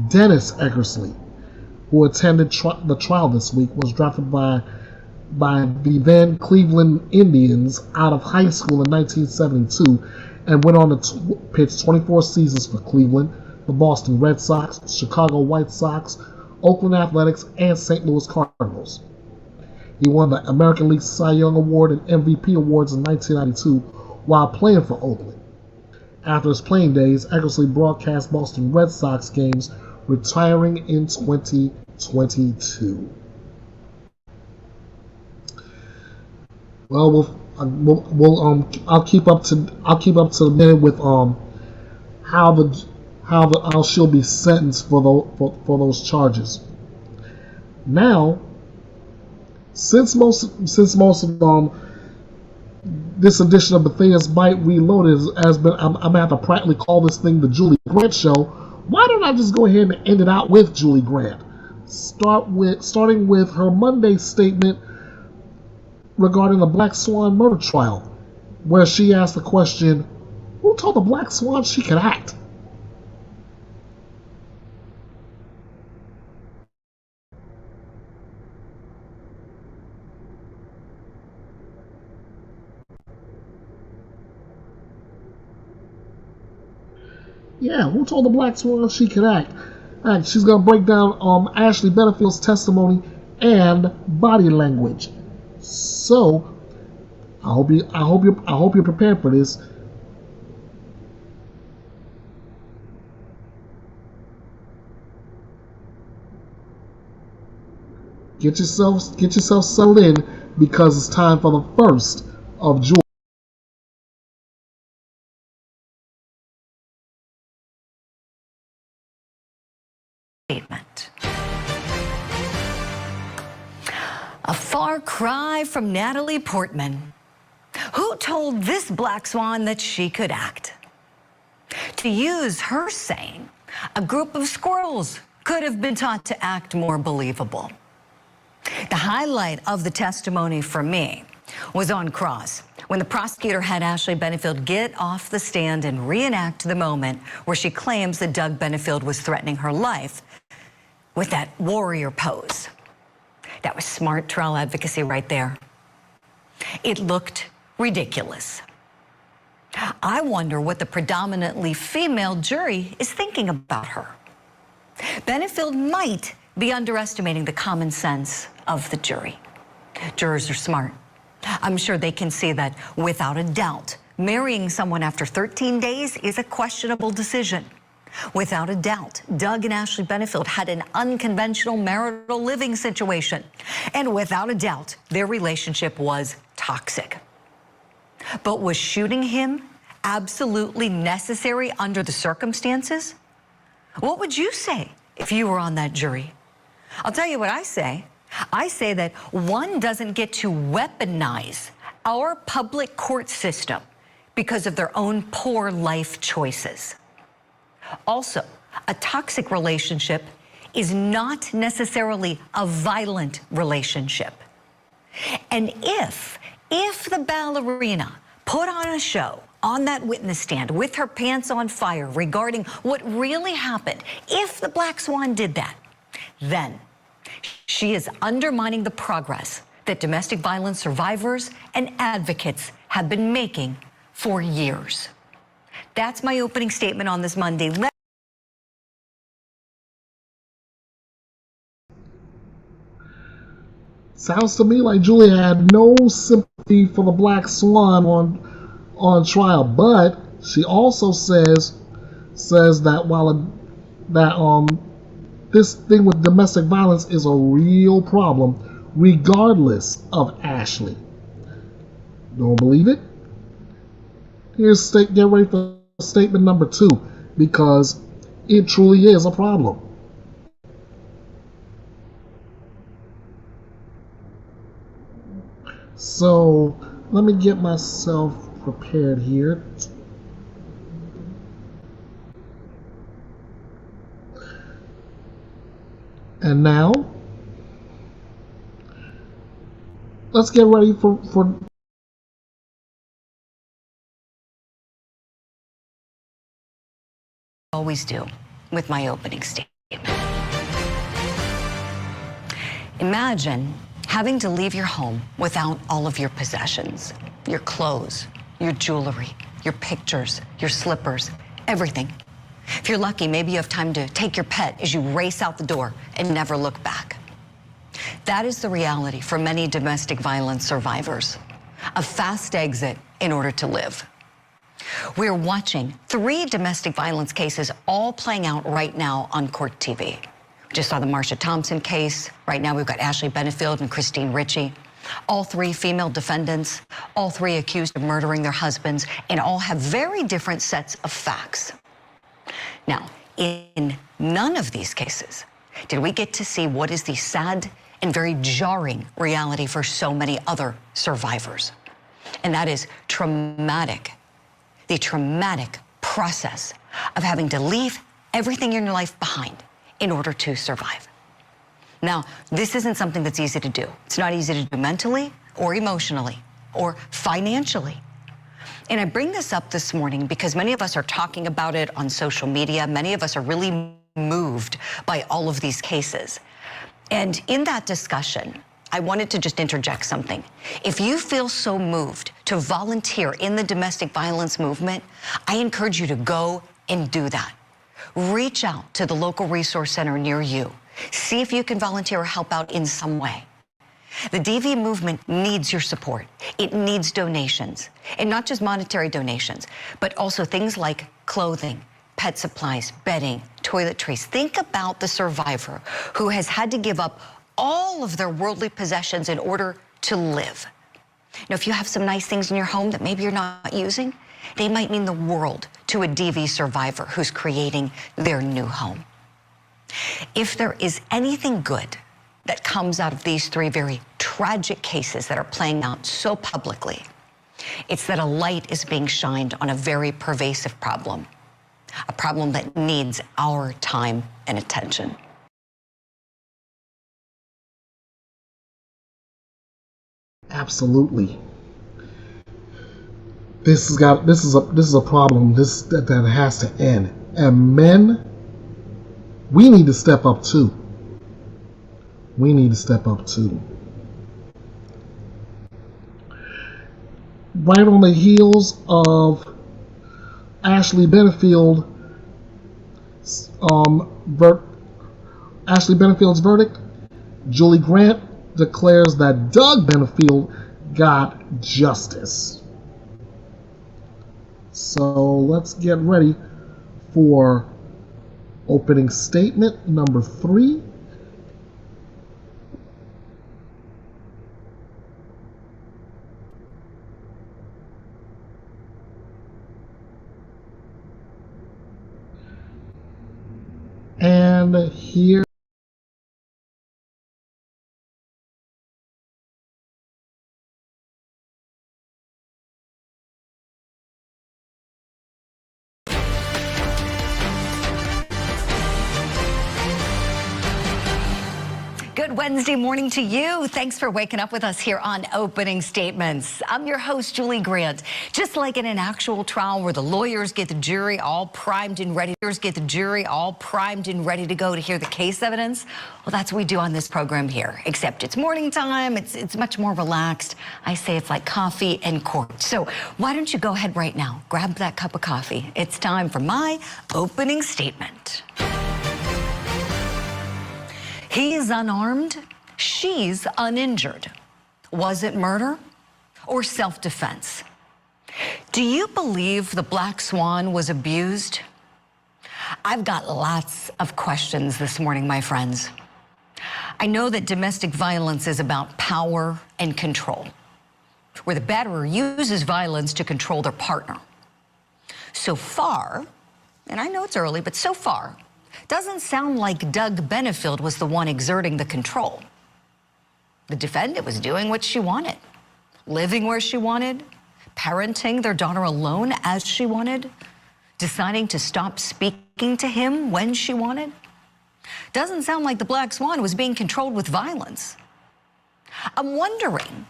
Dennis Eckersley, who attended the trial this week, was drafted by the then Cleveland Indians out of high school in 1972 and went on to pitch 24 seasons for Cleveland, the Boston Red Sox, Chicago White Sox, Oakland Athletics, and St. Louis Cardinals. He won the American League Cy Young Award and MVP awards in 1992 while playing for Oakland. After his playing days, Eckersley broadcast Boston Red Sox games, retiring in 2022. Well, I'll keep up to the minute with how she'll be sentenced for those charges. Now, since most of this edition of Bethea'S Byte Reloaded has been, I'm gonna have to practically call this thing the Julie Grant Show. Why don't I just go ahead and end it out with Julie Grant, starting with her Monday statement regarding the Black Swan murder trial, where she asked the question, who told the Black Swan she could act? Yeah, who told the Black Swan she could act? And she's gonna break down Ashley Benefield's testimony and body language. So, I hope you're prepared for this. Get yourself settled in, because it's time for the first of July. A far cry from Natalie Portman. Who told this black swan that she could act? To use her saying, a group of squirrels could have been taught to act more believable. The highlight of the testimony for me was on cross, when the prosecutor had Ashley Benefield get off the stand and reenact the moment where she claims that Doug Benefield was threatening her life with that warrior pose. That was smart trial advocacy right there. It looked ridiculous. I wonder what the predominantly female jury is thinking about her. Benefield might be underestimating the common sense of the jury. Jurors are smart. I'm sure they can see that without a doubt, marrying someone after 13 days is a questionable decision. Without a doubt, Doug and Ashley Benefield had an unconventional marital living situation. And without a doubt, their relationship was toxic. But was shooting him absolutely necessary under the circumstances? What would you say if you were on that jury? I'll tell you what I say. I say that one doesn't get to weaponize our public court system because of their own poor life choices. Also, a toxic relationship is not necessarily a violent relationship. And if the ballerina put on a show on that witness stand with her pants on fire regarding what really happened, if the Black Swan did that, then she is undermining the progress that domestic violence survivors and advocates have been making for years. That's my opening statement on this Monday. Sounds to me like Julia had no sympathy for the Black Swan on trial, but she also says that this thing with domestic violence is a real problem, regardless of Ashley. Don't believe it? Get ready for statement number 2, because it truly is a problem. So let me get myself prepared here. And now, let's get ready for Always do with my opening statement. Imagine having to leave your home without all of your possessions, your clothes, your jewelry, your pictures, your slippers, everything. If you're lucky, maybe you have time to take your pet as you race out the door and never look back. That is the reality for many domestic violence survivors. A fast exit in order to live. We're watching 3 domestic violence cases all playing out right now on court TV. We just saw the Marsha Thompson case. Right now we've got Ashley Benefield and Christine Ritchie. All 3 female defendants, all 3 accused of murdering their husbands, and all have very different sets of facts. Now, in none of these cases did we get to see what is the sad and very jarring reality for so many other survivors. And that is the traumatic process of having to leave everything in your life behind in order to survive. Now, this isn't something that's easy to do. It's not easy to do mentally or emotionally or financially. And I bring this up this morning because many of us are talking about it on social media. Many of us are really moved by all of these cases. And in that discussion, I wanted to just interject something. If you feel so moved to volunteer in the domestic violence movement, I encourage you to go and do that. Reach out to the local resource center near you. See if you can volunteer or help out in some way. The DV movement needs your support. It needs donations, and not just monetary donations, but also things like clothing, pet supplies, bedding, toiletries. Think about the survivor who has had to give up all of their worldly possessions in order to live. Now, if you have some nice things in your home that maybe you're not using, they might mean the world to a DV survivor who's creating their new home. If there is anything good that comes out of these 3 very tragic cases that are playing out so publicly, it's that a light is being shined on a very pervasive problem, a problem that needs our time and attention. Absolutely. This is a problem. That has to end. And men, we need to step up too. We need to step up too. Right on the heels of Ashley Benefield's verdict, Julie Grant declares that Doug Benefield got justice. So let's get ready for opening statement number 3. And here Good Wednesday morning to you. Thanks for waking up with us here on Opening Statements. I'm your host, Julie Grant. Just like in an actual trial where the lawyers get the jury all primed and ready to go to hear the case evidence, well, that's what we do on this program here. Except it's morning time. It's much more relaxed. I say it's like coffee and court. So why don't you go ahead right now, grab that cup of coffee. It's time for my opening statement. He's unarmed, she's uninjured. Was it murder or self-defense? Do you believe the Black Swan was abused? I've got lots of questions this morning, my friends. I know that domestic violence is about power and control, where the batterer uses violence to control their partner. So far, and I know it's early, but so far, doesn't sound like Doug Benefield was the one exerting the control. The defendant was doing what she wanted, living where she wanted, parenting their daughter alone as she wanted, deciding to stop speaking to him when she wanted. Doesn't sound like the Black Swan was being controlled with violence. I'm wondering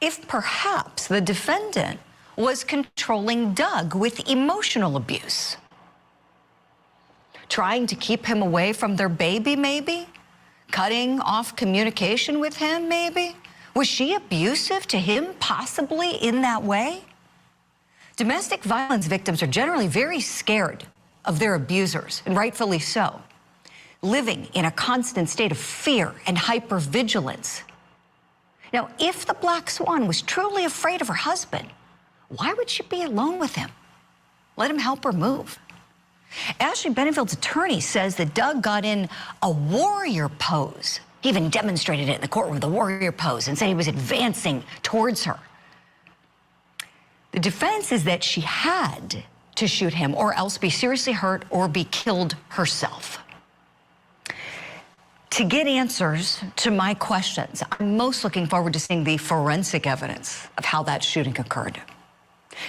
if perhaps the defendant was controlling Doug with emotional abuse. Trying to keep him away from their baby, maybe? Cutting off communication with him, maybe? Was she abusive to him, possibly in that way? Domestic violence victims are generally very scared of their abusers, and rightfully so, living in a constant state of fear and hypervigilance. Now, if the Black Swan was truly afraid of her husband, why would she be alone with him? Let him help her move. Ashley Benefield's attorney says that Doug got in a warrior pose. He even demonstrated it in the courtroom, the warrior pose, and said he was advancing towards her. The defense is that she had to shoot him or else be seriously hurt or be killed herself. To get answers to my questions, I'm most looking forward to seeing the forensic evidence of how that shooting occurred.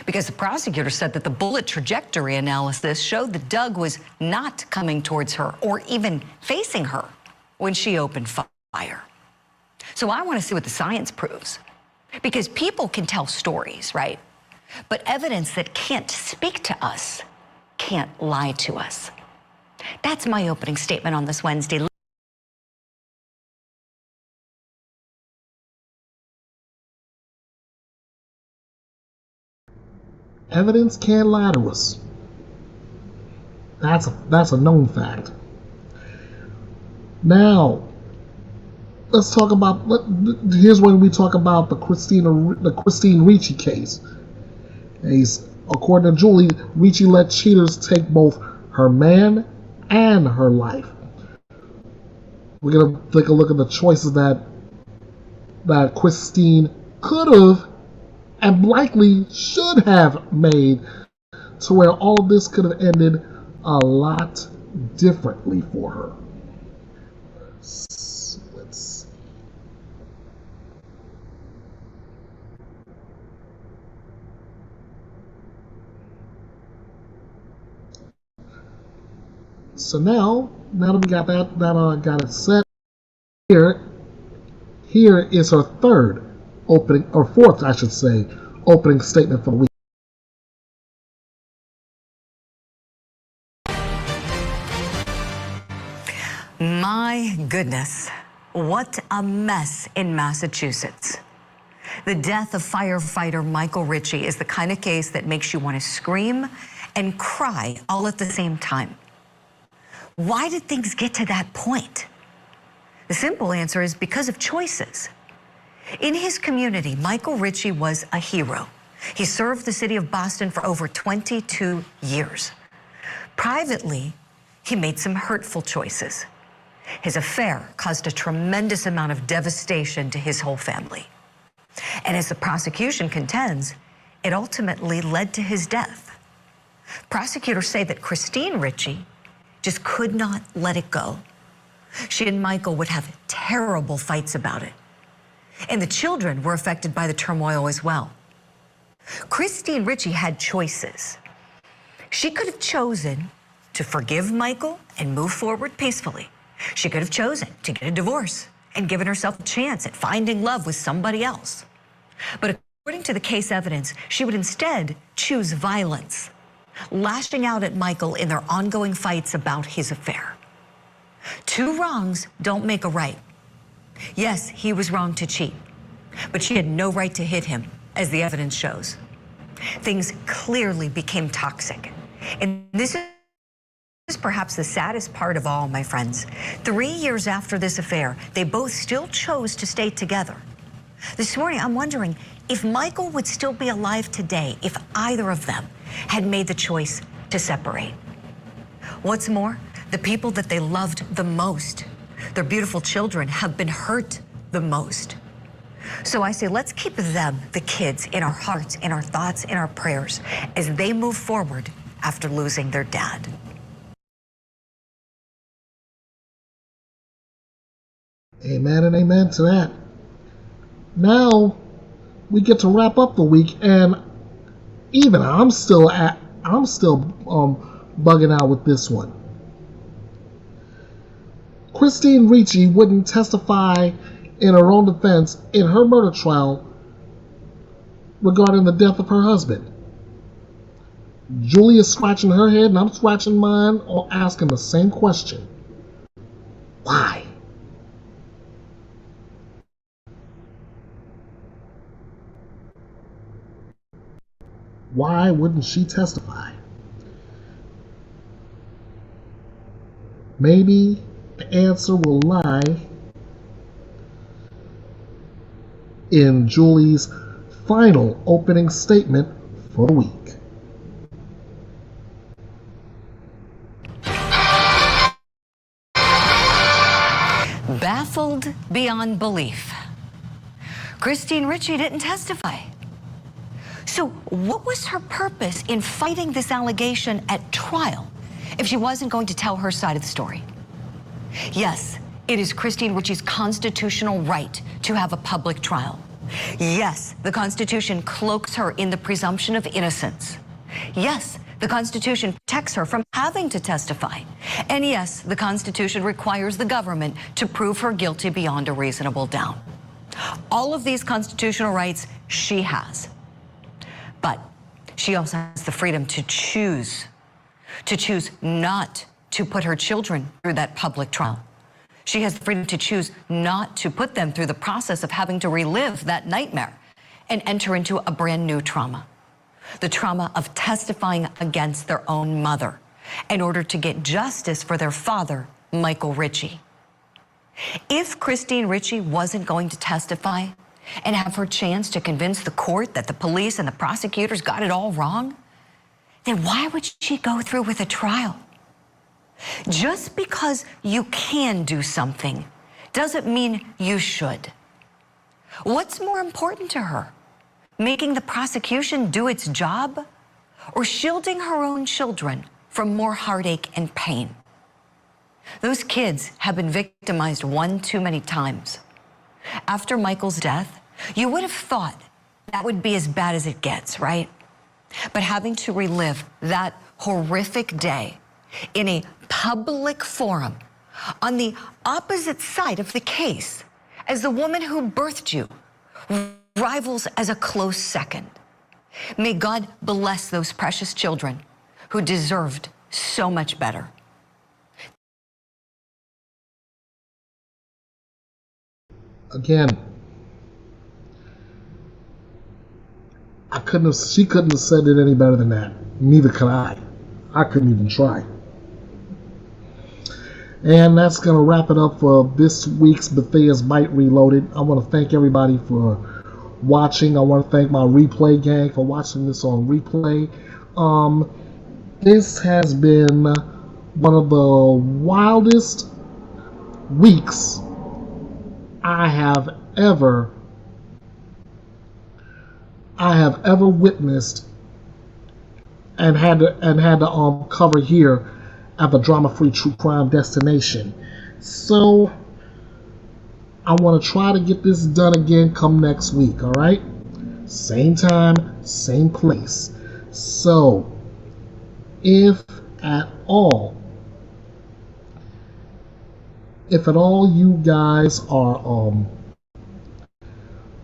Because the prosecutor said that the bullet trajectory analysis showed that Doug was not coming towards her or even facing her when she opened fire. So I want to see what the science proves. Because people can tell stories, right? But evidence that can't speak to us can't lie to us. That's my opening statement on this Wednesday. evidence can't lie to us. That's a known fact. Now, let's talk about. Here's when we talk about the Christine Ricci case. According to Julie, Ricci let cheaters take both her man and her life. We're gonna take a look at the choices that Christine could have and likely should have made, to where all of this could have ended a lot differently for her. Let's see. So now that we got got it set, here is her fourth, opening statement for the week. My goodness, what a mess in Massachusetts. The death of firefighter Michael Ritchie is the kind of case that makes you want to scream and cry all at the same time. Why did things get to that point? The simple answer is because of choices. In his community, Michael Ritchie was a hero. He served the city of Boston for over 22 years. Privately, he made some hurtful choices. His affair caused a tremendous amount of devastation to his whole family. And as the prosecution contends, it ultimately led to his death. Prosecutors say that Christine Ritchie just could not let it go. She and Michael would have terrible fights about it. And the children were affected by the turmoil as well. Christine Ritchie had choices. She could have chosen to forgive Michael and move forward peacefully. She could have chosen to get a divorce and given herself a chance at finding love with somebody else. But according to the case evidence, she would instead choose violence, lashing out at Michael in their ongoing fights about his affair. Two wrongs don't make a right. Yes, he was wrong to cheat, but she had no right to hit him, as the evidence shows. Things clearly became toxic. And this is perhaps the saddest part of all, my friends. 3 years after this affair, they both still chose to stay together. This morning, I'm wondering if Michael would still be alive today if either of them had made the choice to separate. What's more, the people that they loved the most, their beautiful children, have been hurt the most. So I say, let's keep them, the kids, in our hearts, in our thoughts, in our prayers, as they move forward after losing their dad. Amen and amen to that. Now we get to wrap up the week, and even I'm still bugging out with this one. Christine Ritchie wouldn't testify in her own defense in her murder trial regarding the death of her husband. Julie is scratching her head and I'm scratching mine, or asking the same question. Why? Why wouldn't she testify? Maybe the answer will lie in Julie's final opening statement for the week. Baffled beyond belief. Christine Ritchie didn't testify. So what was her purpose in fighting this allegation at trial if she wasn't going to tell her side of the story? Yes, it is Christine Ritchie's constitutional right to have a public trial. Yes, the Constitution cloaks her in the presumption of innocence. Yes, the Constitution protects her from having to testify. And yes, the Constitution requires the government to prove her guilty beyond a reasonable doubt. All of these constitutional rights she has. But she also has the freedom to choose not to put her children through that public trial. She has the freedom to choose not to put them through the process of having to relive that nightmare and enter into a brand new trauma. The trauma of testifying against their own mother in order to get justice for their father, Michael Ritchie. If Christine Ritchie wasn't going to testify and have her chance to convince the court that the police and the prosecutors got it all wrong, then why would she go through with a trial? Just because you can do something doesn't mean you should. What's more important to her? Making the prosecution do its job, or shielding her own children from more heartache and pain? Those kids have been victimized one too many times. After Michael's death, you would have thought that would be as bad as it gets, right? But having to relive that horrific day in a public forum on the opposite side of the case as the woman who birthed you rivals as a close second. May God bless those precious children who deserved so much better. Again, she couldn't have said it any better than that. Neither could I. I couldn't even try. And that's going to wrap it up for this week's Bethea'S Byte Reloaded. I want to thank everybody for watching. I want to thank my replay gang for watching this on replay. This has been one of the wildest weeks I have ever witnessed and had to cover here at the drama-free true crime destination. So I want to try to get this done again come next week, all right? Same time, same place. So if at all you guys are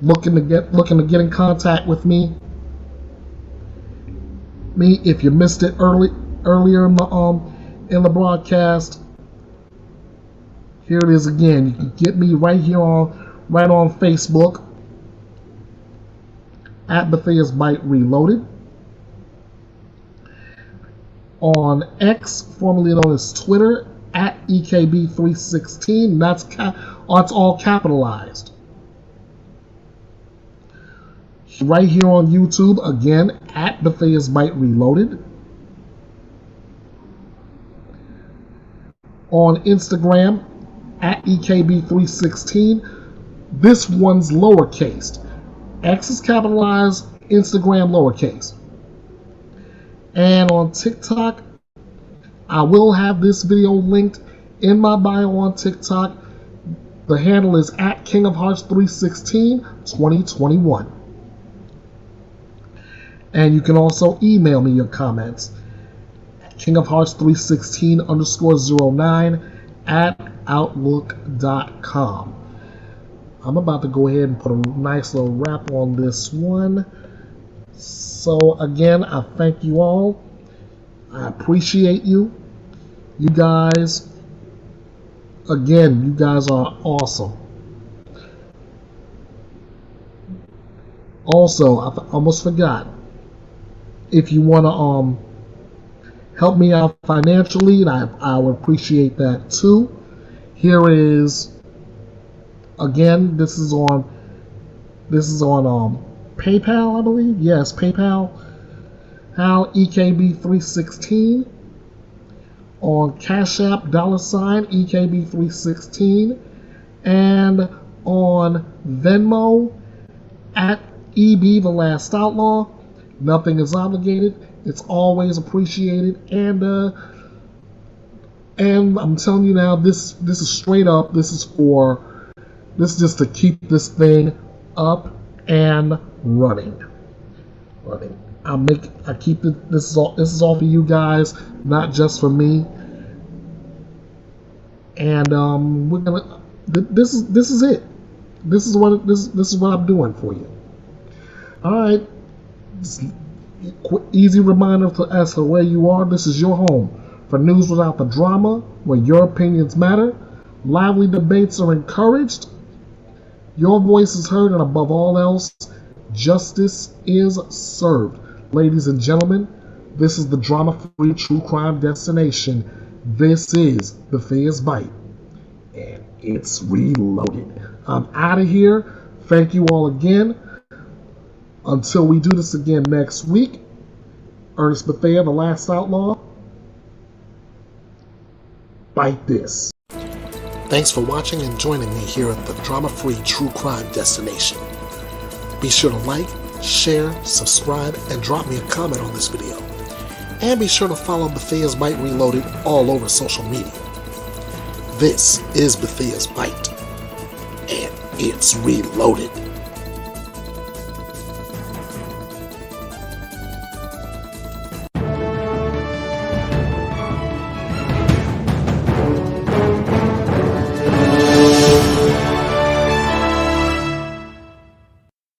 looking to get in contact with me, if you missed it earlier in the broadcast, here it is again. You can get me right on Facebook at Bethea'S Byte Reloaded, on X, formerly known as Twitter, at EKB316. That's all capitalized. Right here on YouTube, again, at Bethea'S Byte Reloaded. On Instagram, at EKB316. This one's lowercase. X is capitalized, Instagram lowercase. And on TikTok, I will have this video linked in my bio on TikTok. The handle is at King of Hearts 316 2021. And you can also email me your comments at kingofhearts316_09 at outlook.com. I'm about to go ahead and put a nice little wrap on this one. So again, I thank you all. I appreciate you. You guys, again, you guys are awesome. Also, I almost forgot. If you want to help me out financially, and I would appreciate that too. Here is, again, this is on PayPal, I believe. Yes, PayPal. Hal EKB316. On Cash App, $ EKB316. And on Venmo, at EB the Last Outlaw. Nothing is obligated. It's always appreciated. And I'm telling you now, this is straight up. This is just to keep this thing up and running. I keep it. This is all for you guys, not just for me. And we're gonna. This is it. This is what I'm doing for you. All right. Just easy reminder as to where you are. This is your home for news without the drama, where your opinions matter. Lively debates are encouraged. Your voice is heard, and above all else, justice is served. Ladies and gentlemen, this is the drama-free true crime destination. This is Bethea'S Byte, and it's reloaded. I'm out of here. Thank you all again. Until we do this again next week, Ernest Bethea, the Last Outlaw, bite this. Thanks for watching and joining me here at the drama-free true crime destination. Be sure to like, share, subscribe, and drop me a comment on this video. And be sure to follow Bethea'S Byte Reloaded all over social media. This is Bethea'S Byte, and it's reloaded.